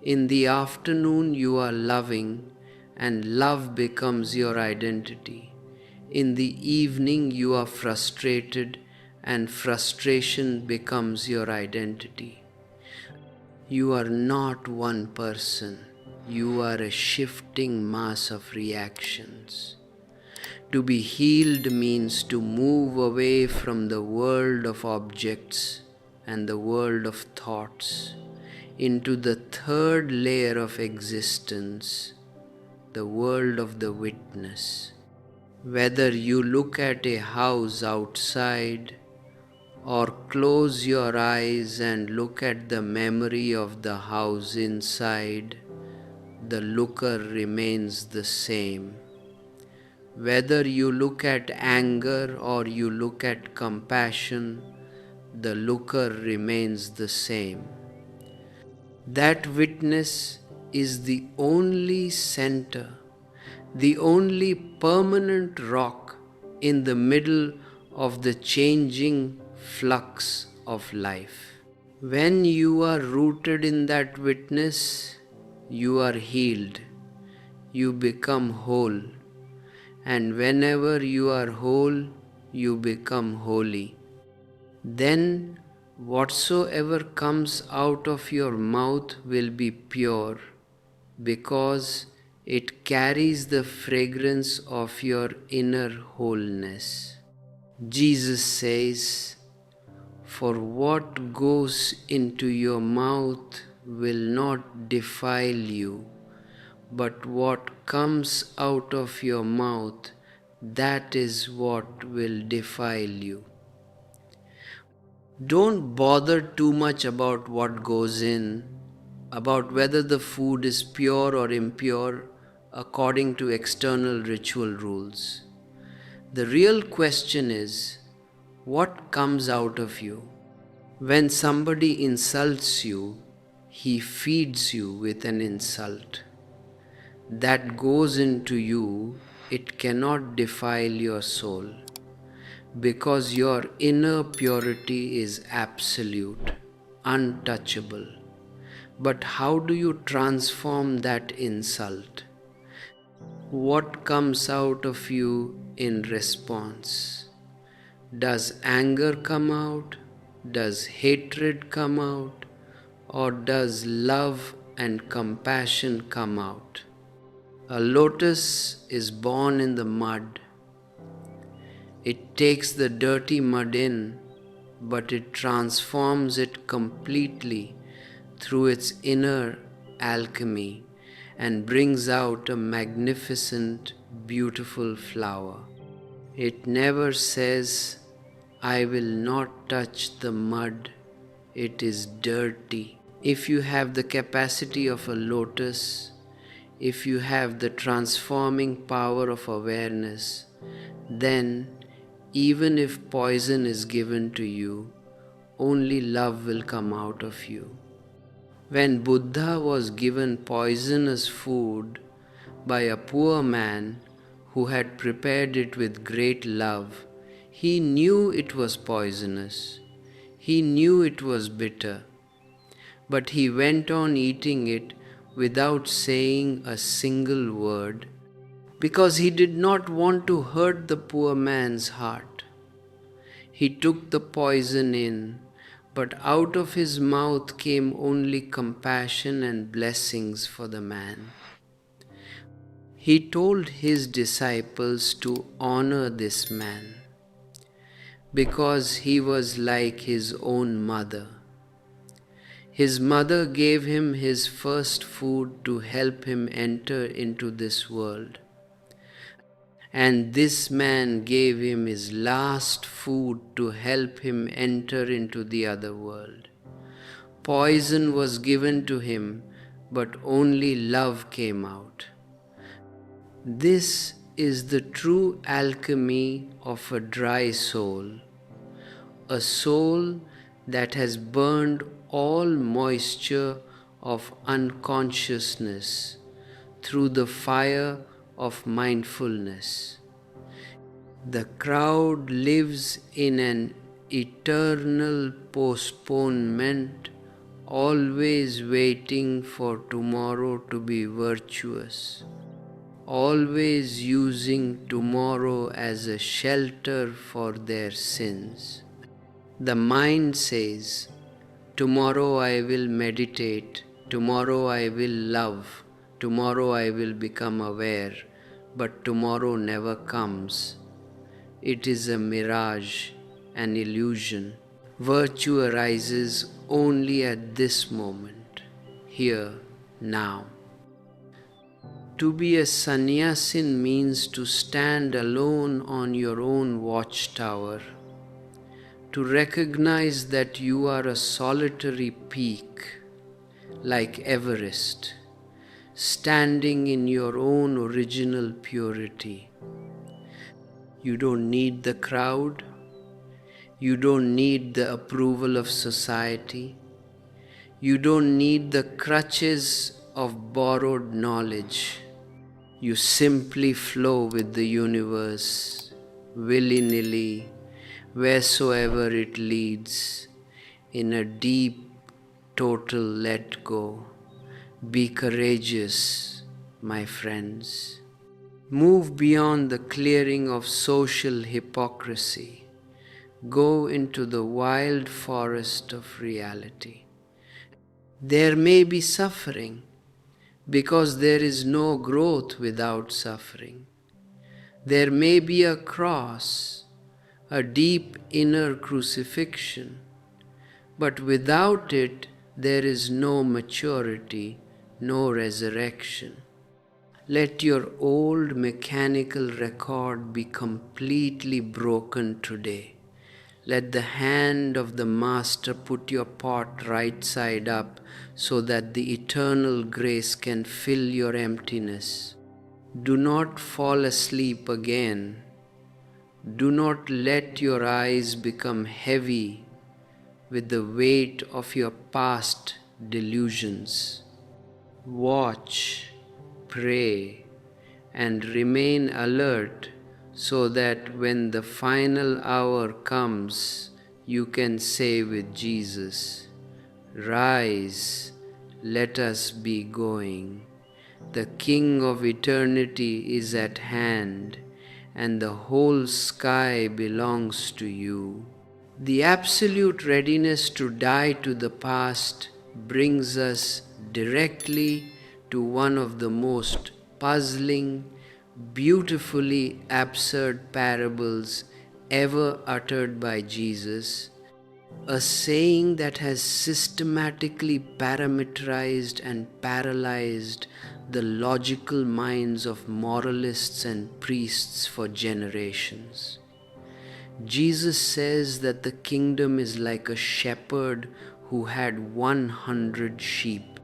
In the afternoon you are loving, and love becomes your identity. In the evening you are frustrated, and frustration becomes your identity. You are not one person. You are a shifting mass of reactions. To be healed means to move away from the world of objects and the world of thoughts into the third layer of existence, the world of the witness. Whether you look at a house outside or close your eyes and look at the memory of the house inside, the looker remains the same. Whether you look at anger or you look at compassion, the looker remains the same. That witness is the only center, the only permanent rock in the middle of the changing flux of life. When you are rooted in that witness, you are healed, you become whole, and whenever you are whole, you become holy. Then whatsoever comes out of your mouth will be pure, because it carries the fragrance of your inner wholeness. Jesus says, "For what goes into your mouth will not defile you, but what comes out of your mouth, that is what will defile you. Don't bother too much about what goes in, about whether the food is pure or impure according to external ritual rules. The real question is, what comes out of you? When somebody insults you, he feeds you with an insult. That goes into you, it cannot defile your soul, because your inner purity is absolute, untouchable. But how do you transform that insult? What comes out of you in response? Does anger come out? Does hatred come out? Or does love and compassion come out? A lotus is born in the mud. It takes the dirty mud in, but it transforms it completely through its inner alchemy and brings out a magnificent, beautiful flower. It never says, "I will not touch the mud, it is dirty." If you have the capacity of a lotus, if you have the transforming power of awareness, then even if poison is given to you, only love will come out of you. When Buddha was given poisonous food by a poor man who had prepared it with great love, he knew it was poisonous. He knew it was bitter. But he went on eating it without saying a single word, because he did not want to hurt the poor man's heart. He took the poison in, but out of his mouth came only compassion and blessings for the man. He told his disciples to honor this man, because he was like his own mother. His mother gave him his first food to help him enter into this world. And this man gave him his last food to help him enter into the other world. Poison was given to him, but only love came out. This is the true alchemy of a dry soul, a soul that has burned all moisture of unconsciousness through the fire of mindfulness. The crowd lives in an eternal postponement, always waiting for tomorrow to be virtuous, always using tomorrow as a shelter for their sins. The mind says, "Tomorrow I will meditate, tomorrow I will love, tomorrow I will become aware," but tomorrow never comes. It is a mirage, an illusion. Virtue arises only at this moment, here, now. To be a sannyasin means to stand alone on your own watchtower, to recognize that you are a solitary peak, like Everest, standing in your own original purity. You don't need the crowd. You don't need the approval of society. You don't need the crutches of borrowed knowledge. You simply flow with the universe, willy-nilly, wheresoever it leads, in a deep, total let go. Be courageous, my friends. Move beyond the clearing of social hypocrisy. Go into the wild forest of reality. There may be suffering, because there is no growth without suffering. There may be a cross, a deep inner crucifixion, but without it there is no maturity, no resurrection. Let your old mechanical record be completely broken today. Let the hand of the Master put your pot right side up so that the eternal grace can fill your emptiness. Do not fall asleep again. Do not let your eyes become heavy with the weight of your past delusions. Watch, pray, and remain alert so that when the final hour comes, you can say with Jesus, "Rise, let us be going. The King of eternity is at hand, and the whole sky belongs to you." The absolute readiness to die to the past brings us directly to one of the most puzzling, beautifully absurd parables ever uttered by Jesus, a saying that has systematically parameterized and paralyzed the logical minds of moralists and priests for generations. Jesus says that the kingdom is like a shepherd who had 100 sheep.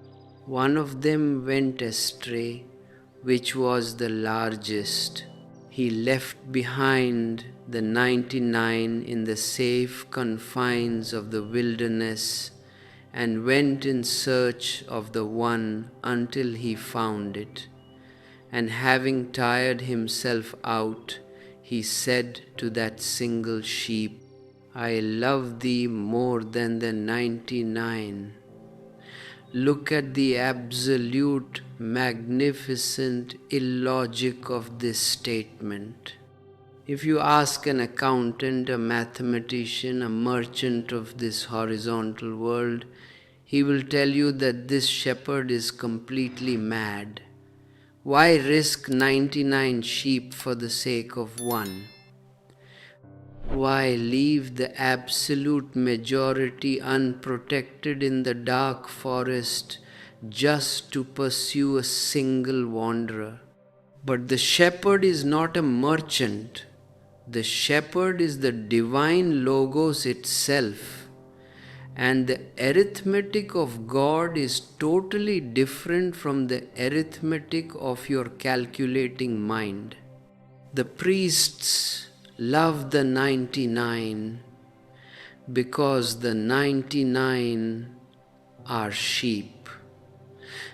One of them went astray, which was the largest. He left behind the 99 in the safe confines of the wilderness and went in search of the one until he found it. And having tired himself out, he said to that single sheep, "I love thee more than the 99. Look at the absolute, magnificent illogic of this statement. If you ask an accountant, a mathematician, a merchant of this horizontal world, he will tell you that this shepherd is completely mad. Why risk 99 sheep for the sake of one? Why leave the absolute majority unprotected in the dark forest just to pursue a single wanderer? But the shepherd is not a merchant. The shepherd is the divine logos itself. And the arithmetic of God is totally different from the arithmetic of your calculating mind. The priests love the 99 because the 99 are sheep.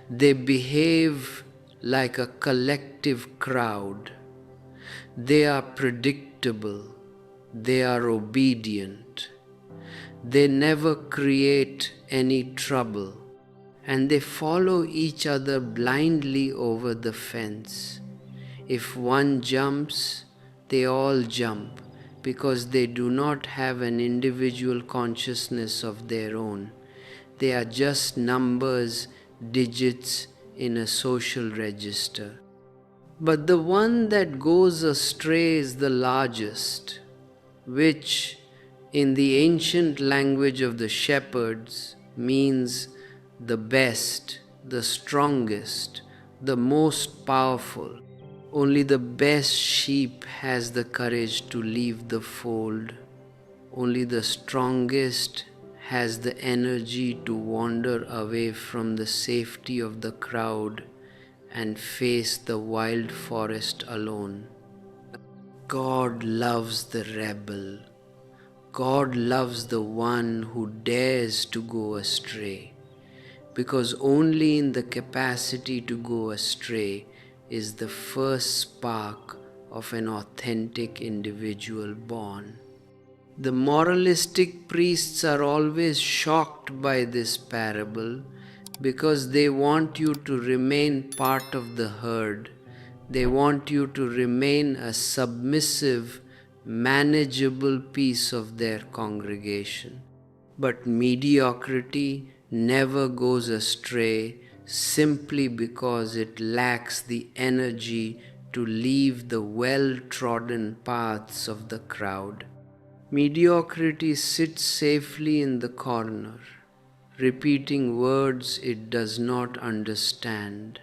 They behave like a collective crowd. They are predictable. They are obedient. They never create any trouble, and they follow each other blindly over the fence. If one jumps, they all jump because they do not have an individual consciousness of their own. They are just numbers, digits in a social register. But the one that goes astray is the largest, which in the ancient language of the shepherds means the best, the strongest, the most powerful. Only the best sheep has the courage to leave the fold. Only the strongest has the energy to wander away from the safety of the crowd and face the wild forest alone. God loves the rebel. God loves the one who dares to go astray, because only in the capacity to go astray is the first spark of an authentic individual born. The moralistic priests are always shocked by this parable because they want you to remain part of the herd. They want you to remain a submissive, manageable piece of their congregation. But mediocrity never goes astray simply because it lacks the energy to leave the well-trodden paths of the crowd. Mediocrity sits safely in the corner, repeating words it does not understand,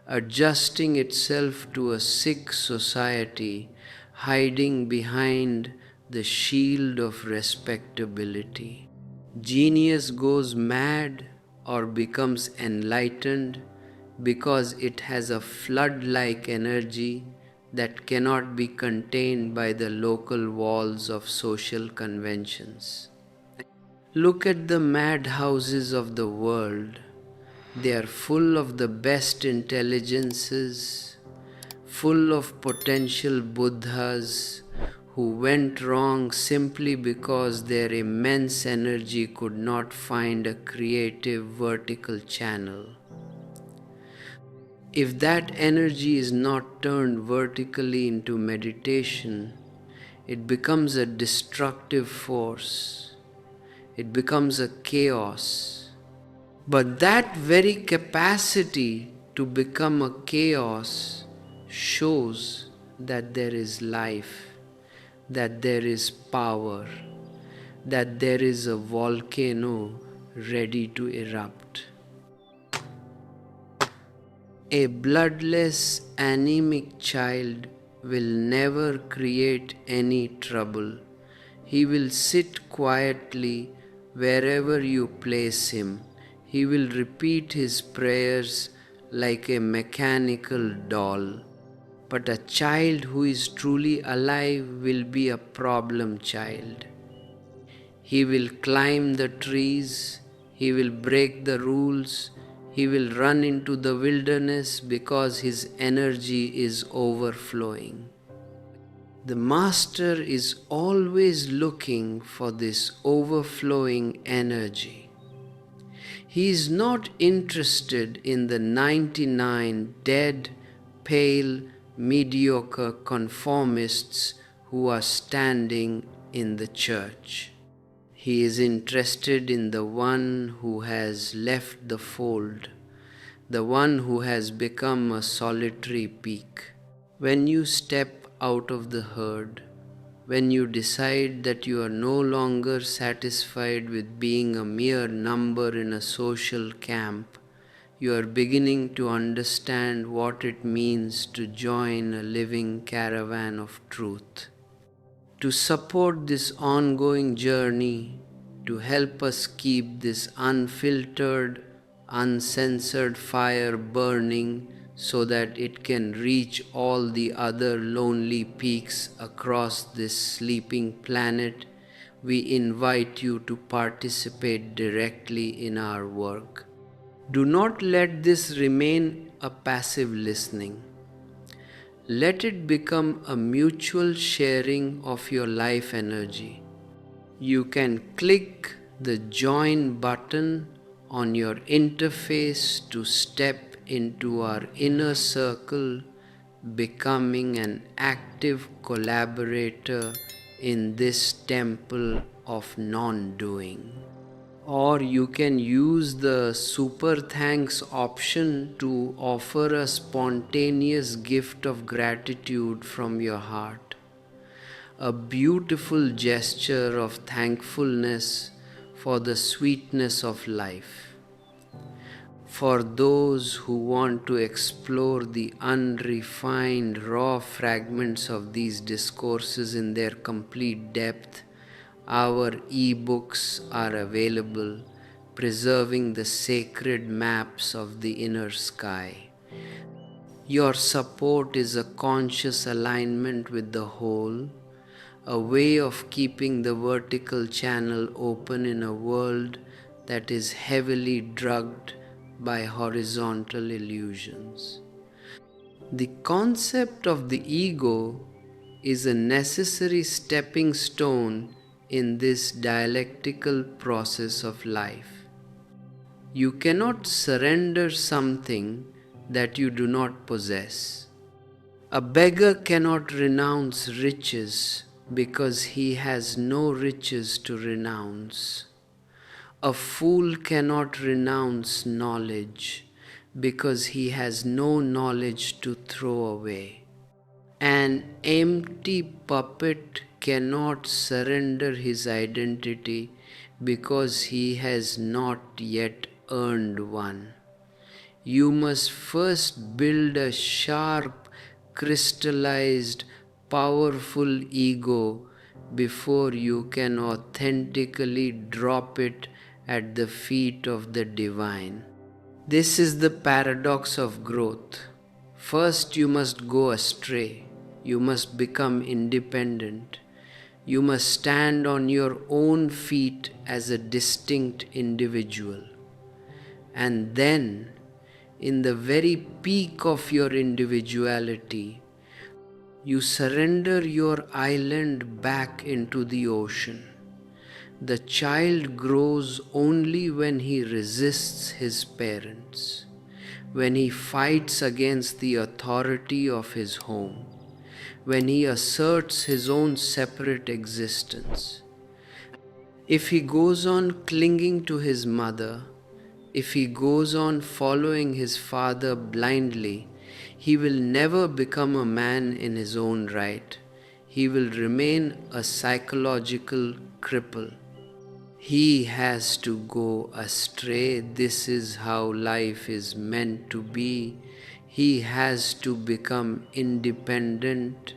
adjusting itself to a sick society, hiding behind the shield of respectability. Genius goes mad or becomes enlightened because it has a flood-like energy that cannot be contained by the local walls of social conventions. Look at the madhouses of the world. They are full of the best intelligences, full of potential Buddhas who went wrong simply because their immense energy could not find a creative vertical channel. If that energy is not turned vertically into meditation, it becomes a destructive force. It becomes a chaos. But that very capacity to become a chaos shows that there is life, that there is power, that there is a volcano ready to erupt. A bloodless, anemic child will never create any trouble. He will sit quietly wherever you place him. He will repeat his prayers like a mechanical doll. But a child who is truly alive will be a problem child. He will climb the trees, he will break the rules, he will run into the wilderness because his energy is overflowing. The master is always looking for this overflowing energy. He is not interested in the 99 dead, pale, mediocre conformists who are standing in the church. He is interested in the one who has left the fold, the one who has become a solitary peak. When you step out of the herd, when you decide that you are no longer satisfied with being a mere number in a social camp, you are beginning to understand what it means to join a living caravan of truth. To support this ongoing journey, to help us keep this unfiltered, uncensored fire burning so that it can reach all the other lonely peaks across this sleeping planet, we invite you to participate directly in our work. Do not let this remain a passive listening. Let it become a mutual sharing of your life energy. You can click the join button on your interface to step into our inner circle, becoming an active collaborator in this temple of non-doing. Or you can use the super thanks option to offer a spontaneous gift of gratitude from your heart. A beautiful gesture of thankfulness for the sweetness of life. For those who want to explore the unrefined, raw fragments of these discourses in their complete depth, our e-books are available, preserving the sacred maps of the inner sky. Your support is a conscious alignment with the whole, a way of keeping the vertical channel open in a world that is heavily drugged by horizontal illusions. The concept of the ego is a necessary stepping stone in this dialectical process of life. You cannot surrender something that you do not possess. A beggar cannot renounce riches because he has no riches to renounce. A fool cannot renounce knowledge because he has no knowledge to throw away. An empty puppet cannot surrender his identity because he has not yet earned one. you must first build a sharp, crystallized, powerful ego before you can authentically drop it at the feet of the divine. This is the paradox of growth. First, you must go astray. You must become independent. You must stand on your own feet as a distinct individual. And then, in the very peak of your individuality, you surrender your island back into the ocean. The child grows only when he resists his parents, when he fights against the authority of his home, when he asserts his own separate existence. If he goes on clinging to his mother, if he goes on following his father blindly, he will never become a man in his own right. He will remain a psychological cripple. He has to go astray. This is how life is meant to be. He has to become independent,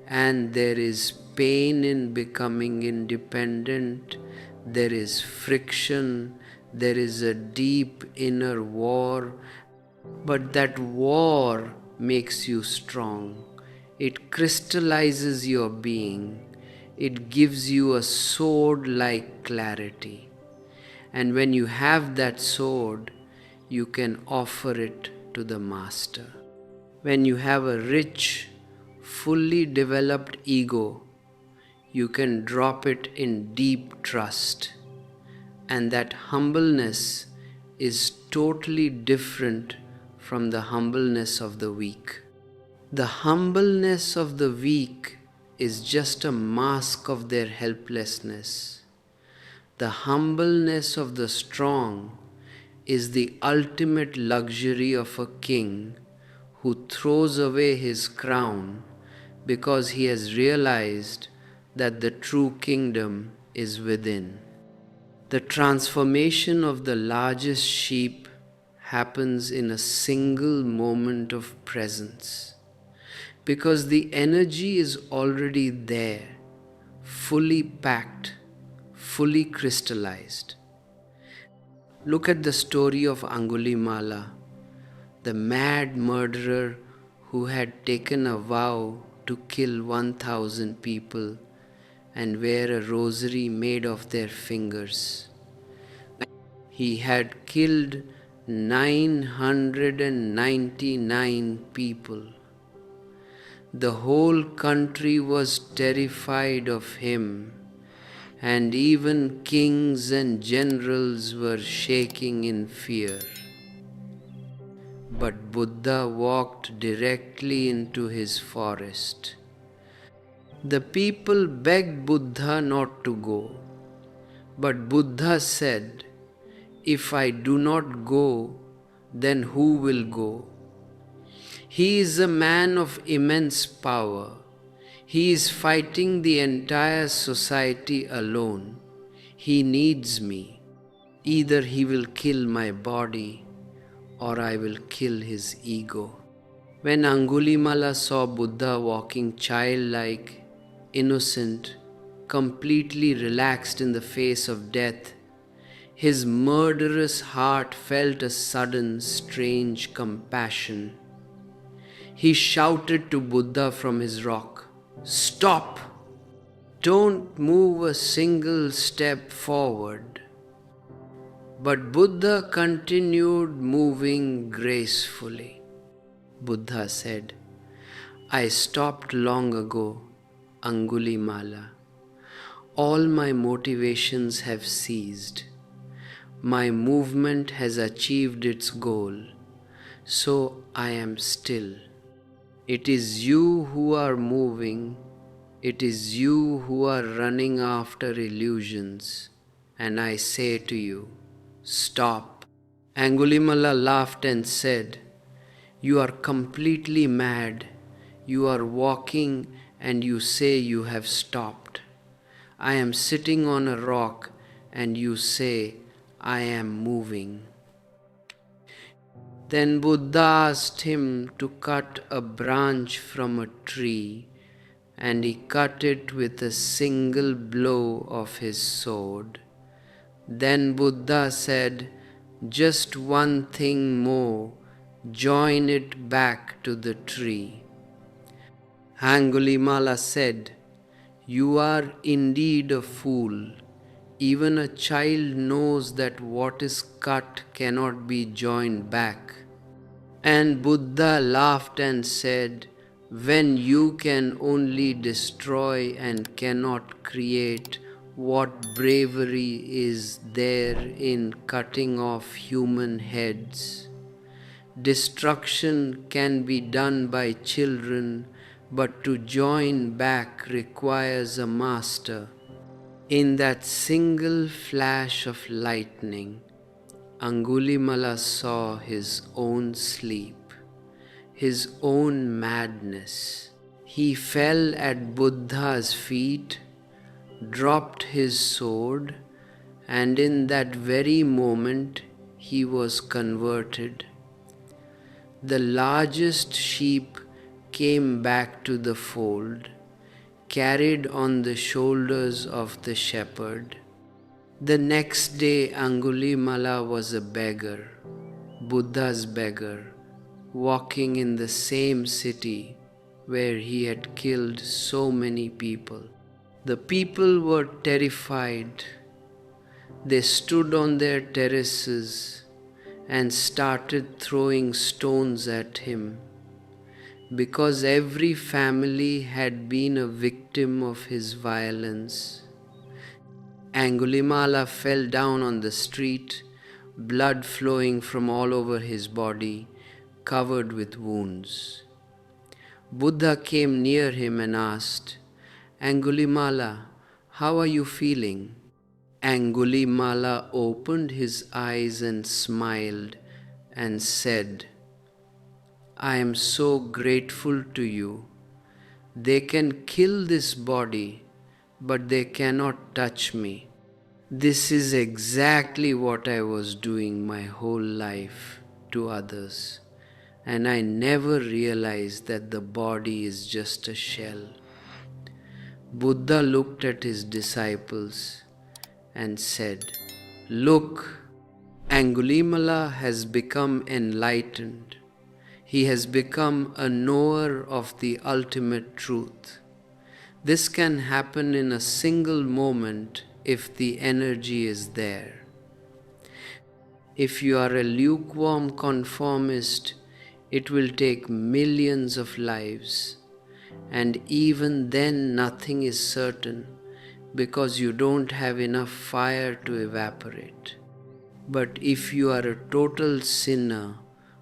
and there is pain in becoming independent. There is friction. There is a deep inner war, but that war makes you strong. It crystallizes your being. It gives you a sword-like clarity. And when you have that sword, you can offer it to the master. When you have a rich, fully developed ego, you can drop it in deep trust. And that humbleness is totally different from the humbleness of the weak. The humbleness of the weak is just a mask of their helplessness. The humbleness of the strong is the ultimate luxury of a king who throws away his crown because he has realized that the true kingdom is within. The transformation of the largest sheep happens in a single moment of presence, because the energy is already there, fully packed, fully crystallized. Look at the story of Angulimala, the mad murderer who had taken a vow to kill 1,000 people and wear a rosary made of their fingers. He had killed 999 people. The whole country was terrified of him, and even kings and generals were shaking in fear. But Buddha walked directly into his forest. The people begged Buddha not to go, but Buddha said, "If I do not go, then who will go?" He is a man of immense power. He is fighting the entire society alone. He needs me. Either he will kill my body or I will kill his ego. When Angulimala saw Buddha walking childlike, innocent, completely relaxed in the face of death, his murderous heart felt a sudden, strange compassion. He shouted to Buddha from his rock, "Stop! Don't move a single step forward." But Buddha continued moving gracefully. Buddha said, "I stopped long ago, Angulimala. All my motivations have ceased. My movement has achieved its goal, so I am still. It is you who are moving. It is you who are running after illusions. And I say to you, stop." Angulimala laughed and said, "You are completely mad. You are walking and you say you have stopped. I am sitting on a rock and you say I am moving." Then Buddha asked him to cut a branch from a tree, and he cut it with a single blow of his sword. Then Buddha said, "Just one thing more, join it back to the tree." Angulimala said, "You are indeed a fool. Even a child knows that what is cut cannot be joined back." And Buddha laughed and said, "When you can only destroy and cannot create, what bravery is there in cutting off human heads? Destruction can be done by children, but to join back requires a master." In that single flash of lightning, Angulimala saw his own sleep, his own madness. He fell at Buddha's feet, dropped his sword, and in that very moment he was converted. The largest sheep came back to the fold, carried on the shoulders of the shepherd. The next day Angulimala was a beggar, Buddha's beggar, walking in the same city where he had killed so many people. The people were terrified. They stood on their terraces and started throwing stones at him, because every family had been a victim of his violence. Angulimala fell down on the street, blood flowing from all over his body, covered with wounds. Buddha came near him and asked, "Angulimala, how are you feeling?" Angulimala opened his eyes and smiled and said, "I am so grateful to you. They can kill this body, but they cannot touch me. This is exactly what I was doing my whole life to others, and I never realized that the body is just a shell." Buddha looked at his disciples and said, "Look, Angulimala has become enlightened. He has become a knower of the ultimate truth. This can happen in a single moment if the energy is there. If you are a lukewarm conformist, it will take millions of lives, and even then nothing is certain because you don't have enough fire to evaporate. But if you are a total sinner,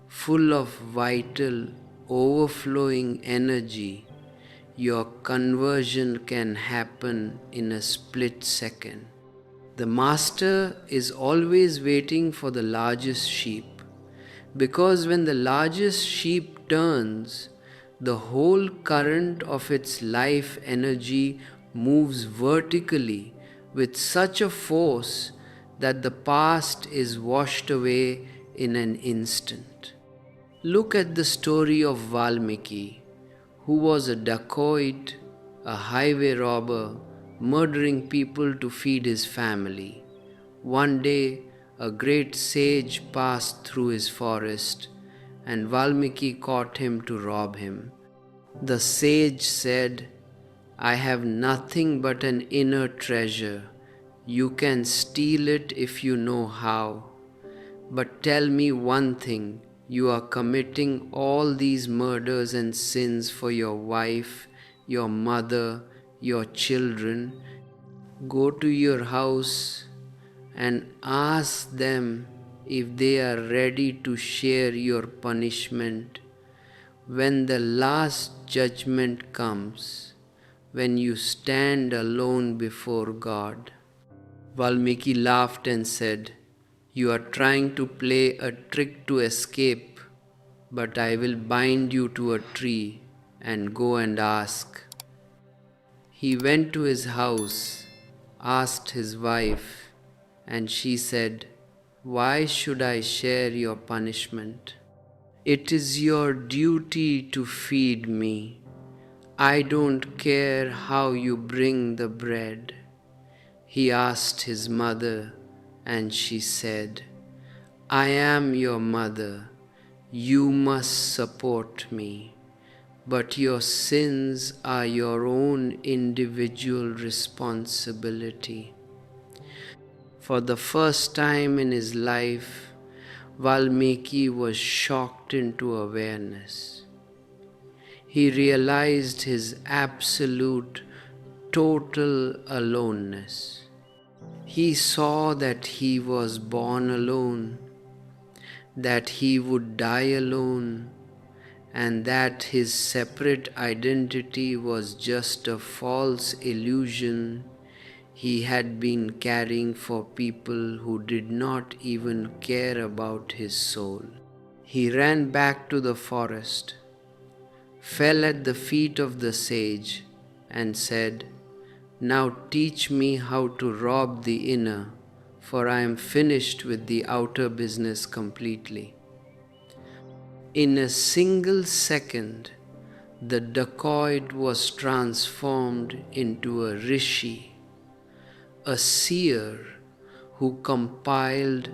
full of vital, overflowing energy, your conversion can happen in a split second. The master is always waiting for the largest sheep, because when the largest sheep turns, the whole current of its life energy moves vertically with such a force that the past is washed away in an instant. Look at the story of Valmiki, who was a dacoit, a highway robber, murdering people to feed his family. One day, a great sage passed through his forest, and Valmiki caught him to rob him. The sage said, "I have nothing but an inner treasure. You can steal it if you know how. But tell me one thing, you are committing all these murders and sins for your wife, your mother, your children. Go to your house and ask them if they are ready to share your punishment when the last judgment comes, when you stand alone before God." Valmiki laughed and said, "You are trying to play a trick to escape, but I will bind you to a tree and go and ask." He went to his house, asked his wife, and she said, "Why should I share your punishment?" It is your duty to feed me. I don't care how you bring the bread. He asked his mother, and she said, I am your mother. You must support me. But your sins are your own individual responsibility. For the first time in his life, Valmiki was shocked into awareness. He realized his absolute, total aloneness. He saw that he was born alone, that he would die alone, and that his separate identity was just a false illusion he had been carrying for people who did not even care about his soul. He ran back to the forest, fell at the feet of the sage, and said, Now teach me how to rob the inner, for I am finished with the outer business completely. In a single second, the decode was transformed into a rishi, a seer who compiled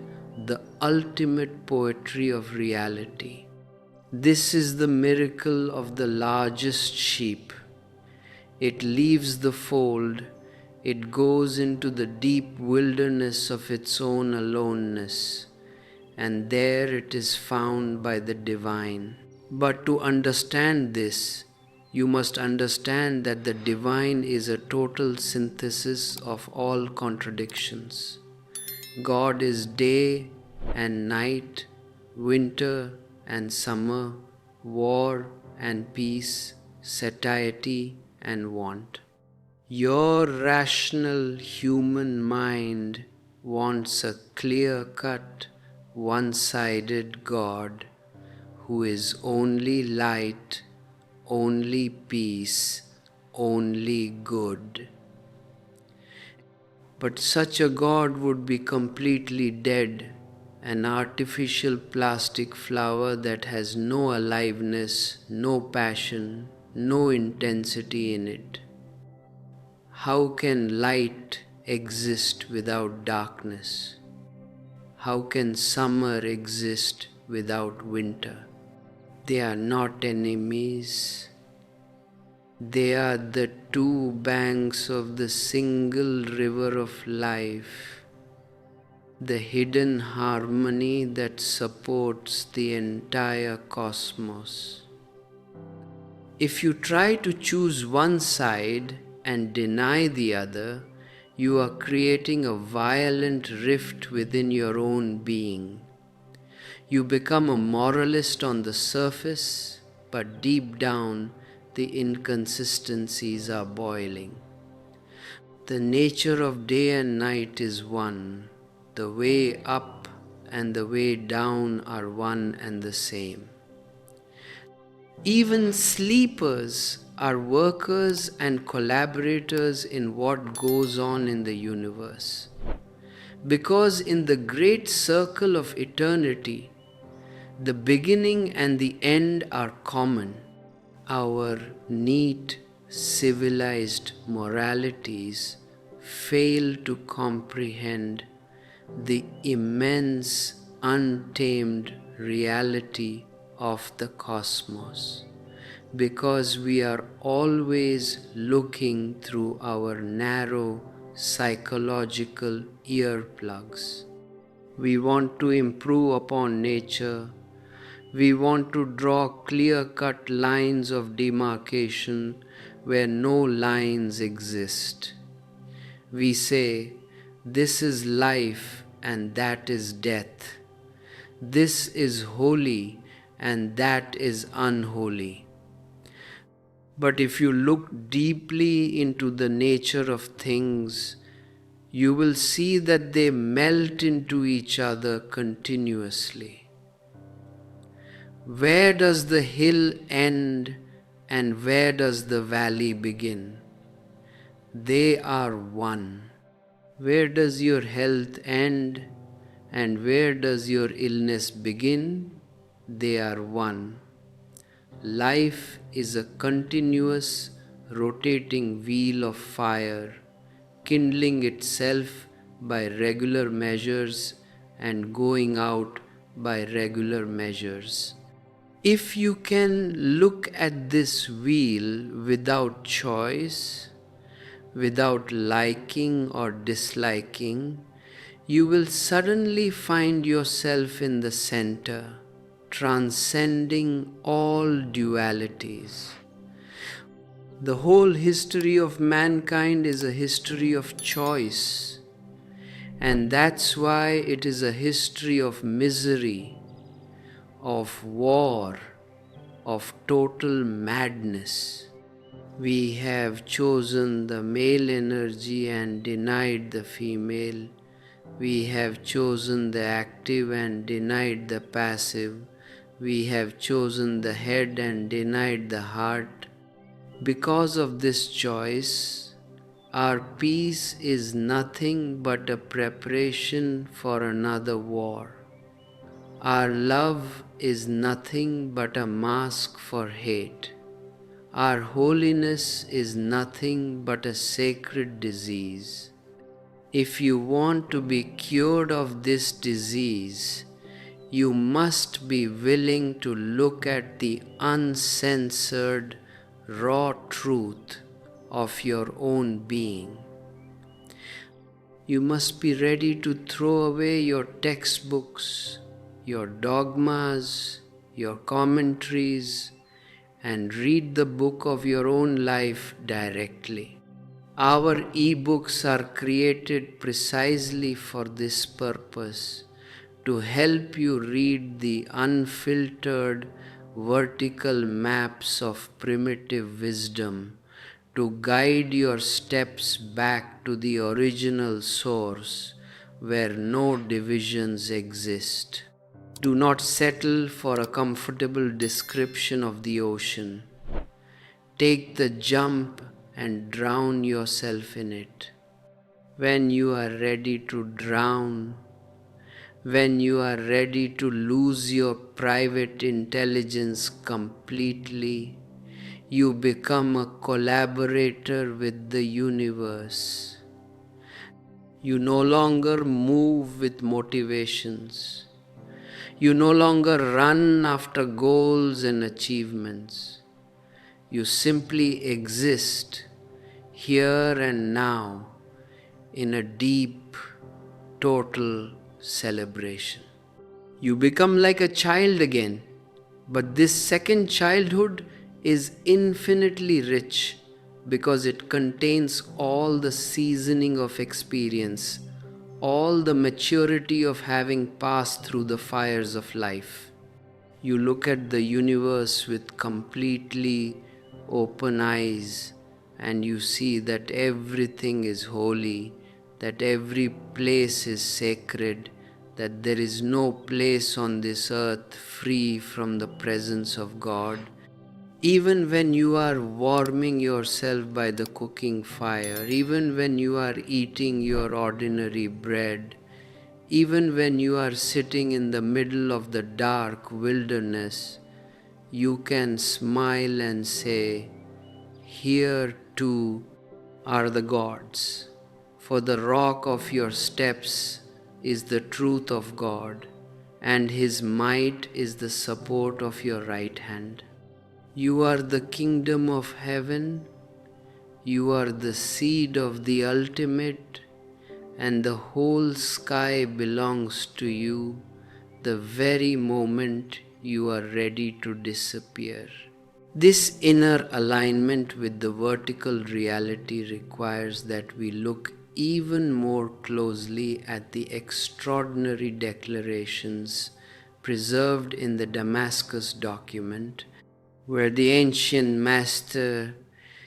the ultimate poetry of reality. This is the miracle of the largest sheep. It leaves the fold, it goes into the deep wilderness of its own aloneness, and there it is found by the divine. But to understand this, you must understand that the divine is a total synthesis of all contradictions. God is day and night, winter and summer, war and peace, satiety and want. Your rational human mind wants a clear-cut, one-sided God who is only light, only peace, only good. But such a God would be completely dead, an artificial plastic flower that has no aliveness, no passion, no intensity in it. How can light exist without darkness? How can summer exist without winter? They are not enemies. They are the two banks of the single river of life, the hidden harmony that supports the entire cosmos. If you try to choose one side and deny the other, you are creating a violent rift within your own being. You become a moralist on the surface, but deep down the inconsistencies are boiling. The nature of day and night is one. The way up and the way down are one and the same. Even sleepers are workers and collaborators in what goes on in the universe. Because in the great circle of eternity, the beginning and the end are common. Our neat, civilized moralities fail to comprehend the immense, untamed reality of the cosmos, because we are always looking through our narrow psychological earplugs. We want to improve upon nature. We want to draw clear-cut lines of demarcation where no lines exist. We say, this is life and that is death. This is holy and that is unholy. But if you look deeply into the nature of things, you will see that they melt into each other continuously. Where does the hill end and where does the valley begin? They are one. Where does your health end and where does your illness begin? they are one. Life is a continuous rotating wheel of fire, kindling itself by regular measures and going out by regular measures. If you can look at this wheel without choice, without liking or disliking, you will suddenly find yourself in the center, transcending all dualities. The whole history of mankind is a history of choice, and that's why it is a history of misery, of war, of total madness. We have chosen the male energy and denied the female. We have chosen the active and denied the passive. We have chosen the head and denied the heart. Because of this choice, our peace is nothing but a preparation for another war. Our love is nothing but a mask for hate. Our holiness is nothing but a sacred disease. If you want to be cured of this disease, you must be willing to look at the uncensored, raw truth of your own being. You must be ready to throw away your textbooks, your dogmas, your commentaries, and read the book of your own life directly. Our ebooks are created precisely for this purpose, to help you read the unfiltered vertical maps of primitive wisdom, to guide your steps back to the original source where no divisions exist. Do not settle for a comfortable description of the ocean. Take the jump and drown yourself in it. When you are ready to drown, when you are ready to lose your private intelligence completely, you become a collaborator with the universe. You no longer move with motivations. You no longer run after goals and achievements. You simply exist here and now in a deep, total celebration. You become like a child again, but this second childhood is infinitely rich because it contains all the seasoning of experience, all the maturity of having passed through the fires of life. You look at the universe with completely open eyes and you see that everything is holy, that every place is sacred, that there is no place on this earth free from the presence of God. Even when you are warming yourself by the cooking fire, even when you are eating your ordinary bread, even when you are sitting in the middle of the dark wilderness, you can smile and say, "Here too are the gods, for the rock of your steps is the truth of God, and His might is the support of your right hand. You are the kingdom of heaven, you are the seed of the ultimate, and the whole sky belongs to you the very moment you are ready to disappear." This inner alignment with the vertical reality requires that we look even more closely at the extraordinary declarations preserved in the Damascus document, where the ancient master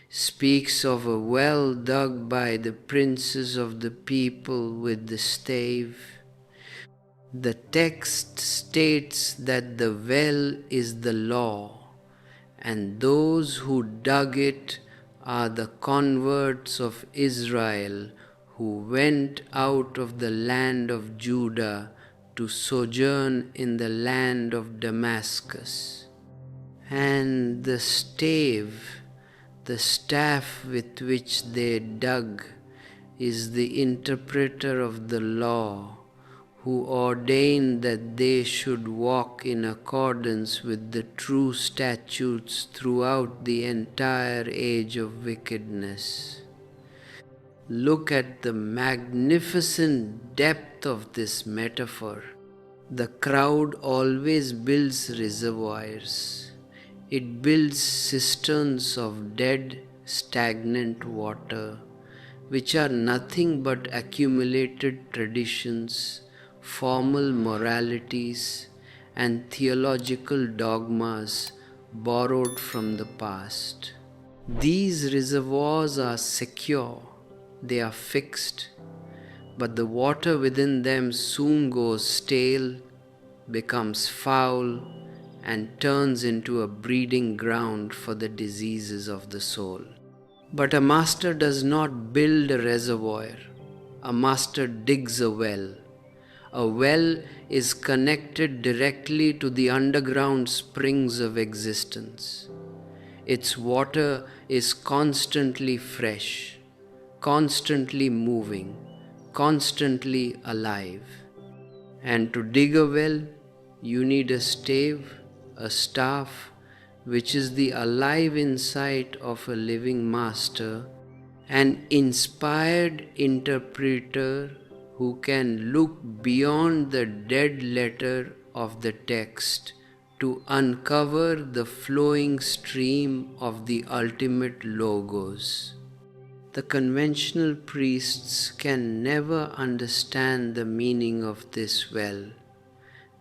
speaks of a well dug by the princes of the people with the stave. The text states that the well is the law, and those who dug it are the converts of Israel who went out of the land of Judah to sojourn in the land of Damascus. And the stave, the staff with which they dug, is the interpreter of the law, who ordained that they should walk in accordance with the true statutes throughout the entire age of wickedness. Look at the magnificent depth of this metaphor. The crowd always builds reservoirs. It builds cisterns of dead, stagnant water, which are nothing but accumulated traditions, formal moralities, and theological dogmas borrowed from the past. These reservoirs are secure, they are fixed, but the water within them soon goes stale, becomes foul, and turns into a breeding ground for the diseases of the soul. But a master does not build a reservoir. A master digs a well. A well is connected directly to the underground springs of existence. Its water is constantly fresh, constantly moving, constantly alive. And to dig a well, you need a stave, a staff, which is the alive insight of a living master, an inspired interpreter who can look beyond the dead letter of the text to uncover the flowing stream of the ultimate logos. The conventional priests can never understand the meaning of this well,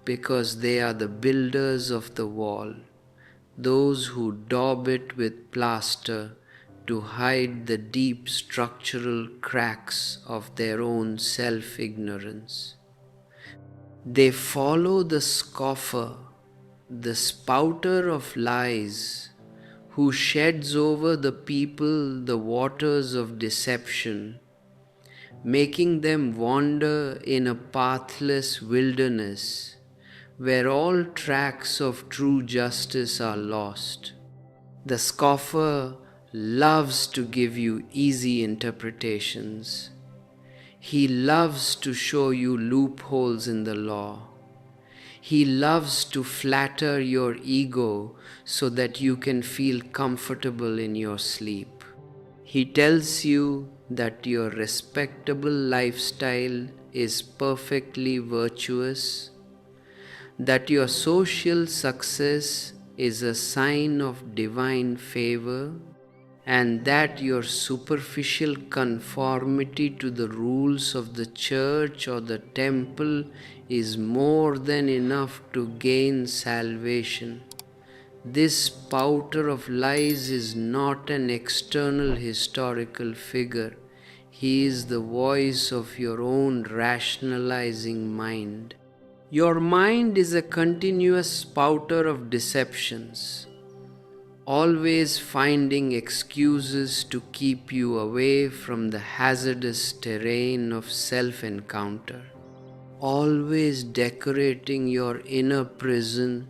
because they are the builders of the wall, those who daub it with plaster to hide the deep structural cracks of their own self-ignorance. They follow the scoffer, the spouter of lies, who sheds over the people the waters of deception, making them wander in a pathless wilderness where all tracks of true justice are lost. The scoffer loves to give you easy interpretations. He loves to show you loopholes in the law. He loves to flatter your ego so that you can feel comfortable in your sleep. He tells you that your respectable lifestyle is perfectly virtuous, that your social success is a sign of divine favor, and that your superficial conformity to the rules of the church or the temple is more than enough to gain salvation. This spouter of lies is not an external historical figure. He is the voice of your own rationalizing mind. Your mind is a continuous spouter of deceptions, always finding excuses to keep you away from the hazardous terrain of self-encounter, always decorating your inner prison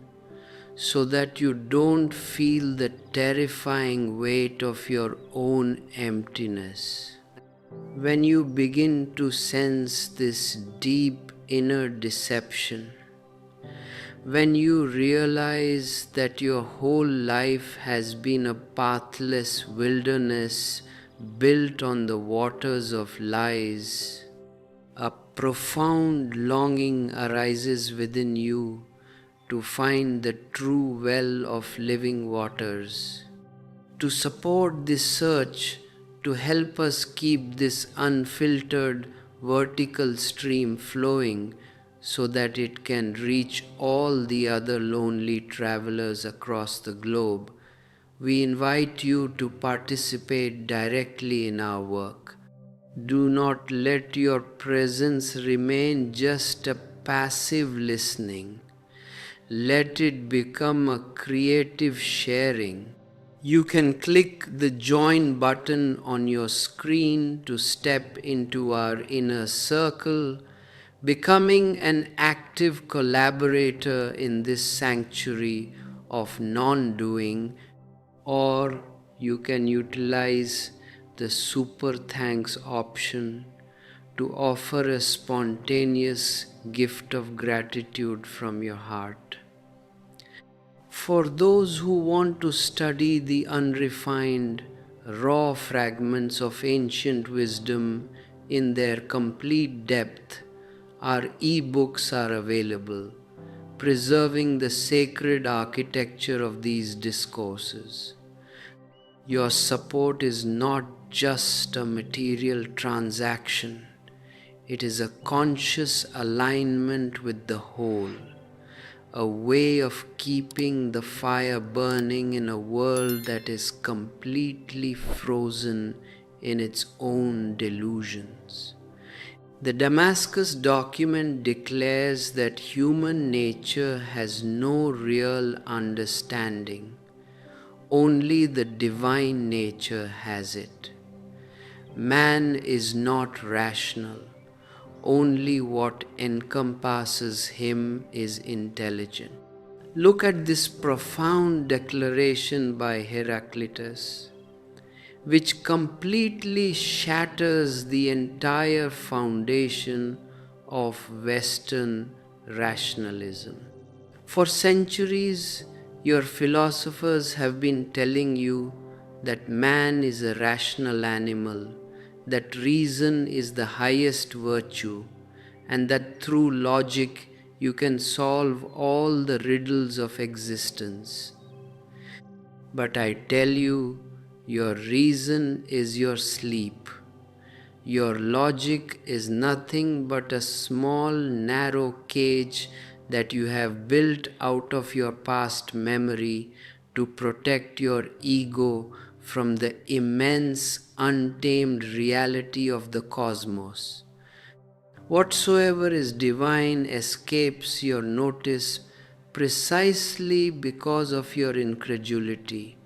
so that you don't feel the terrifying weight of your own emptiness. When you begin to sense this deep inner deception, when you realize that your whole life has been a pathless wilderness built on the waters of lies, a profound longing arises within you to find the true well of living waters. To support this search, to help us keep this unfiltered vertical stream flowing so that it can reach all the other lonely travelers across the globe, we invite you to participate directly in our work. Do not let your presence remain just a passive listening. Let it become a creative sharing. You can click the join button on your screen to step into our inner circle, becoming an active collaborator in this sanctuary of non-doing, or you can utilize the super thanks option to offer a spontaneous gift of gratitude from your heart. For those who want to study the unrefined, raw fragments of ancient wisdom in their complete depth, our e-books are available, preserving the sacred architecture of these discourses. Your support is not just a material transaction, it is a conscious alignment with the whole, a way of keeping the fire burning in a world that is completely frozen in its own delusions. The Damascus document declares that human nature has no real understanding. Only the divine nature has it. Man is not rational. Only what encompasses him is intelligent. Look at this profound declaration by Heraclitus, which completely shatters the entire foundation of Western rationalism. For centuries, your philosophers have been telling you that man is a rational animal, that reason is the highest virtue, and that through logic you can solve all the riddles of existence. But I tell you, your reason is your sleep. Your logic is nothing but a small, narrow cage that you have built out of your past memory to protect your ego from the immense, untamed reality of the cosmos. Whatsoever is divine escapes your notice precisely because of your incredulity,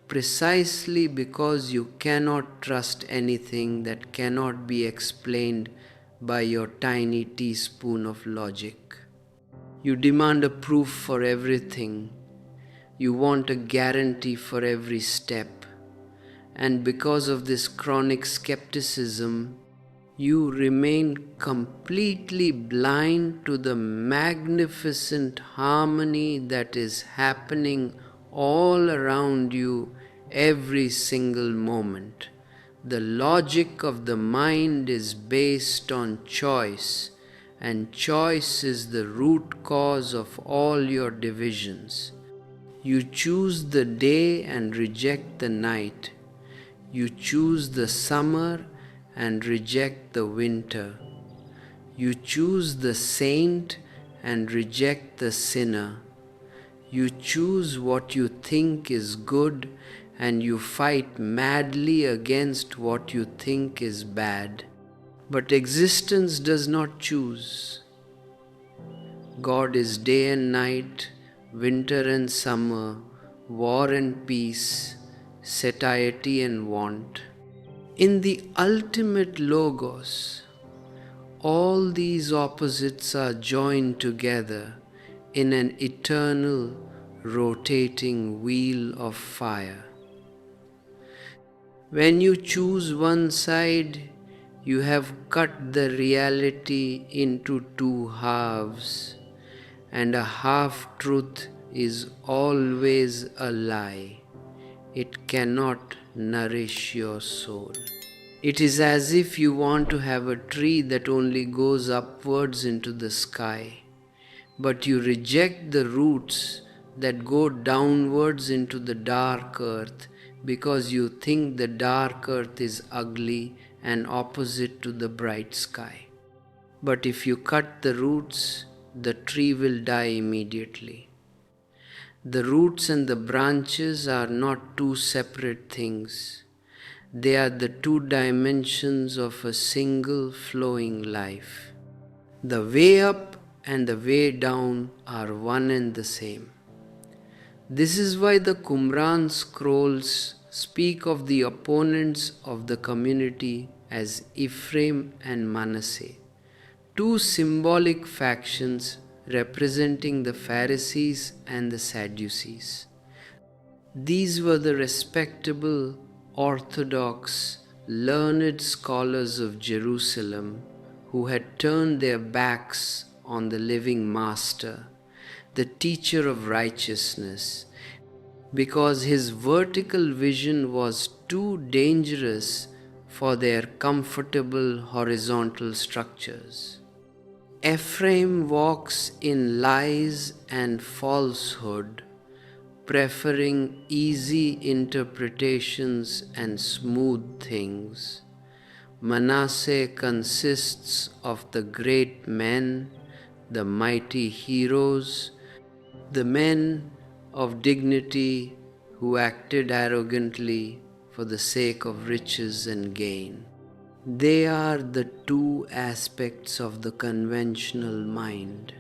precisely because you cannot trust anything that cannot be explained by your tiny teaspoon of logic. You demand a proof for everything. You want a guarantee for every step. And because of this chronic skepticism, you remain completely blind to the magnificent harmony that is happening all around you every single moment. The logic of the mind is based on choice, and choice is the root cause of all your divisions. You choose the day and reject the night. You choose the summer and reject the winter. You choose the saint and reject the sinner. You choose what you think is good and you fight madly against what you think is bad. But existence does not choose. God is day and night, winter and summer, war and peace, satiety and want. In the ultimate Logos, all these opposites are joined together in an eternal, rotating wheel of fire. When you choose one side, you have cut the reality into two halves, and a half-truth is always a lie. It cannot nourish your soul. It is as if you want to have a tree that only goes upwards into the sky, but you reject the roots that go downwards into the dark earth because you think the dark earth is ugly and opposite to the bright sky. But if you cut the roots, the tree will die immediately. The roots and the branches are not two separate things. They are the two dimensions of a single flowing life. The way up and the way down are one and the same. This is why the Qumran scrolls speak of the opponents of the community as Ephraim and Manasseh, two symbolic factions representing the Pharisees and the Sadducees. These were the respectable, orthodox, learned scholars of Jerusalem who had turned their backs on the living Master, the teacher of righteousness, because his vertical vision was too dangerous for their comfortable horizontal structures. Ephraim walks in lies and falsehood, preferring easy interpretations and smooth things. Manasseh consists of the great men, the mighty heroes, the men of dignity who acted arrogantly for the sake of riches and gain. They are the two aspects of the conventional mind.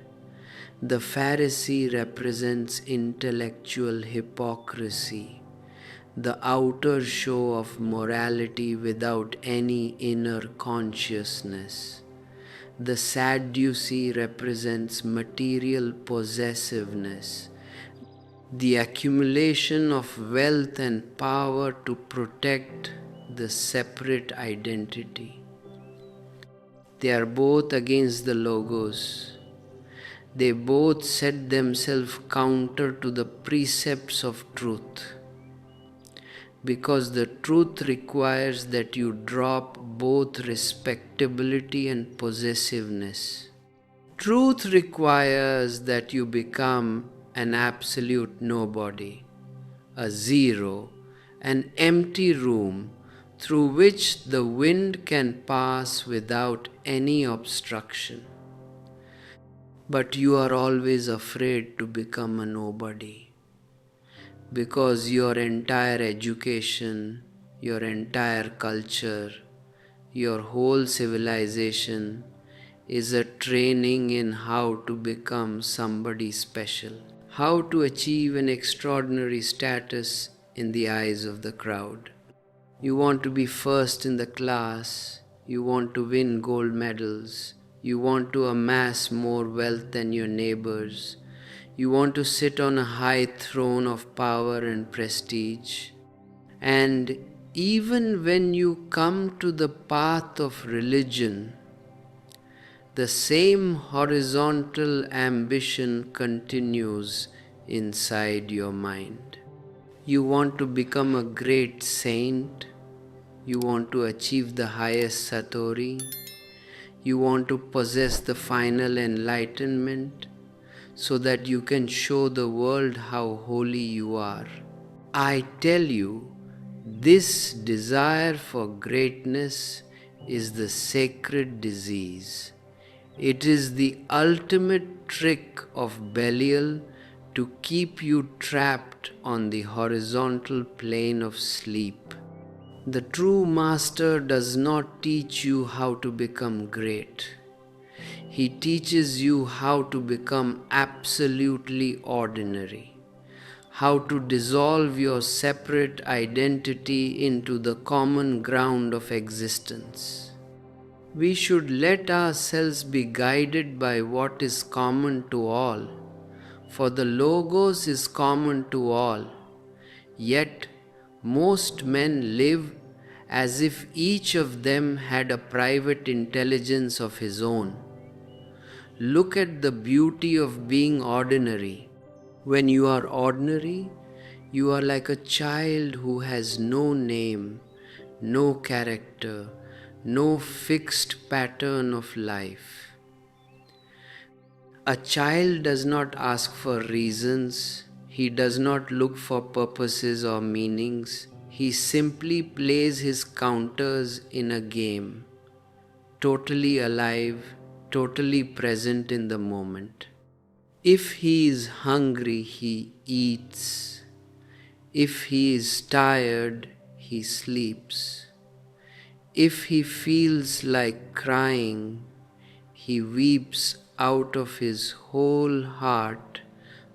The Pharisee represents intellectual hypocrisy, the outer show of morality without any inner consciousness. The Sadducee represents material possessiveness, the accumulation of wealth and power to protect the separate identity. They are both against the Logos. They both set themselves counter to the precepts of truth, because the truth requires that you drop both respectability and possessiveness. Truth requires that you become an absolute nobody, a zero, an empty room through which the wind can pass without any obstruction. But you are always afraid to become a nobody, because your entire education, your entire culture, your whole civilization is a training in how to become somebody special, how to achieve an extraordinary status in the eyes of the crowd. You want to be first in the class, you want to win gold medals, you want to amass more wealth than your neighbors, you want to sit on a high throne of power and prestige. And even when you come to the path of religion, the same horizontal ambition continues inside your mind. You want to become a great saint, you want to achieve the highest satori, you want to possess the final enlightenment so that you can show the world how holy you are. I tell you, this desire for greatness is the sacred disease. It is the ultimate trick of Belial to keep you trapped on the horizontal plane of sleep. The true master does not teach you how to become great. He teaches you how to become absolutely ordinary, how to dissolve your separate identity into the common ground of existence. We should let ourselves be guided by what is common to all, for the Logos is common to all. Yet most men live as if each of them had a private intelligence of his own. Look at the beauty of being ordinary. When you are ordinary, you are like a child who has no name, no character, no fixed pattern of life. A child does not ask for reasons, he does not look for purposes or meanings, he simply plays his counters in a game, totally alive, totally present in the moment. If he is hungry, he eats. If he is tired, he sleeps. If he feels like crying, he weeps out of his whole heart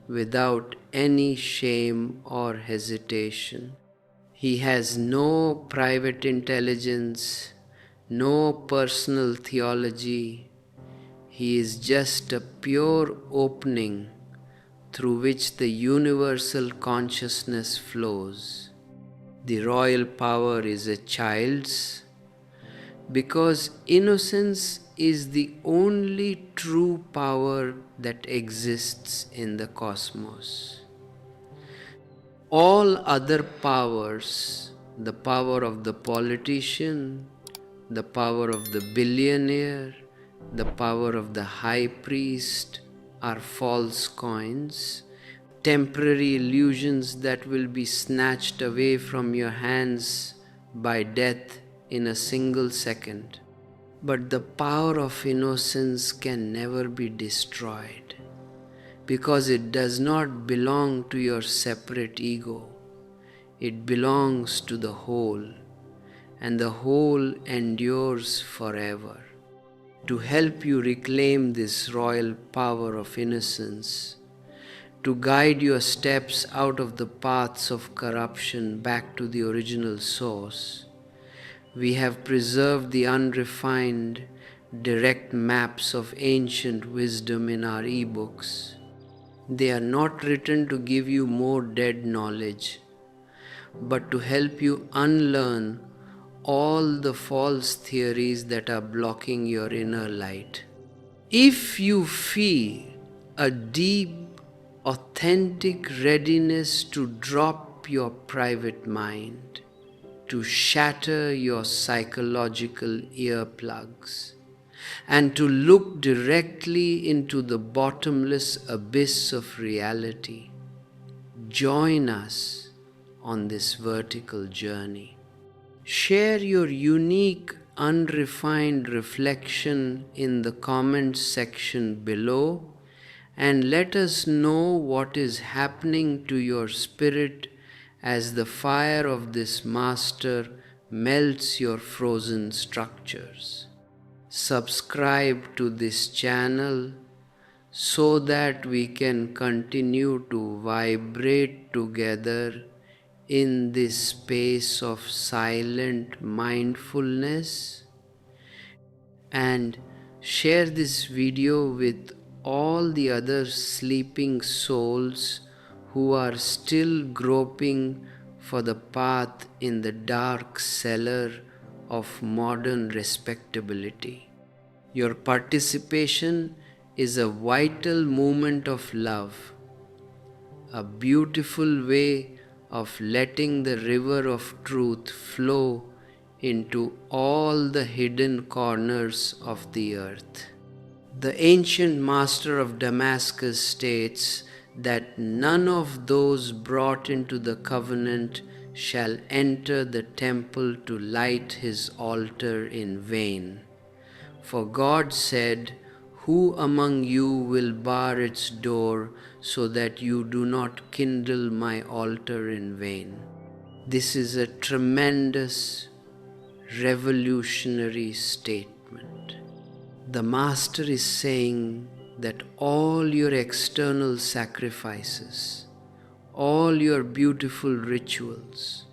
without any shame or hesitation. He has no private intelligence, no personal theology. He is just a pure opening through which the universal consciousness flows. The royal power is a child's, because innocence is the only true power that exists in the cosmos. All other powers, the power of the politician, the power of the billionaire, the power of the high priest, are false coins, temporary illusions that will be snatched away from your hands by death in a single second. But the power of innocence can never be destroyed, because it does not belong to your separate ego. It belongs to the whole, and the whole endures forever. To help you reclaim this royal power of innocence, to guide your steps out of the paths of corruption back to the original source, we have preserved the unrefined, direct maps of ancient wisdom in our e-books. They are not written to give you more dead knowledge, but to help you unlearn all the false theories that are blocking your inner light. If you feel a deep, authentic readiness to drop your private mind, to shatter your psychological earplugs, and to look directly into the bottomless abyss of reality, join us on this vertical journey. Share your unique, unrefined reflection in the comments section below, and let us know what is happening to your spirit as the fire of this master melts your frozen structures. Subscribe to this channel so that we can continue to vibrate together in this space of silent mindfulness, and share this video with all the other sleeping souls who are still groping for the path in the dark cellar of modern respectability. Your participation is a vital movement of love, a beautiful way of letting the river of truth flow into all the hidden corners of the earth. The ancient master of Damascus states that none of those brought into the covenant shall enter the temple to light his altar in vain. For God said, "Who among you will bar its door so that you do not kindle my altar in vain?" This is a tremendous, revolutionary statement. The Master is saying that all your external sacrifices, all your beautiful rituals,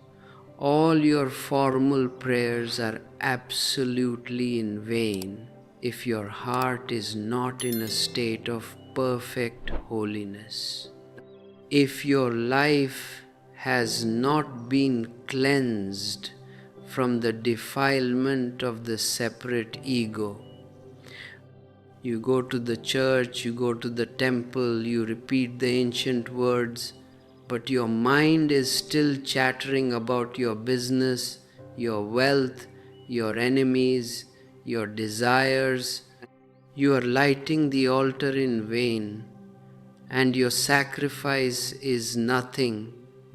all your formal prayers are absolutely in vain if your heart is not in a state of perfect holiness. If your life has not been cleansed from the defilement of the separate ego, you go to the church, you go to the temple, you repeat the ancient words, but your mind is still chattering about your business, your wealth, your enemies, your desires. You are lighting the altar in vain, and your sacrifice is nothing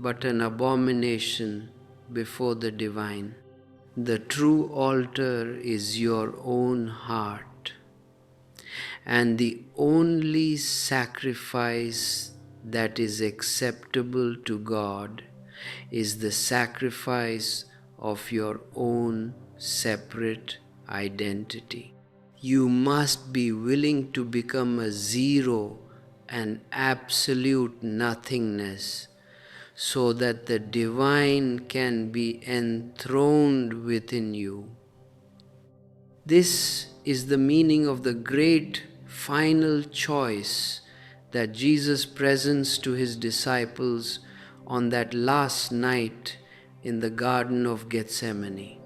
but an abomination before the divine. The true altar is your own heart, and the only sacrifice that is acceptable to God is the sacrifice of your own separate identity. You must be willing to become a zero, an absolute nothingness, so that the divine can be enthroned within you. This is the meaning of the great final choice that Jesus presents to his disciples on that last night in the Garden of Gethsemane.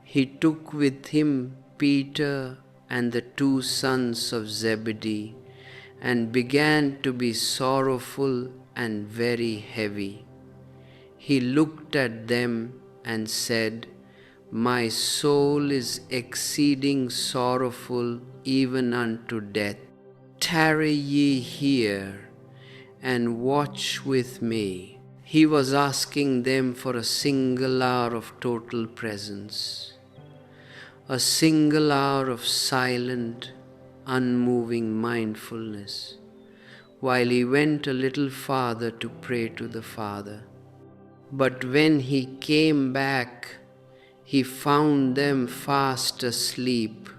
He took with him Peter and the two sons of Zebedee and began to be sorrowful and very heavy. He looked at them and said, "My soul is exceeding sorrowful even unto death. Tarry ye here and watch with me." He was asking them for a single hour of total presence, a single hour of silent, unmoving mindfulness, while he went a little farther to pray to the Father. But when he came back, he found them fast asleep,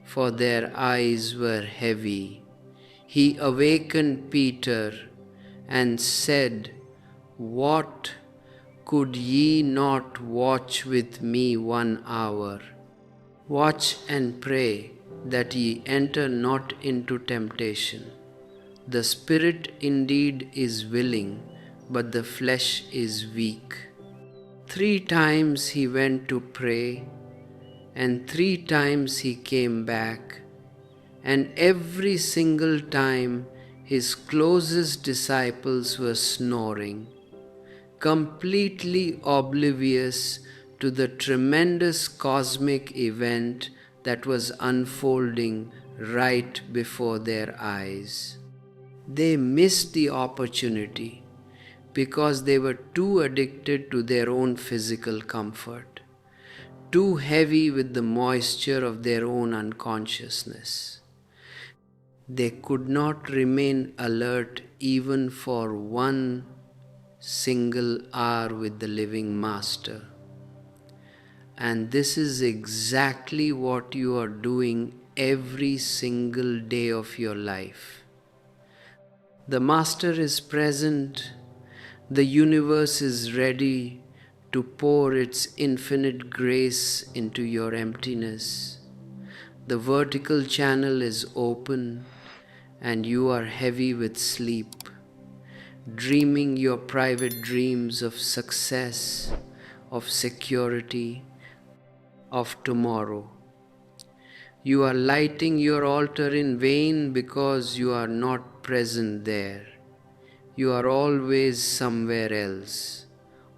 for their eyes were heavy. He awakened Peter and said, "What, could ye not watch with me 1 hour? Watch and pray that ye enter not into temptation. The spirit indeed is willing, but the flesh is weak." 3 times he went to pray, and 3 times he came back, and every single time his closest disciples were snoring, completely oblivious to the tremendous cosmic event that was unfolding right before their eyes. They missed the opportunity because they were too addicted to their own physical comfort, too heavy with the moisture of their own unconsciousness. They could not remain alert even for 1 single hour with the living Master. And this is exactly what you are doing every single day of your life. The Master is present. The universe is ready to pour its infinite grace into your emptiness. The vertical channel is open, and you are heavy with sleep, dreaming your private dreams of success, of security, of tomorrow. You are lighting your altar in vain because you are not present there. You are always somewhere else,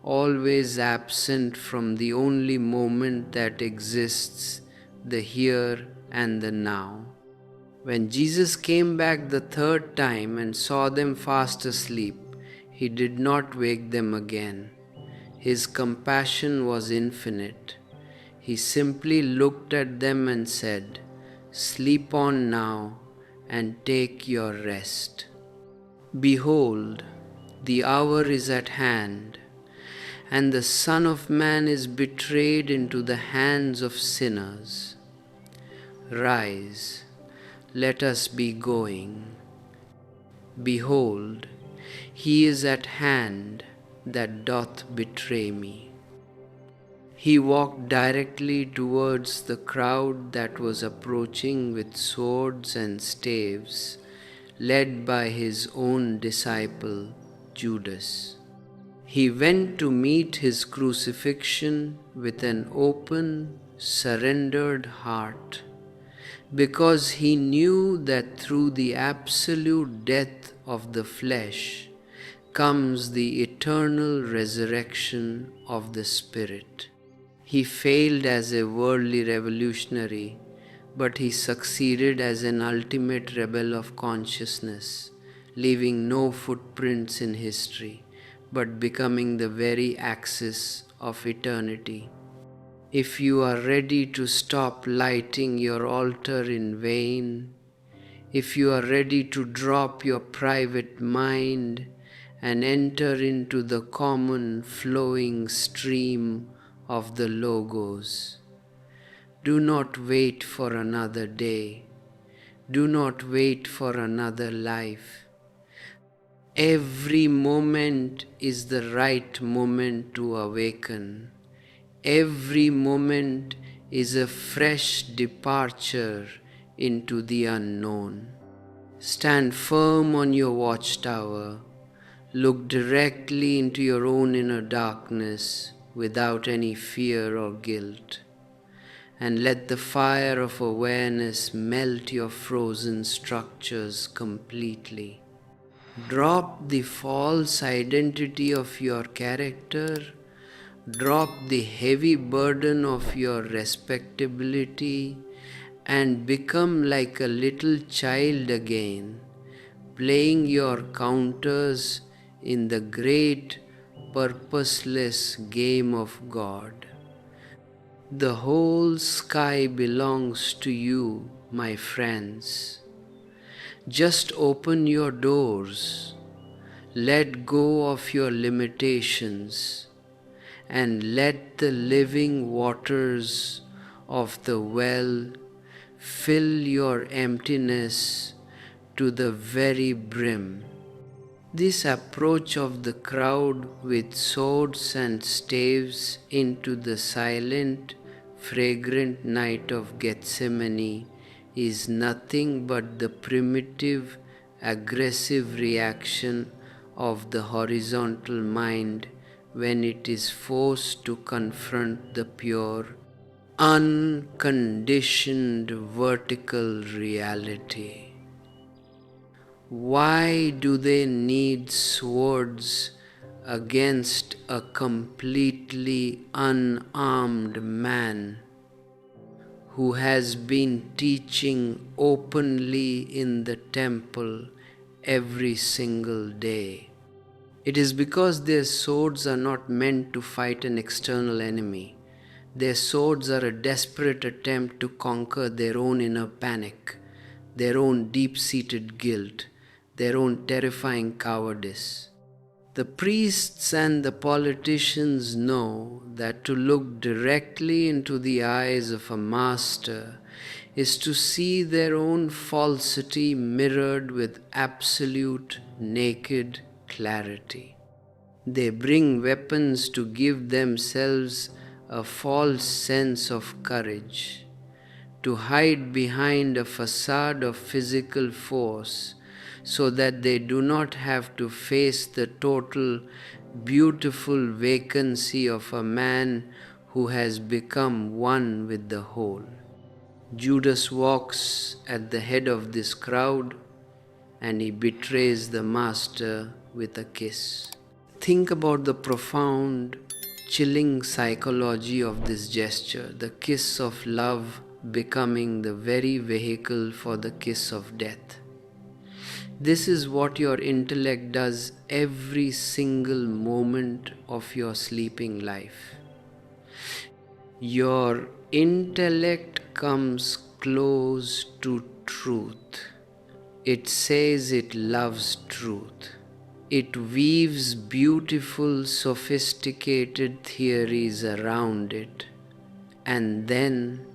always absent from the only moment that exists, the here and the now. When Jesus came back the 3rd time and saw them fast asleep, he did not wake them again. His compassion was infinite. He simply looked at them and said, "Sleep on now and take your rest. Behold, the hour is at hand, and the Son of Man is betrayed into the hands of sinners. Rise, let us be going. Behold, he is at hand that doth betray me." He walked directly towards the crowd that was approaching with swords and staves, led by his own disciple, Judas. He went to meet his crucifixion with an open, surrendered heart, because he knew that through the absolute death of the flesh comes the eternal resurrection of the spirit. He failed as a worldly revolutionary, but he succeeded as an ultimate rebel of consciousness, leaving no footprints in history, but becoming the very axis of eternity. If you are ready to stop lighting your altar in vain, if you are ready to drop your private mind and enter into the common flowing stream of the Logos, do not wait for another day. Do not wait for another life. Every moment is the right moment to awaken. Every moment is a fresh departure into the unknown. Stand firm on your watchtower. Look directly into your own inner darkness without any fear or guilt, and let the fire of awareness melt your frozen structures completely. Drop the false identity of your character. Drop the heavy burden of your respectability and become like a little child again, playing your counters in the great purposeless game of God. The whole sky belongs to you, my friends. Just open your doors, let go of your limitations, and let the living waters of the well fill your emptiness to the very brim. This approach of the crowd with swords and staves into the silent, fragrant night of Gethsemane is nothing but the primitive, aggressive reaction of the horizontal mind when it is forced to confront the pure, unconditioned vertical reality. Why do they need swords against a completely unarmed man who has been teaching openly in the temple every single day? It is because their swords are not meant to fight an external enemy. Their swords are a desperate attempt to conquer their own inner panic, their own deep-seated guilt, their own terrifying cowardice. The priests and the politicians know that to look directly into the eyes of a master is to see their own falsity mirrored with absolute, naked clarity. They bring weapons to give themselves a false sense of courage, to hide behind a facade of physical force so that they do not have to face the total, beautiful vacancy of a man who has become one with the whole. Judas walks at the head of this crowd and he betrays the master with a kiss. Think about the profound, chilling psychology of this gesture, the kiss of love becoming the very vehicle for the kiss of death. This is what your intellect does every single moment of your sleeping life. Your intellect comes close to truth. It says it loves truth. It weaves beautiful, sophisticated theories around it, and then,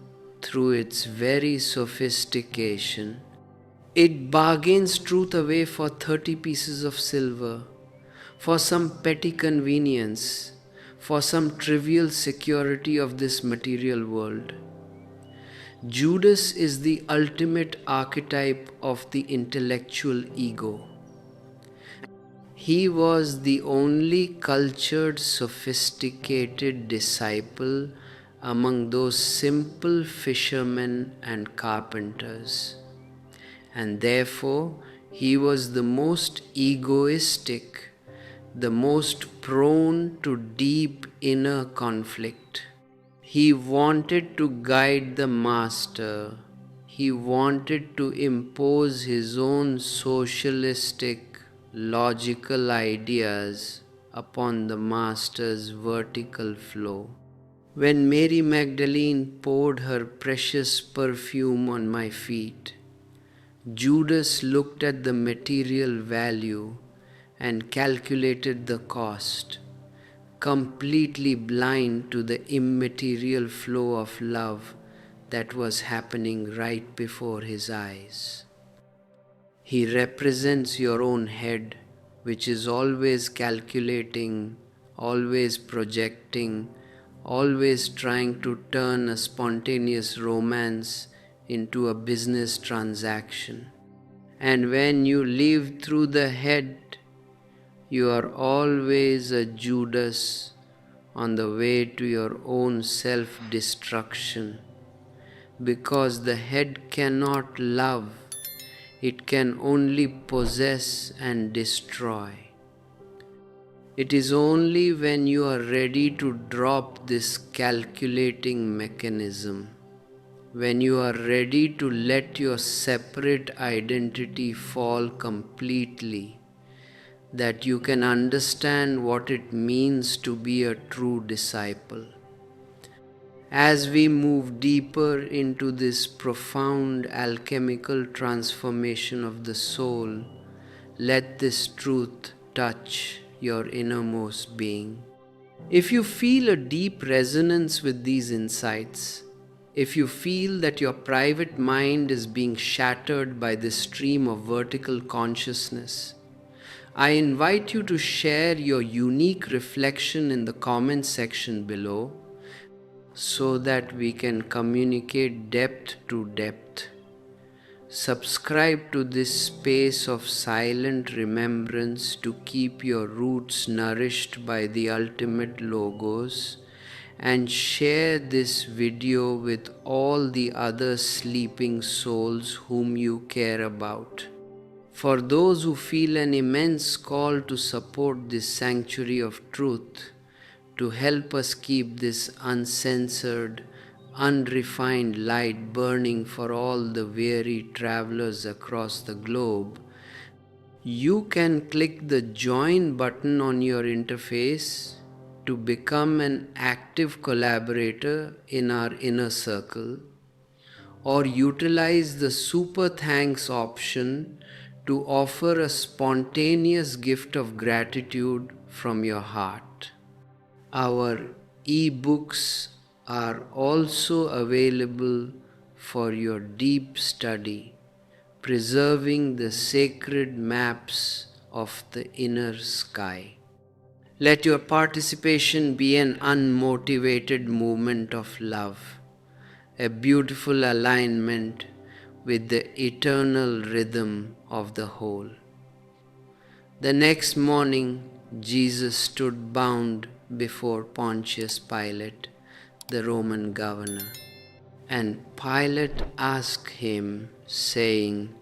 through its very sophistication, it bargains truth away for 30 pieces of silver, for some petty convenience, for some trivial security of this material world. Judas is the ultimate archetype of the intellectual ego. He was the only cultured, sophisticated disciple among those simple fishermen and carpenters. And therefore, he was the most egoistic, the most prone to deep inner conflict. He wanted to guide the master. He wanted to impose his own socialistic, logical ideas upon the master's vertical flow. When Mary Magdalene poured her precious perfume on my feet, Judas looked at the material value and calculated the cost, completely blind to the immaterial flow of love that was happening right before his eyes. He represents your own head, which is always calculating, always projecting, always trying to turn a spontaneous romance into a business transaction. And when you live through the head, you are always a Judas on the way to your own self-destruction, because the head cannot love, it can only possess and destroy. It is only when you are ready to drop this calculating mechanism, when you are ready to let your separate identity fall completely, that you can understand what it means to be a true disciple. As we move deeper into this profound alchemical transformation of the soul, let this truth touch your innermost being. If you feel a deep resonance with these insights, if you feel that your private mind is being shattered by this stream of vertical consciousness, I invite you to share your unique reflection in the comment section below so that we can communicate depth to depth. Subscribe to this space of silent remembrance to keep your roots nourished by the ultimate logos, and share this video with all the other sleeping souls whom you care about. For those who feel an immense call to support this sanctuary of truth, to help us keep this uncensored, unrefined light burning for all the weary travelers across the globe, you can click the join button on your interface to become an active collaborator in our inner circle, or utilize the super thanks option to offer a spontaneous gift of gratitude from your heart. Our e-books are also available for your deep study, preserving the sacred maps of the inner sky. Let your participation be an unmotivated movement of love, a beautiful alignment with the eternal rhythm of the whole. The next morning, Jesus stood bound before Pontius Pilate, the Roman governor. And Pilate asked him, saying,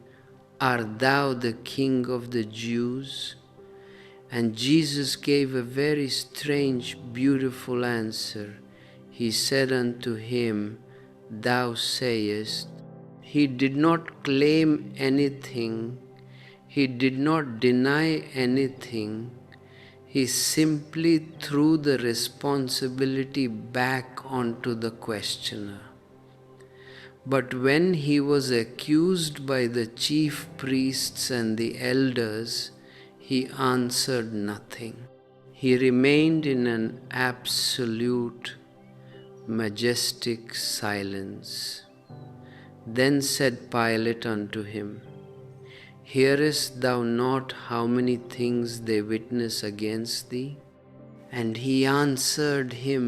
"Art thou the king of the Jews?" And Jesus gave a very strange, beautiful answer. He said unto him, "Thou sayest." He did not claim anything. He did not deny anything. He simply threw the responsibility back onto the questioner. But when he was accused by the chief priests and the elders, he answered nothing. He remained in an absolute, majestic silence. Then said Pilate unto him, "Hearest thou not how many things they witness against thee?" And he answered him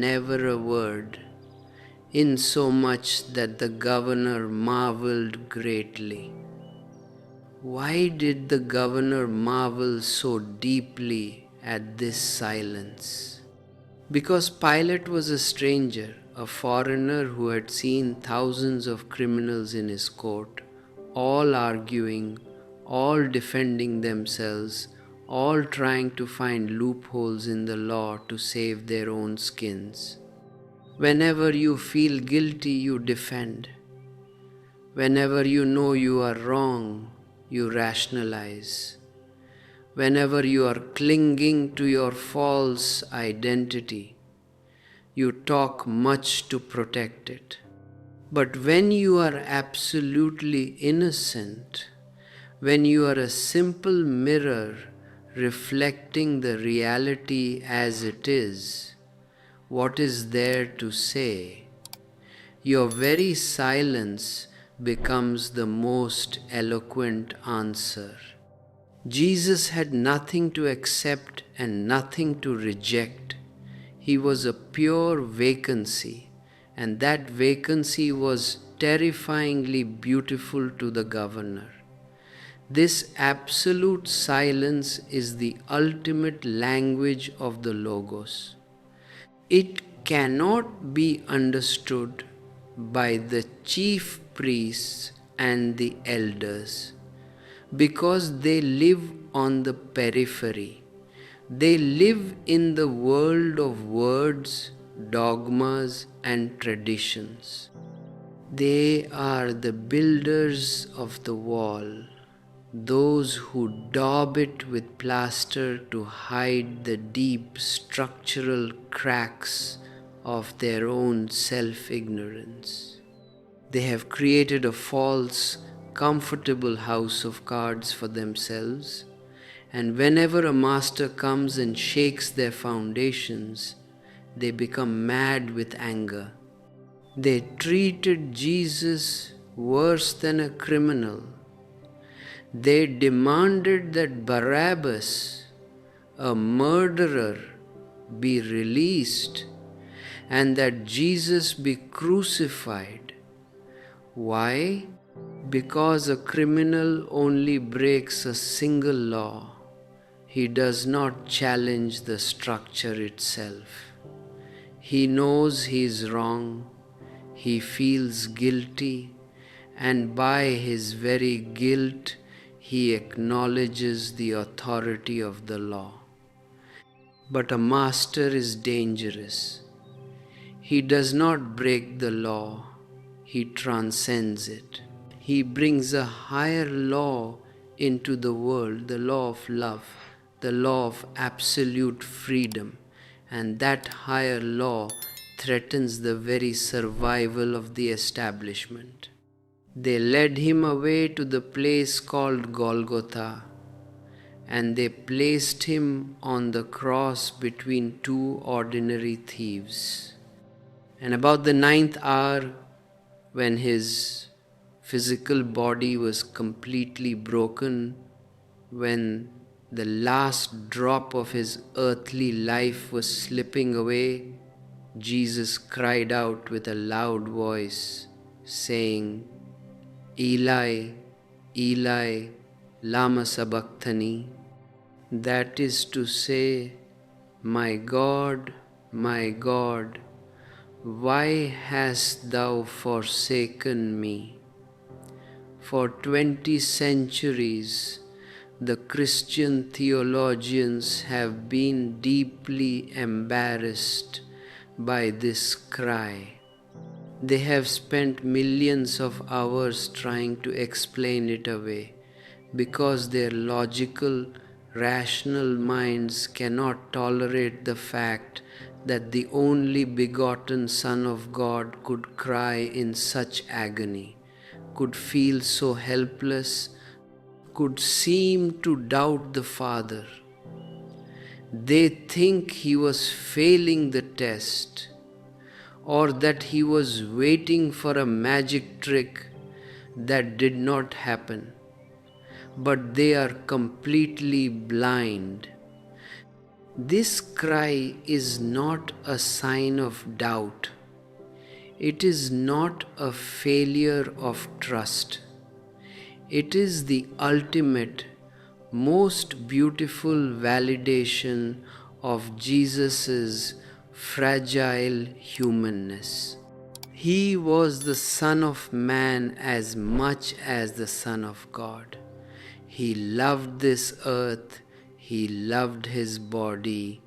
never a word, insomuch that the governor marveled greatly. Why did the governor marvel so deeply at this silence? Because Pilate was a stranger, a foreigner who had seen thousands of criminals in his court, all arguing, all defending themselves, all trying to find loopholes in the law to save their own skins. Whenever you feel guilty, you defend. Whenever you know you are wrong, you rationalize. Whenever you are clinging to your false identity, you talk much to protect it. But when you are absolutely innocent, when you are a simple mirror reflecting the reality as it is, what is there to say? Your very silence becomes the most eloquent answer. Jesus had nothing to accept and nothing to reject. He was a pure vacancy, and that vacancy was terrifyingly beautiful to the governor. This absolute silence is the ultimate language of the Logos. It cannot be understood by the chief priests and the elders because they live on the periphery. They live in the world of words, dogmas, and traditions. They are the builders of the wall, those who daub it with plaster to hide the deep structural cracks of their own self-ignorance. They have created a false, comfortable house of cards for themselves, and whenever a master comes and shakes their foundations, they become mad with anger. They treated Jesus worse than a criminal. They demanded that Barabbas, a murderer, be released and that Jesus be crucified. Why? Because a criminal only breaks a single law. He does not challenge the structure itself. He knows he is wrong, he feels guilty, and by his very guilt, he acknowledges the authority of the law. But a master is dangerous. He does not break the law, he transcends it. He brings a higher law into the world, the law of love, the law of absolute freedom, and that higher law threatens the very survival of the establishment. They led him away to the place called Golgotha, and they placed him on the cross between two ordinary thieves. And about the 9th hour, when his physical body was completely broken, when the last drop of his earthly life was slipping away, Jesus cried out with a loud voice, saying, "Eli, Eli, lama sabachthani," that is to say, my God, why hast thou forsaken me?" For 20 centuries, the Christian theologians have been deeply embarrassed by this cry. They have spent millions of hours trying to explain it away because their logical, rational minds cannot tolerate the fact that the only begotten Son of God could cry in such agony, could feel so helpless, could seem to doubt the Father. They think he was failing the test, or that he was waiting for a magic trick that did not happen. But they are completely blind. This cry is not a sign of doubt. It is not a failure of trust. It is the ultimate, most beautiful validation of Jesus' fragile humanness. He was the Son of Man as much as the Son of God. He loved this earth, he loved his body,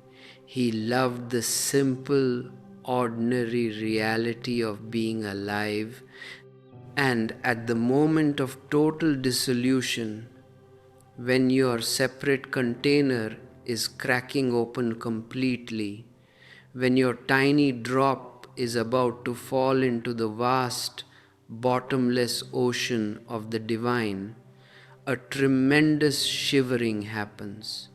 he loved the simple, ordinary reality of being alive, and at the moment of total dissolution, when your separate container is cracking open completely, when your tiny drop is about to fall into the vast, bottomless ocean of the divine, a tremendous shivering happens.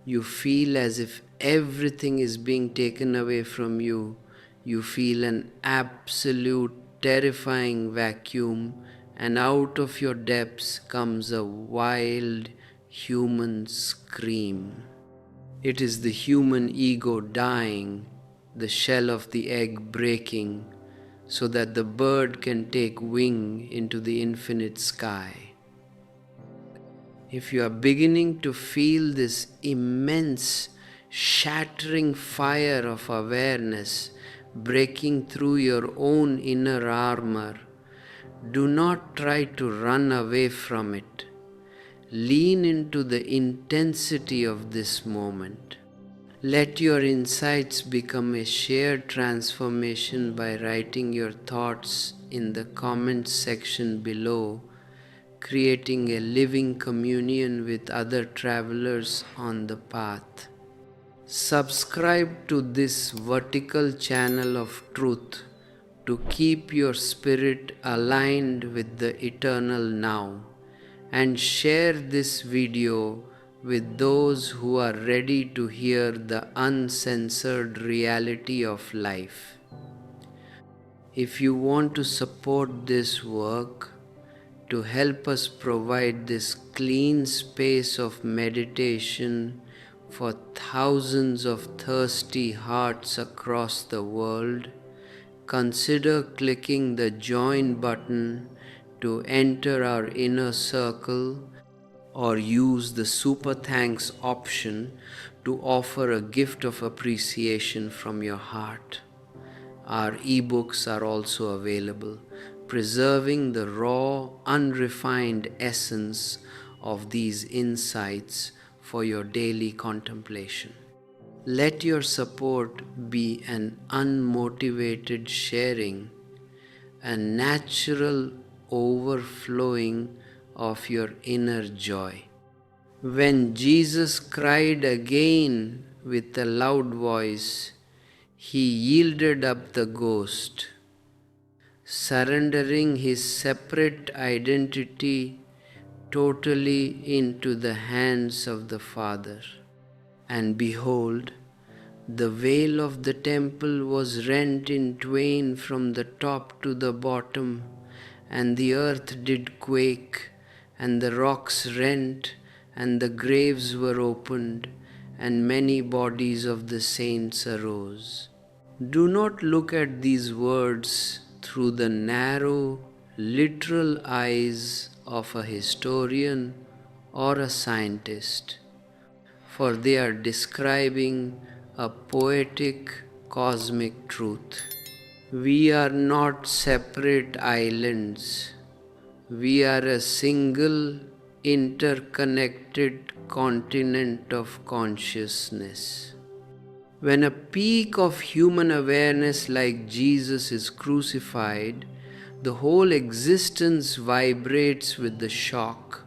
You feel as if everything is being taken away from you. You feel an absolute, terrifying vacuum, and out of your depths comes a wild human scream. It is the human ego dying, the shell of the egg breaking, so that the bird can take wing into the infinite sky. If you are beginning to feel this immense, shattering fire of awareness breaking through your own inner armor, do not try to run away from it. Lean into the intensity of this moment. Let your insights become a shared transformation by writing your thoughts in the comments section below, creating a living communion with other travelers on the path. Subscribe to this vertical channel of truth to keep your spirit aligned with the eternal now, and share this video with those who are ready to hear the uncensored reality of life. If you want to support this work, to help us provide this clean space of meditation for thousands of thirsty hearts across the world, consider clicking the join button to enter our inner circle, or use the super thanks option to offer a gift of appreciation from your heart. Our ebooks are also available, preserving the raw, unrefined essence of these insights for your daily contemplation. Let your support be an unmotivated sharing, a natural overflowing of your inner joy. When Jesus cried again with a loud voice, he yielded up the ghost, surrendering his separate identity totally into the hands of the Father. And behold, the veil of the temple was rent in twain from the top to the bottom, and the earth did quake, and the rocks rent, and the graves were opened, and many bodies of the saints arose. Do not look at these words through the narrow, literal eyes of a historian or a scientist, for they are describing a poetic cosmic truth. We are not separate islands. We are a single, interconnected continent of consciousness. When a peak of human awareness like Jesus is crucified, the whole existence vibrates with the shock.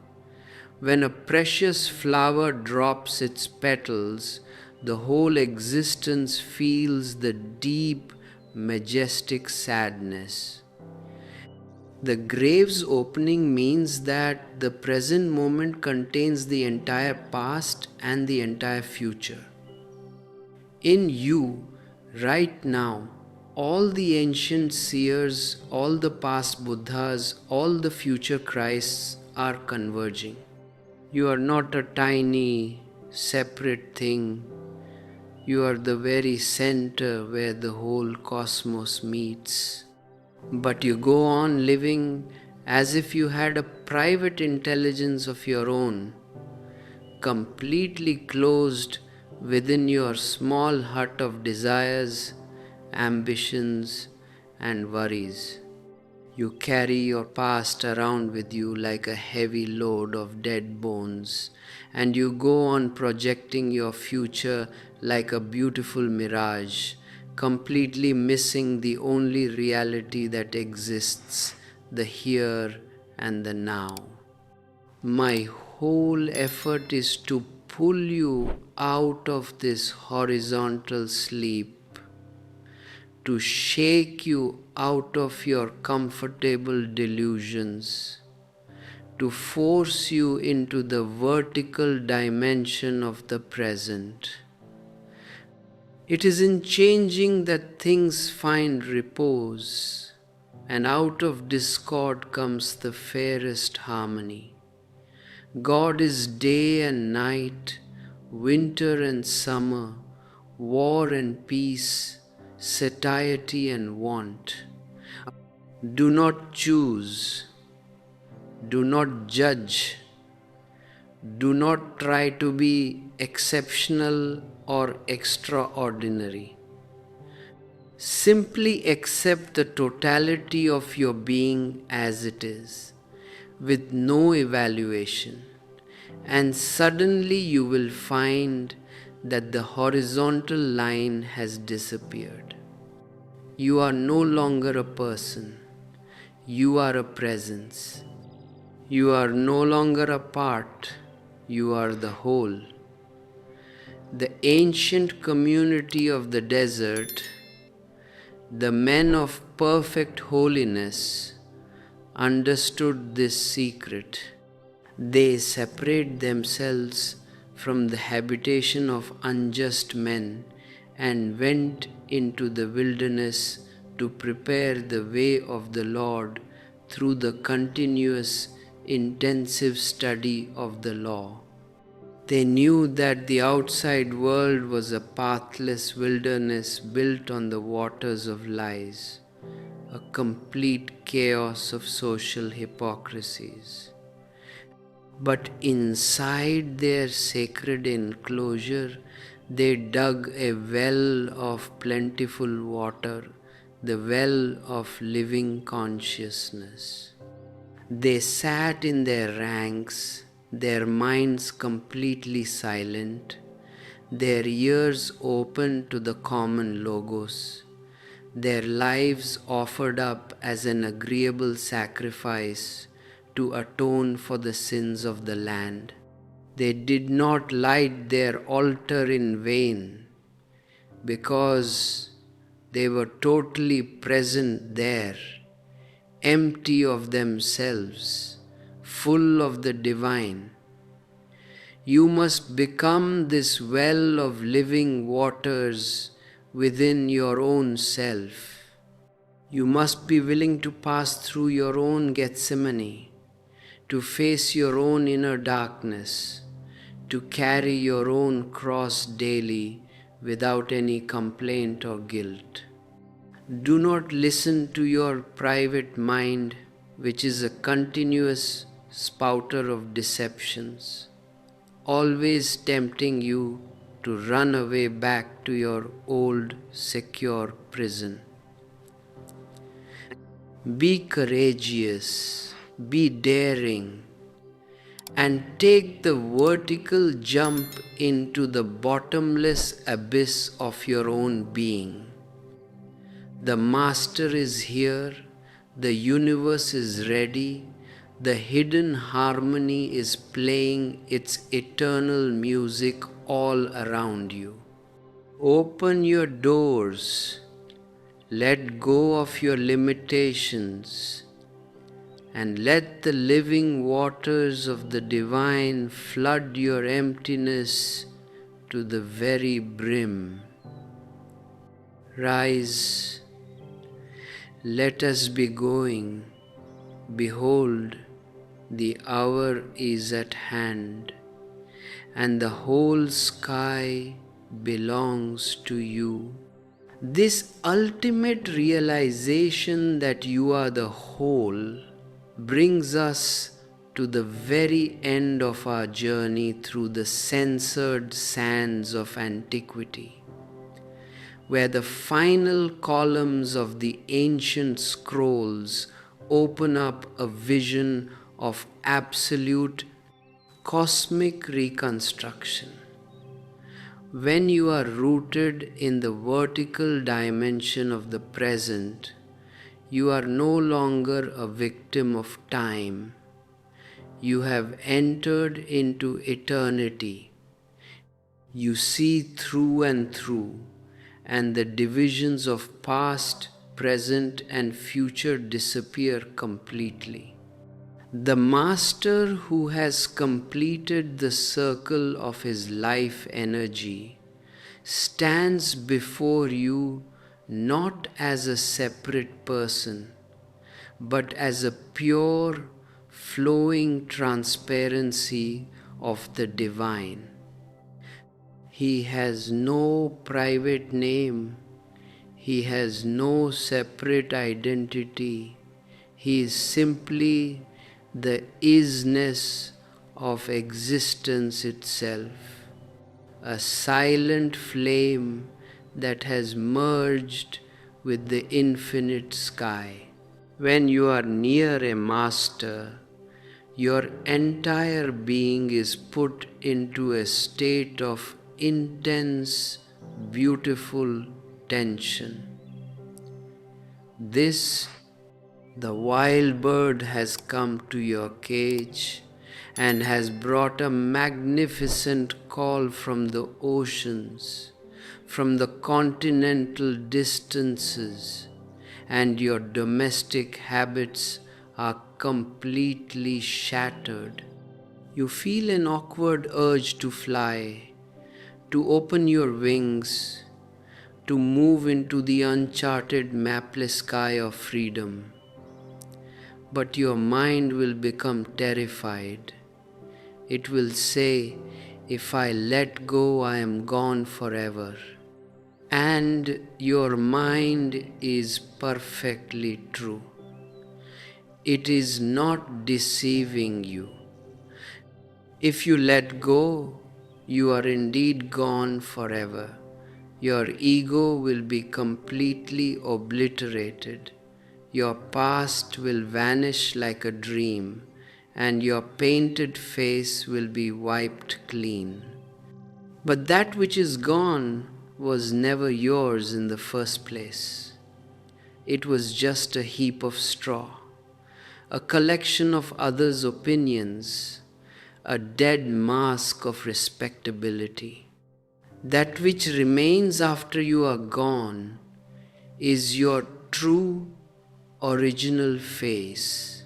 When a precious flower drops its petals, the whole existence feels the deep, majestic sadness. The grave's opening means that the present moment contains the entire past and the entire future. In you, right now, all the ancient seers, all the past Buddhas, all the future Christs are converging. You are not a tiny, separate thing. You are the very center where the whole cosmos meets. But you go on living as if you had a private intelligence of your own, completely closed within your small hut of desires, ambitions, and worries. You carry your past around with you like a heavy load of dead bones, and you go on projecting your future like a beautiful mirage, completely missing the only reality that exists, the here and the now. My whole effort is to pull you out of this horizontal sleep, to shake you out of your comfortable delusions, to force you into the vertical dimension of the present. It is in changing that things find repose, and out of discord comes the fairest harmony. God is day and night, winter and summer, war and peace, satiety and want. Do not choose. Do not judge. Do not try to be exceptional or extraordinary. Simply accept the totality of your being as it is, with no evaluation, and suddenly you will find that the horizontal line has disappeared. You are no longer a person, you are a presence. You are no longer a part, you are the whole. The ancient community of the desert, the men of perfect holiness, understood this secret. They separate themselves from the habitation of unjust men and went into the wilderness to prepare the way of the Lord through the continuous, intensive study of the law. They knew that the outside world was a pathless wilderness built on the waters of lies, a complete chaos of social hypocrisies. But inside their sacred enclosure, they dug a well of plentiful water, the well of living consciousness. They sat in their ranks, their minds completely silent, their ears open to the common logos, their lives offered up as an agreeable sacrifice to atone for the sins of the land. They did not light their altar in vain, because they were totally present there, empty of themselves, full of the divine. You must become this well of living waters within your own self. You must be willing to pass through your own Gethsemane, to face your own inner darkness, to carry your own cross daily without any complaint or guilt. Do not listen to your private mind, which is a continuous spouter of deceptions, always tempting you to run away back to your old secure prison. Be courageous, be daring, and take the vertical jump into the bottomless abyss of your own being. The Master is here, the universe is ready, the hidden harmony is playing its eternal music all around you. Open your doors, let go of your limitations, and let the living waters of the divine flood your emptiness to the very brim. Rise, let us be going. Behold, the hour is at hand, and the whole sky belongs to you. This ultimate realization that you are the whole brings us to the very end of our journey through the censored sands of antiquity, where the final columns of the ancient scrolls open up a vision of absolute cosmic reconstruction. When you are rooted in the vertical dimension of the present, you are no longer a victim of time. You have entered into eternity. You see through and through, and the divisions of past, present, and future disappear completely. The Master who has completed the circle of his life energy stands before you not as a separate person, but as a pure, flowing transparency of the divine. He has no private name, he has no separate identity. He is simply the isness of existence itself, a silent flame that has merged with the infinite sky. When you are near a master, your entire being is put into a state of intense, beautiful tension. This, the wild bird has come to your cage and has brought a magnificent call from the oceans, from the continental distances, and your domestic habits are completely shattered. You feel an awkward urge to fly, to open your wings, to move into the uncharted mapless sky of freedom. But your mind will become terrified. It will say, if I let go, I am gone forever. And your mind is perfectly true. It is not deceiving you. If you let go, you are indeed gone forever. Your ego will be completely obliterated. Your past will vanish like a dream, and your painted face will be wiped clean. But that which is gone was never yours in the first place. It was just a heap of straw, a collection of others' opinions, a dead mask of respectability. That which remains after you are gone is your true original face,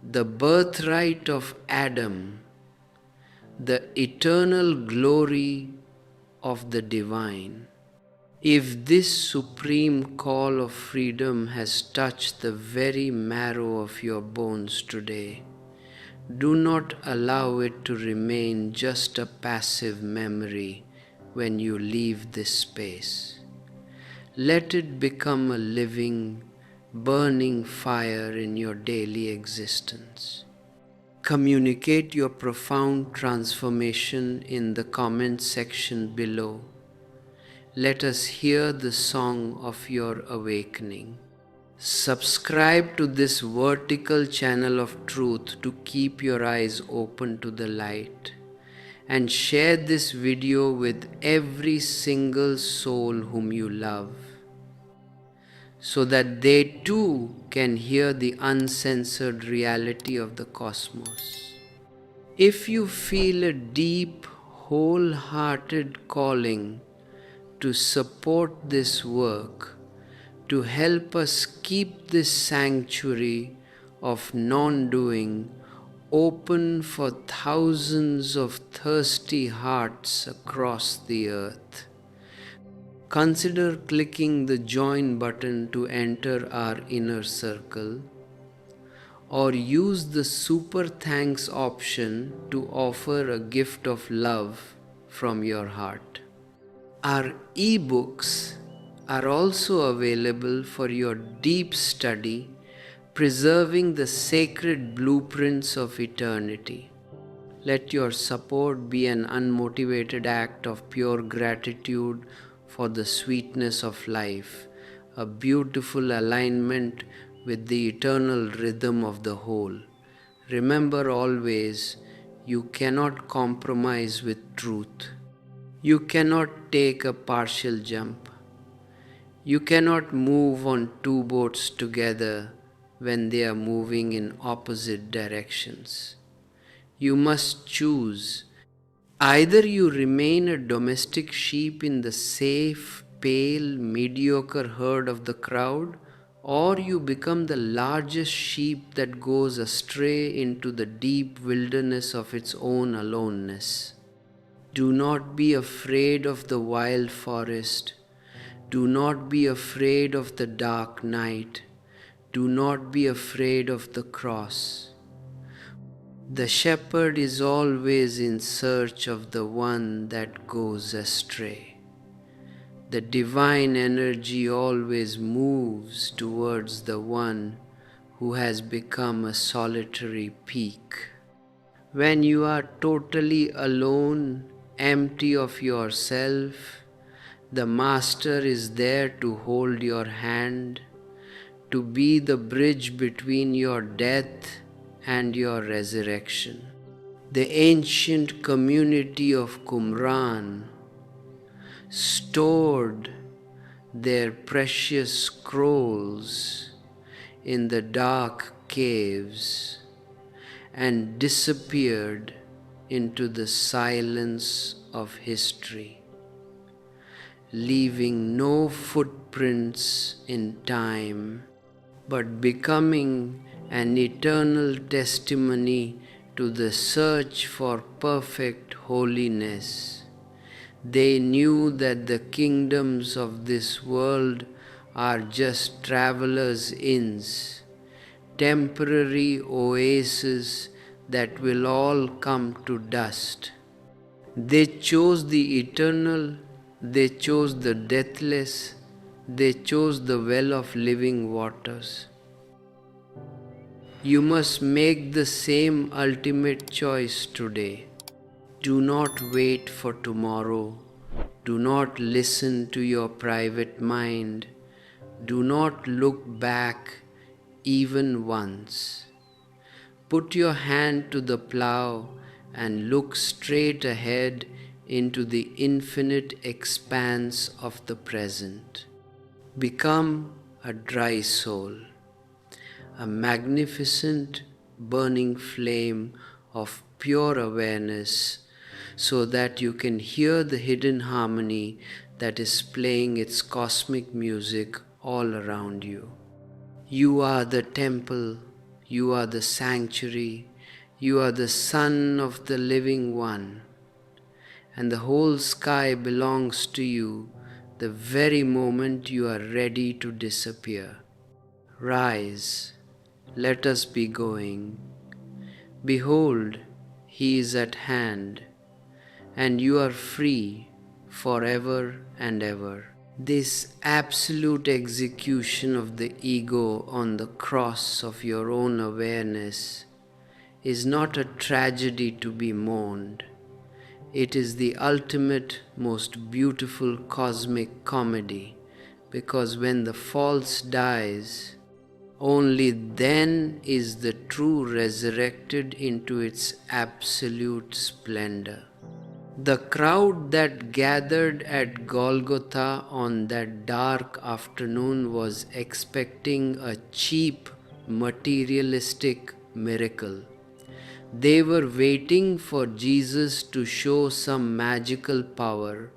the birthright of Adam, the eternal glory of the divine. If this supreme call of freedom has touched the very marrow of your bones today, do not allow it to remain just a passive memory when you leave this space. Let it become a living, burning fire in your daily existence. Communicate your profound transformation in the comment section below. Let us hear the song of your awakening. Subscribe to this vertical channel of truth to keep your eyes open to the light, and share this video with every single soul whom you love, so that they too can hear the uncensored reality of the cosmos. If you feel a deep, wholehearted calling to support this work, to help us keep this sanctuary of non-doing open for thousands of thirsty hearts across the earth, consider clicking the join button to enter our inner circle, or use the super thanks option to offer a gift of love from your heart. Our ebooks are also available for your deep study, preserving the sacred blueprints of eternity. Let your support be an unmotivated act of pure gratitude for the sweetness of life, a beautiful alignment with the eternal rhythm of the whole. Remember always, you cannot compromise with truth. You cannot take a partial jump. You cannot move on two boats together when they are moving in opposite directions. You must choose. Either you remain a domestic sheep in the safe, pale, mediocre herd of the crowd, or you become the largest sheep that goes astray into the deep wilderness of its own aloneness. Do not be afraid of the wild forest. Do not be afraid of the dark night. Do not be afraid of the cross. The shepherd is always in search of the one that goes astray. The divine energy always moves towards the one who has become a solitary peak. When you are totally alone, empty of yourself, the Master is there to hold your hand, to be the bridge between your death and your resurrection. The ancient community of Qumran stored their precious scrolls in the dark caves and disappeared into the silence of history, leaving no footprints in time, but becoming an eternal testimony to the search for perfect holiness. They knew that the kingdoms of this world are just travelers' inns, temporary oases that will all come to dust. They chose the eternal, they chose the deathless, they chose the well of living waters. You must make the same ultimate choice today. Do not wait for tomorrow. Do not listen to your private mind. Do not look back even once. Put your hand to the plow and look straight ahead into the infinite expanse of the present. Become a dry soul, a magnificent burning flame of pure awareness, so that you can hear the hidden harmony that is playing its cosmic music all around you. You are the temple, you are the sanctuary, you are the Son of the Living One, and the whole sky belongs to you the very moment you are ready to disappear. Rise, let us be going. Behold, He is at hand, and you are free forever and ever. This absolute execution of the ego on the cross of your own awareness is not a tragedy to be mourned. It is the ultimate, most beautiful cosmic comedy, because when the false dies, only then is the true resurrected into its absolute splendor. The crowd that gathered at Golgotha on that dark afternoon was expecting a cheap, materialistic miracle. They were waiting for Jesus to show some magical power,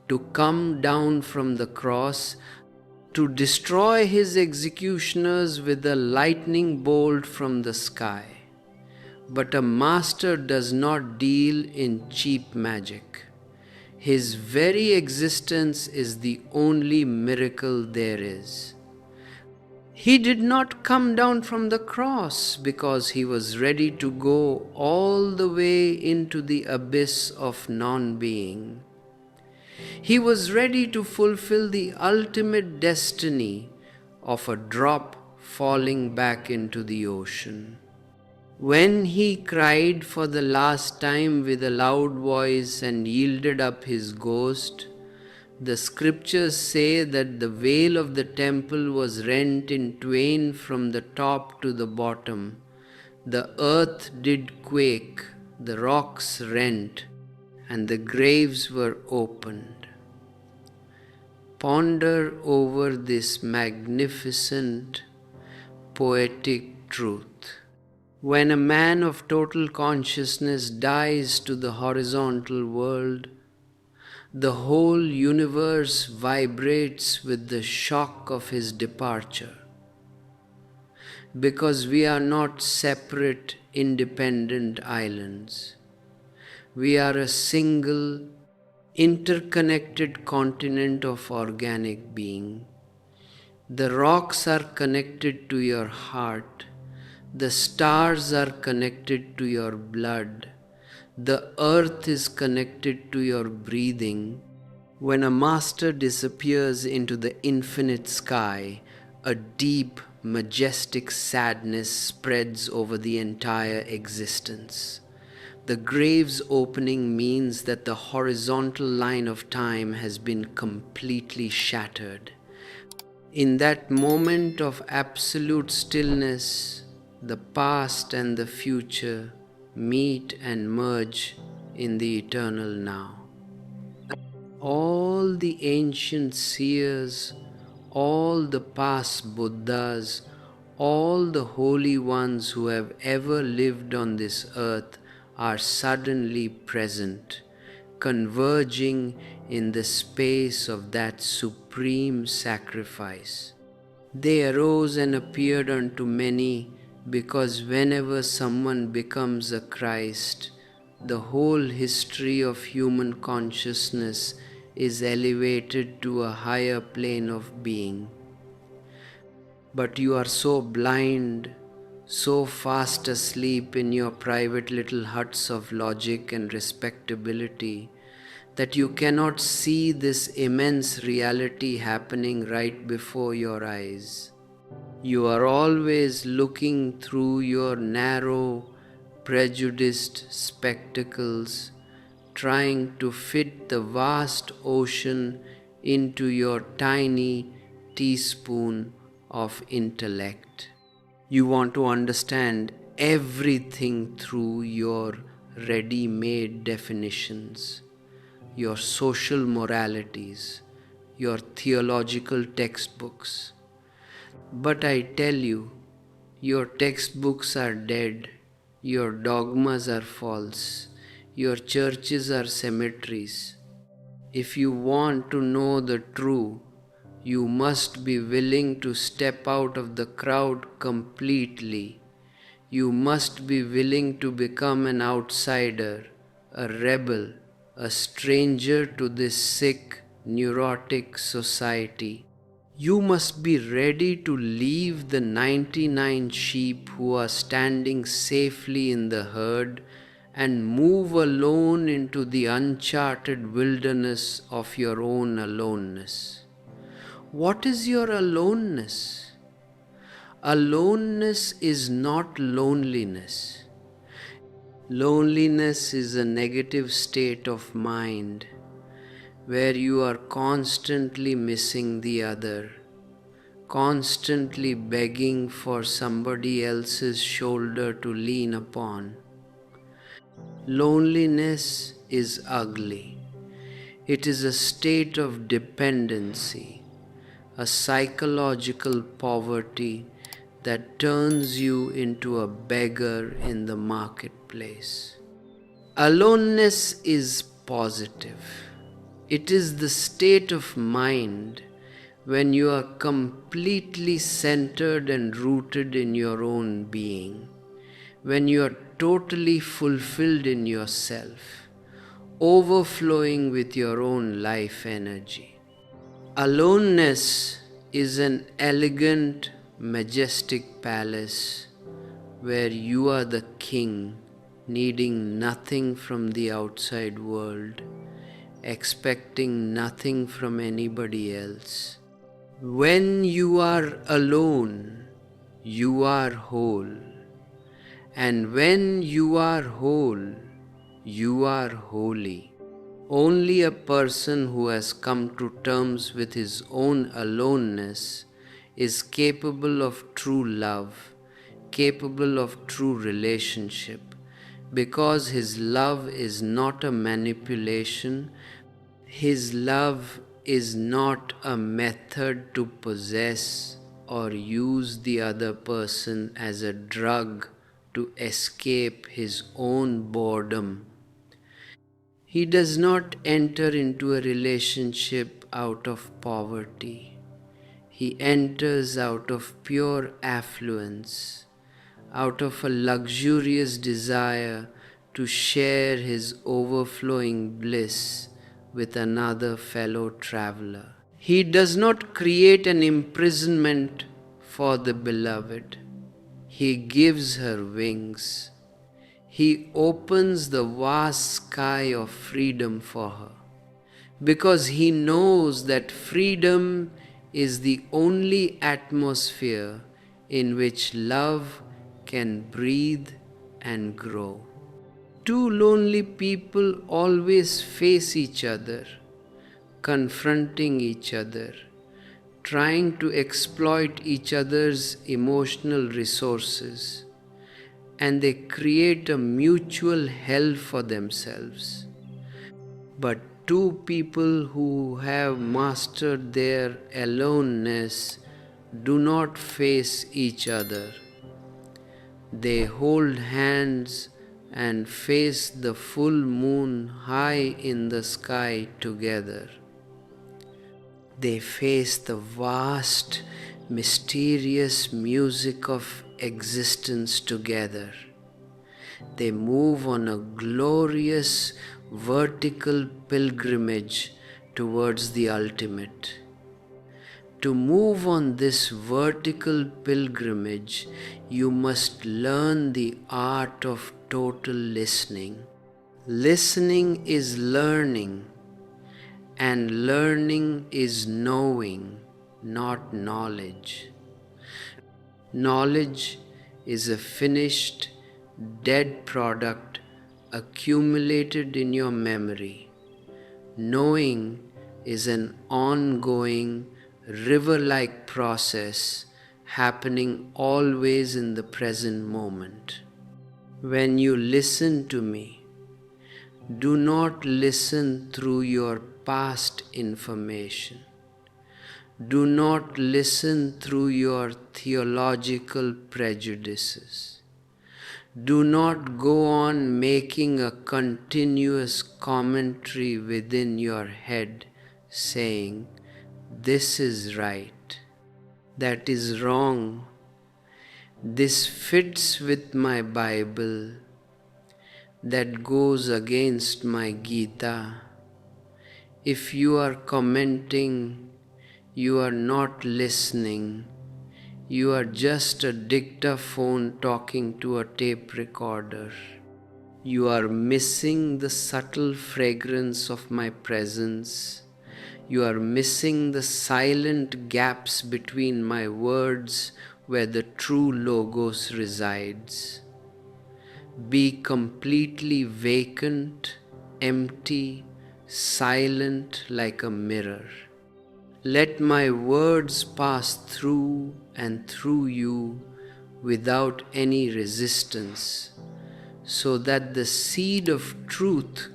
to come down from the cross, to destroy his executioners with a lightning bolt from the sky. But a master does not deal in cheap magic. His very existence is the only miracle there is. He did not come down from the cross because he was ready to go all the way into the abyss of non-being. He was ready to fulfill the ultimate destiny of a drop falling back into the ocean. When he cried for the last time with a loud voice and yielded up his ghost, the scriptures say that the veil of the temple was rent in twain from the top to the bottom. The earth did quake, the rocks rent, and the graves were opened. Ponder over this magnificent, poetic truth. When a man of total consciousness dies to the horizontal world, the whole universe vibrates with the shock of his departure. Because we are not separate, independent islands. We are a single, interconnected continent of organic being. The rocks are connected to your heart. The stars are connected to your blood. The earth is connected to your breathing. When a master disappears into the infinite sky, a deep, majestic sadness spreads over the entire existence. The grave's opening means that the horizontal line of time has been completely shattered. In that moment of absolute stillness, the past and the future meet and merge in the eternal now. All the ancient seers, all the past Buddhas, all the holy ones who have ever lived on this earth are suddenly present, converging in the space of that supreme sacrifice. They arose and appeared unto many, because whenever someone becomes a Christ, the whole history of human consciousness is elevated to a higher plane of being. But you are so blind, so fast asleep in your private little huts of logic and respectability, that you cannot see this immense reality happening right before your eyes. You are always looking through your narrow, prejudiced spectacles, trying to fit the vast ocean into your tiny teaspoon of intellect. You want to understand everything through your ready-made definitions, your social moralities, your theological textbooks. But I tell you, your textbooks are dead, your dogmas are false, your churches are cemeteries. If you want to know the true, you must be willing to step out of the crowd completely. You must be willing to become an outsider, a rebel, a stranger to this sick, neurotic society. You must be ready to leave the 99 sheep who are standing safely in the herd and move alone into the uncharted wilderness of your own aloneness. What is your aloneness? Aloneness is not loneliness. Loneliness is a negative state of mind where you are constantly missing the other, constantly begging for somebody else's shoulder to lean upon. Loneliness is ugly. It is a state of dependency, a psychological poverty that turns you into a beggar in the marketplace. Aloneness is positive. It is the state of mind when you are completely centered and rooted in your own being, when you are totally fulfilled in yourself, overflowing with your own life energy. Aloneness is an elegant, majestic palace where you are the king, needing nothing from the outside world, expecting nothing from anybody else. When you are alone, you are whole. And when you are whole, you are holy. Only a person who has come to terms with his own aloneness is capable of true love, capable of true relationship, because his love is not a manipulation. His love is not a method to possess or use the other person as a drug to escape his own boredom. He does not enter into a relationship out of poverty. He enters out of pure affluence, out of a luxurious desire to share his overflowing bliss with another fellow traveler. He does not create an imprisonment for the beloved. He gives her wings. He opens the vast sky of freedom for her, because he knows that freedom is the only atmosphere in which love can breathe and grow. Two lonely people always face each other, confronting each other, trying to exploit each other's emotional resources, and they create a mutual hell for themselves. But two people who have mastered their aloneness do not face each other. They hold hands and face the full moon high in the sky together. They face the vast, mysterious music of existence together. They move on a glorious vertical pilgrimage towards the ultimate. To move on this vertical pilgrimage, you must learn the art of total listening. Listening is learning, and learning is knowing, not knowledge. Knowledge is a finished, dead product accumulated in your memory. Knowing is an ongoing, river-like process happening always in the present moment. When you listen to me, do not listen through your past information. Do not listen through your theological prejudices. Do not go on making a continuous commentary within your head saying, "This is right, that is wrong, this fits with my Bible, that goes against my Gita." If you are commenting, you are not listening. You are just a dictaphone talking to a tape recorder. You are missing the subtle fragrance of my presence. You are missing the silent gaps between my words where the true logos resides. Be completely vacant, empty, silent like a mirror. Let my words pass through and through you without any resistance, so that the seed of truth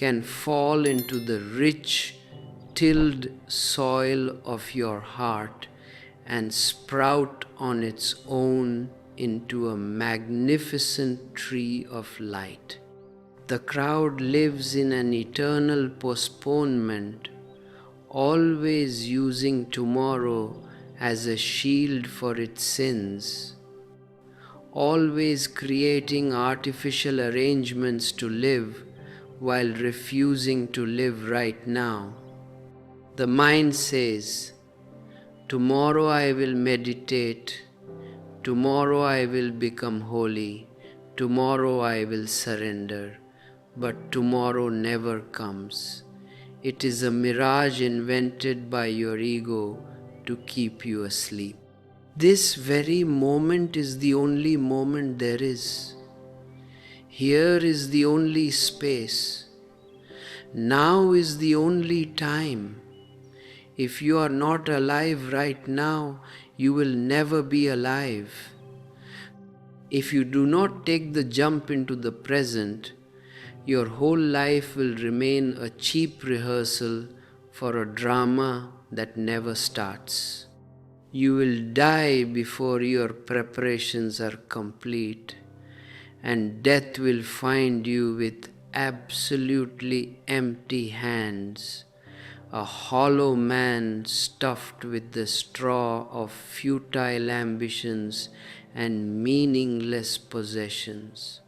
can fall into the rich, tilled soil of your heart and sprout on its own into a magnificent tree of light. The crowd lives in an eternal postponement, always using tomorrow as a shield for its sins, always creating artificial arrangements to live while refusing to live right now. The mind says, "Tomorrow I will meditate, tomorrow I will become holy, tomorrow I will surrender," but tomorrow never comes. It is a mirage invented by your ego to keep you asleep. This very moment is the only moment there is. Here is the only space. Now is the only time. If you are not alive right now, you will never be alive. If you do not take the jump into the present, your whole life will remain a cheap rehearsal for a drama that never starts. You will die before your preparations are complete, and death will find you with absolutely empty hands, a hollow man stuffed with the straw of futile ambitions and meaningless possessions.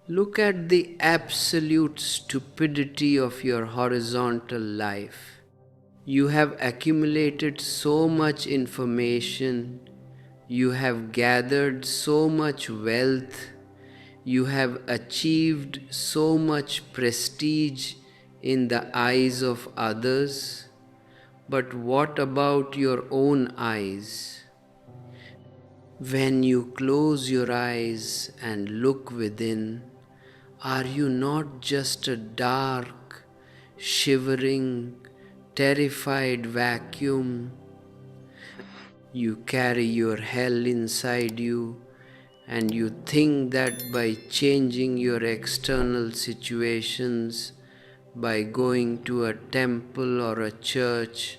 Look at the absolute stupidity of your horizontal life. You have accumulated so much information, you have gathered so much wealth, you have achieved so much prestige in the eyes of others, but what about your own eyes? When you close your eyes and look within, are you not just a dark, shivering, terrified vacuum? You carry your hell inside you, and you think that by changing your external situations, by going to a temple or a church,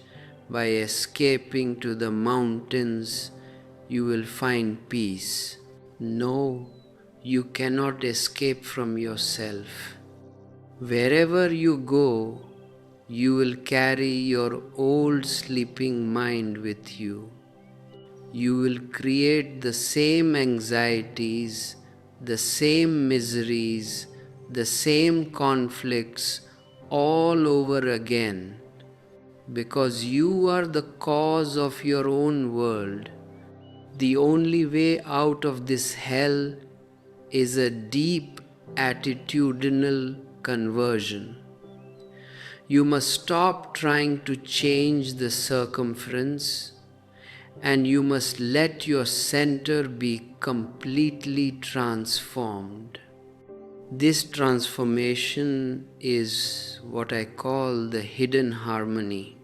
by escaping to the mountains, you will find peace. No, you cannot escape from yourself. Wherever you go, you will carry your old sleeping mind with you. You will create the same anxieties, the same miseries, the same conflicts all over again, because you are the cause of your own world. The only way out of this hell is a deep attitudinal conversion. You must stop trying to change the circumference, and you must let your center be completely transformed. This transformation is what I call the hidden harmony,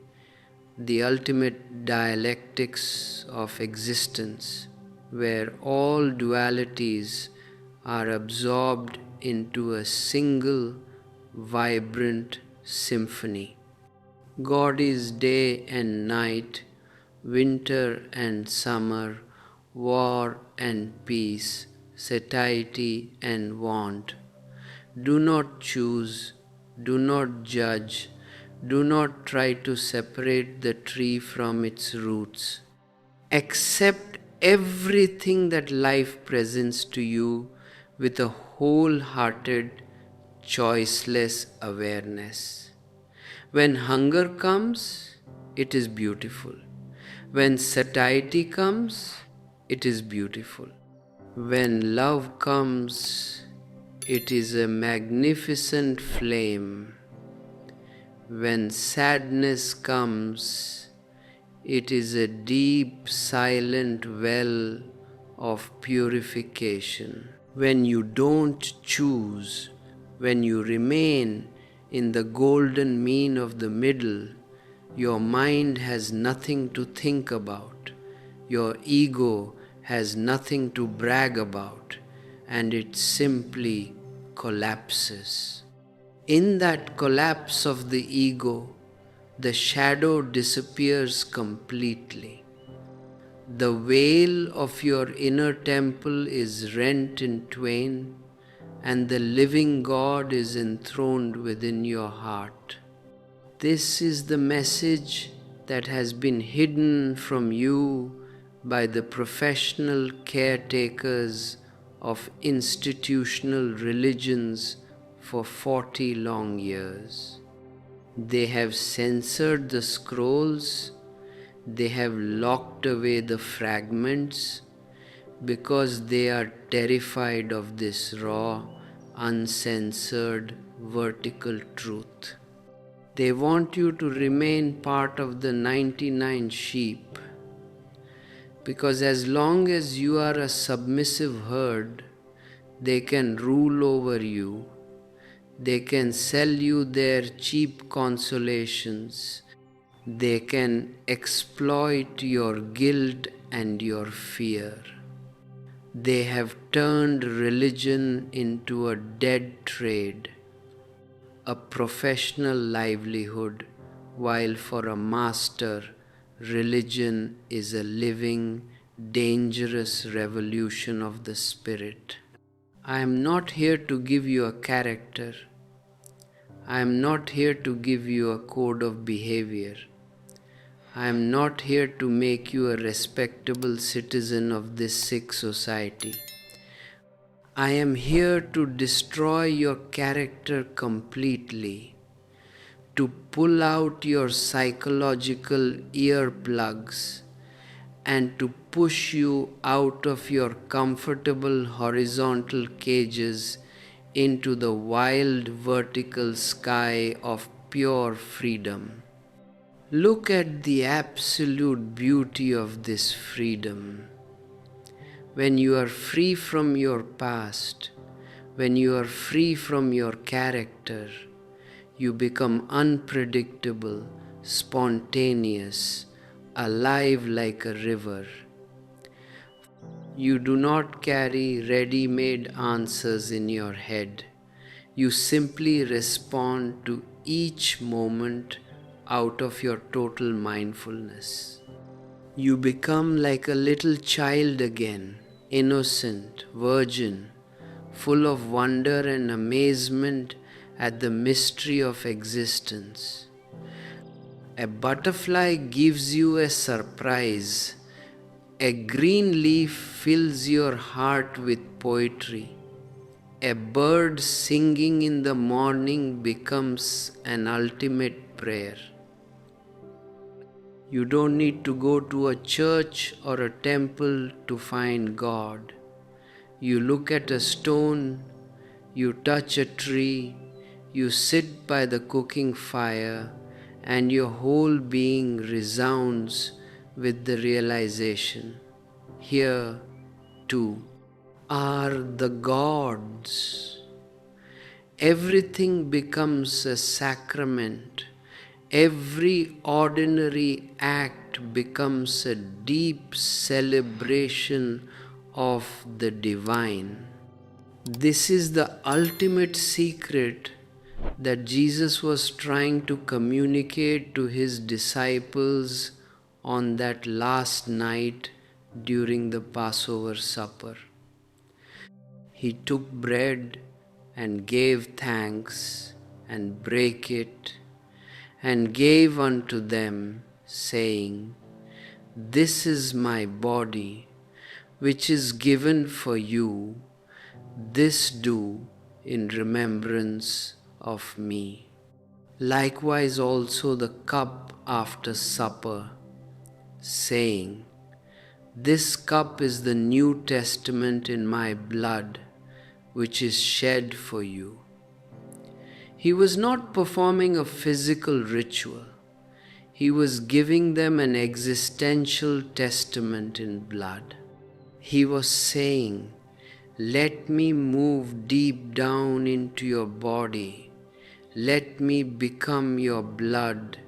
the ultimate dialectics of existence, where all dualities are absorbed into a single vibrant symphony. God is day and night, winter and summer, war and peace, satiety and want. Do not choose, do not judge, do not try to separate the tree from its roots. Accept everything that life presents to you with a wholehearted, choiceless awareness. When hunger comes, it is beautiful. When satiety comes, it is beautiful. When love comes, it is a magnificent flame. When sadness comes, it is a deep, silent well of purification. When you don't choose, when you remain in the golden mean of the middle, your mind has nothing to think about, your ego has nothing to brag about, and it simply collapses. In that collapse of the ego, the shadow disappears completely. The veil of your inner temple is rent in twain, and the living God is enthroned within your heart. This is the message that has been hidden from you by the professional caretakers of institutional religions for 40 long years. They have censored the scrolls, they have locked away the fragments, because they are terrified of this raw, uncensored, vertical truth. They want you to remain part of the 99 sheep, because as long as you are a submissive herd, they can rule over you. They can sell you their cheap consolations. They can exploit your guilt and your fear. They have turned religion into a dead trade, a professional livelihood, while for a master, religion is a living, dangerous revolution of the spirit. I am not here to give you a character. I am not here to give you a code of behavior. I am not here to make you a respectable citizen of this sick society. I am here to destroy your character completely, to pull out your psychological earplugs and to push you out of your comfortable horizontal cages into the wild vertical sky of pure freedom. Look at the absolute beauty of this freedom. when you are free from your past, when you are free from your character, you become unpredictable, spontaneous, alive like a river. You do not carry ready-made answers in your head. You simply respond to each moment out of your total mindfulness. You become like a little child again, innocent, virgin, full of wonder and amazement at the mystery of existence. A butterfly gives you a surprise. A green leaf fills your heart with poetry. A bird singing in the morning becomes an ultimate prayer. You don't need to go to a church or a temple to find God. You look at a stone, you touch a tree, you sit by the cooking fire, and your whole being resounds with the realization, here, too, are the gods. Everything becomes a sacrament. Every ordinary act becomes a deep celebration of the divine. This is the ultimate secret that Jesus was trying to communicate to his disciples on that last night during the Passover supper. He took bread and gave thanks and brake it and gave unto them, saying, This is my body, which is given for you. This do in remembrance of me. Likewise also the cup after supper, saying, This cup is the New Testament in my blood, which is shed for you. He was not performing a physical ritual. He was giving them an existential testament in blood. He was saying, Let me move deep down into your body. Let me become your blood.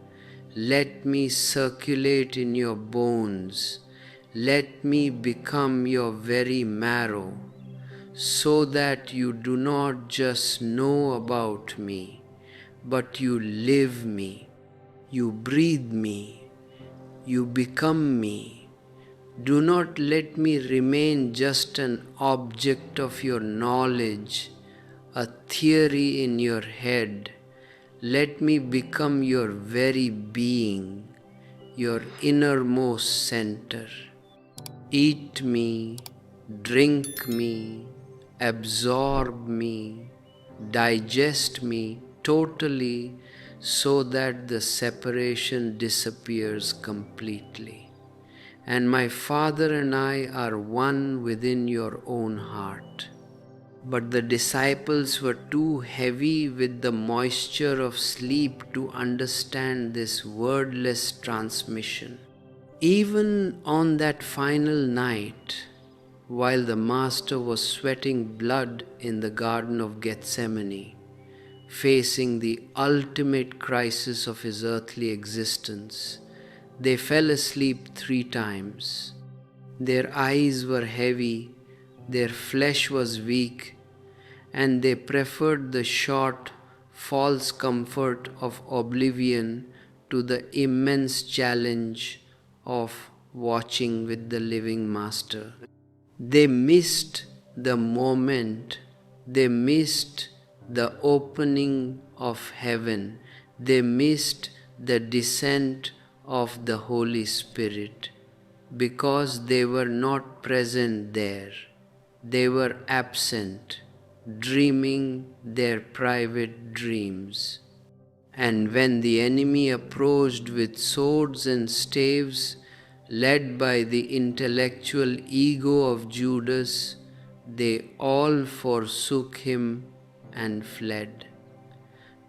Let me circulate in your bones. Let me become your very marrow, so that you do not just know about me, but you live me, you breathe me, you become me. Do not let me remain just an object of your knowledge, a theory in your head. Let me become your very being, your innermost center. Eat me, drink me, absorb me, digest me totally, so that the separation disappears completely. And my Father and I are one within your own heart. But the disciples were too heavy with the moisture of sleep to understand this wordless transmission. Even on that final night, while the Master was sweating blood in the Garden of Gethsemane, facing the ultimate crisis of his earthly existence, they fell asleep 3 times. Their eyes were heavy, their flesh was weak, and they preferred the short, false comfort of oblivion to the immense challenge of watching with the living Master. They missed the moment, they missed the opening of heaven, they missed the descent of the Holy Spirit, because they were not present there. They were absent, dreaming their private dreams. And when the enemy approached with swords and staves, led by the intellectual ego of Judas, they all forsook him and fled.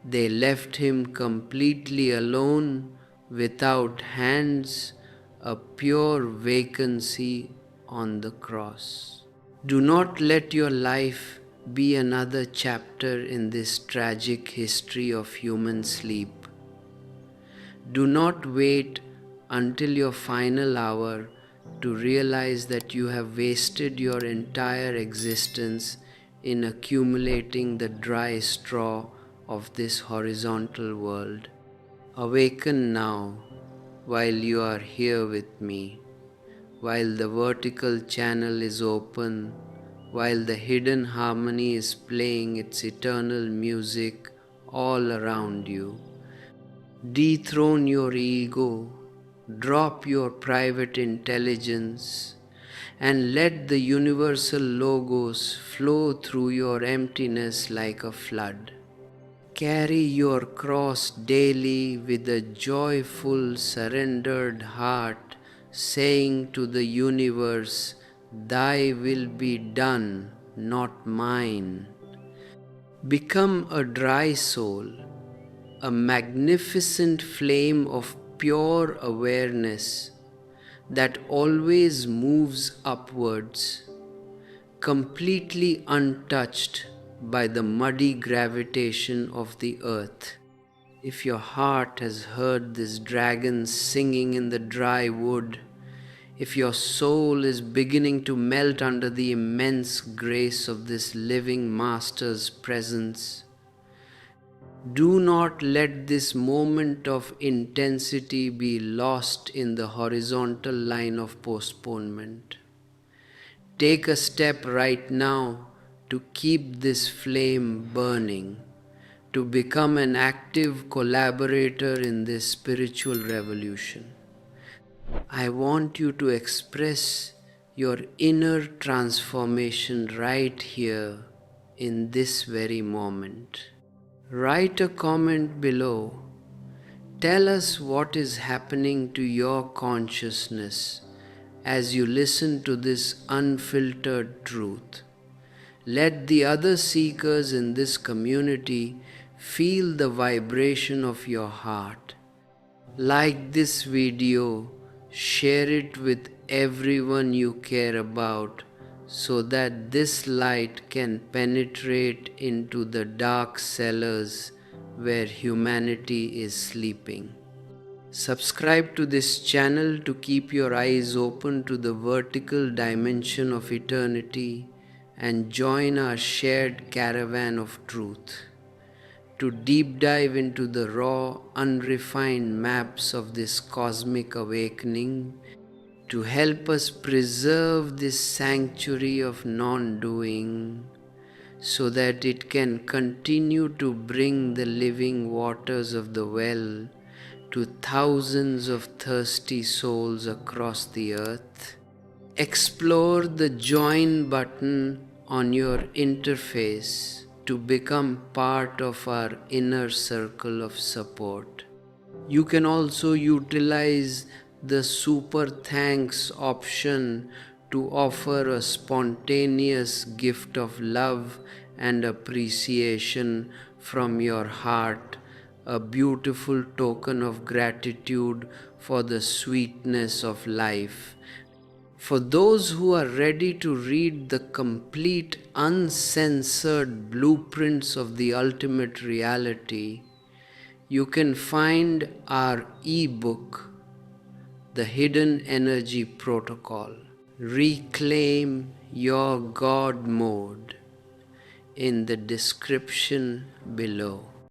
They left him completely alone, without hands, a pure vacancy, on the cross. Do not let your life be another chapter in this tragic history of human sleep. Do not wait until your final hour to realize that you have wasted your entire existence in accumulating the dry straw of this horizontal world. Awaken now while you are here with me, while the vertical channel is open, while the hidden harmony is playing its eternal music all around you. Dethrone your ego, drop your private intelligence, and let the universal logos flow through your emptiness like a flood. Carry your cross daily with a joyful, surrendered heart, saying to the universe, "Thy will be done, not mine." Become a dry soul, a magnificent flame of pure awareness that always moves upwards, completely untouched by the muddy gravitation of the earth. If your heart has heard this dragon singing in the dry wood, if your soul is beginning to melt under the immense grace of this living Master's presence, do not let this moment of intensity be lost in the horizontal line of postponement. Take a step right now to keep this flame burning, to become an active collaborator in this spiritual revolution. I want you to express your inner transformation right here in this very moment. Write a comment below. Tell us what is happening to your consciousness as you listen to this unfiltered truth. Let the other seekers in this community feel the vibration of your heart. Like this video, share it with everyone you care about so that this light can penetrate into the dark cellars where humanity is sleeping. Subscribe to this channel to keep your eyes open to the vertical dimension of eternity and join our shared caravan of truth. To deep dive into the raw, unrefined maps of this cosmic awakening, to help us preserve this sanctuary of non-doing, so that it can continue to bring the living waters of the well to thousands of thirsty souls across the earth. Explore the join button on your interface to become part of our inner circle of support. You can also utilize the super thanks option to offer a spontaneous gift of love and appreciation from your heart, a beautiful token of gratitude for the sweetness of life. For those who are ready to read the complete, uncensored blueprints of the ultimate reality, you can find our ebook, The Hidden Energy Protocol, Reclaim Your God Mode, in the description below.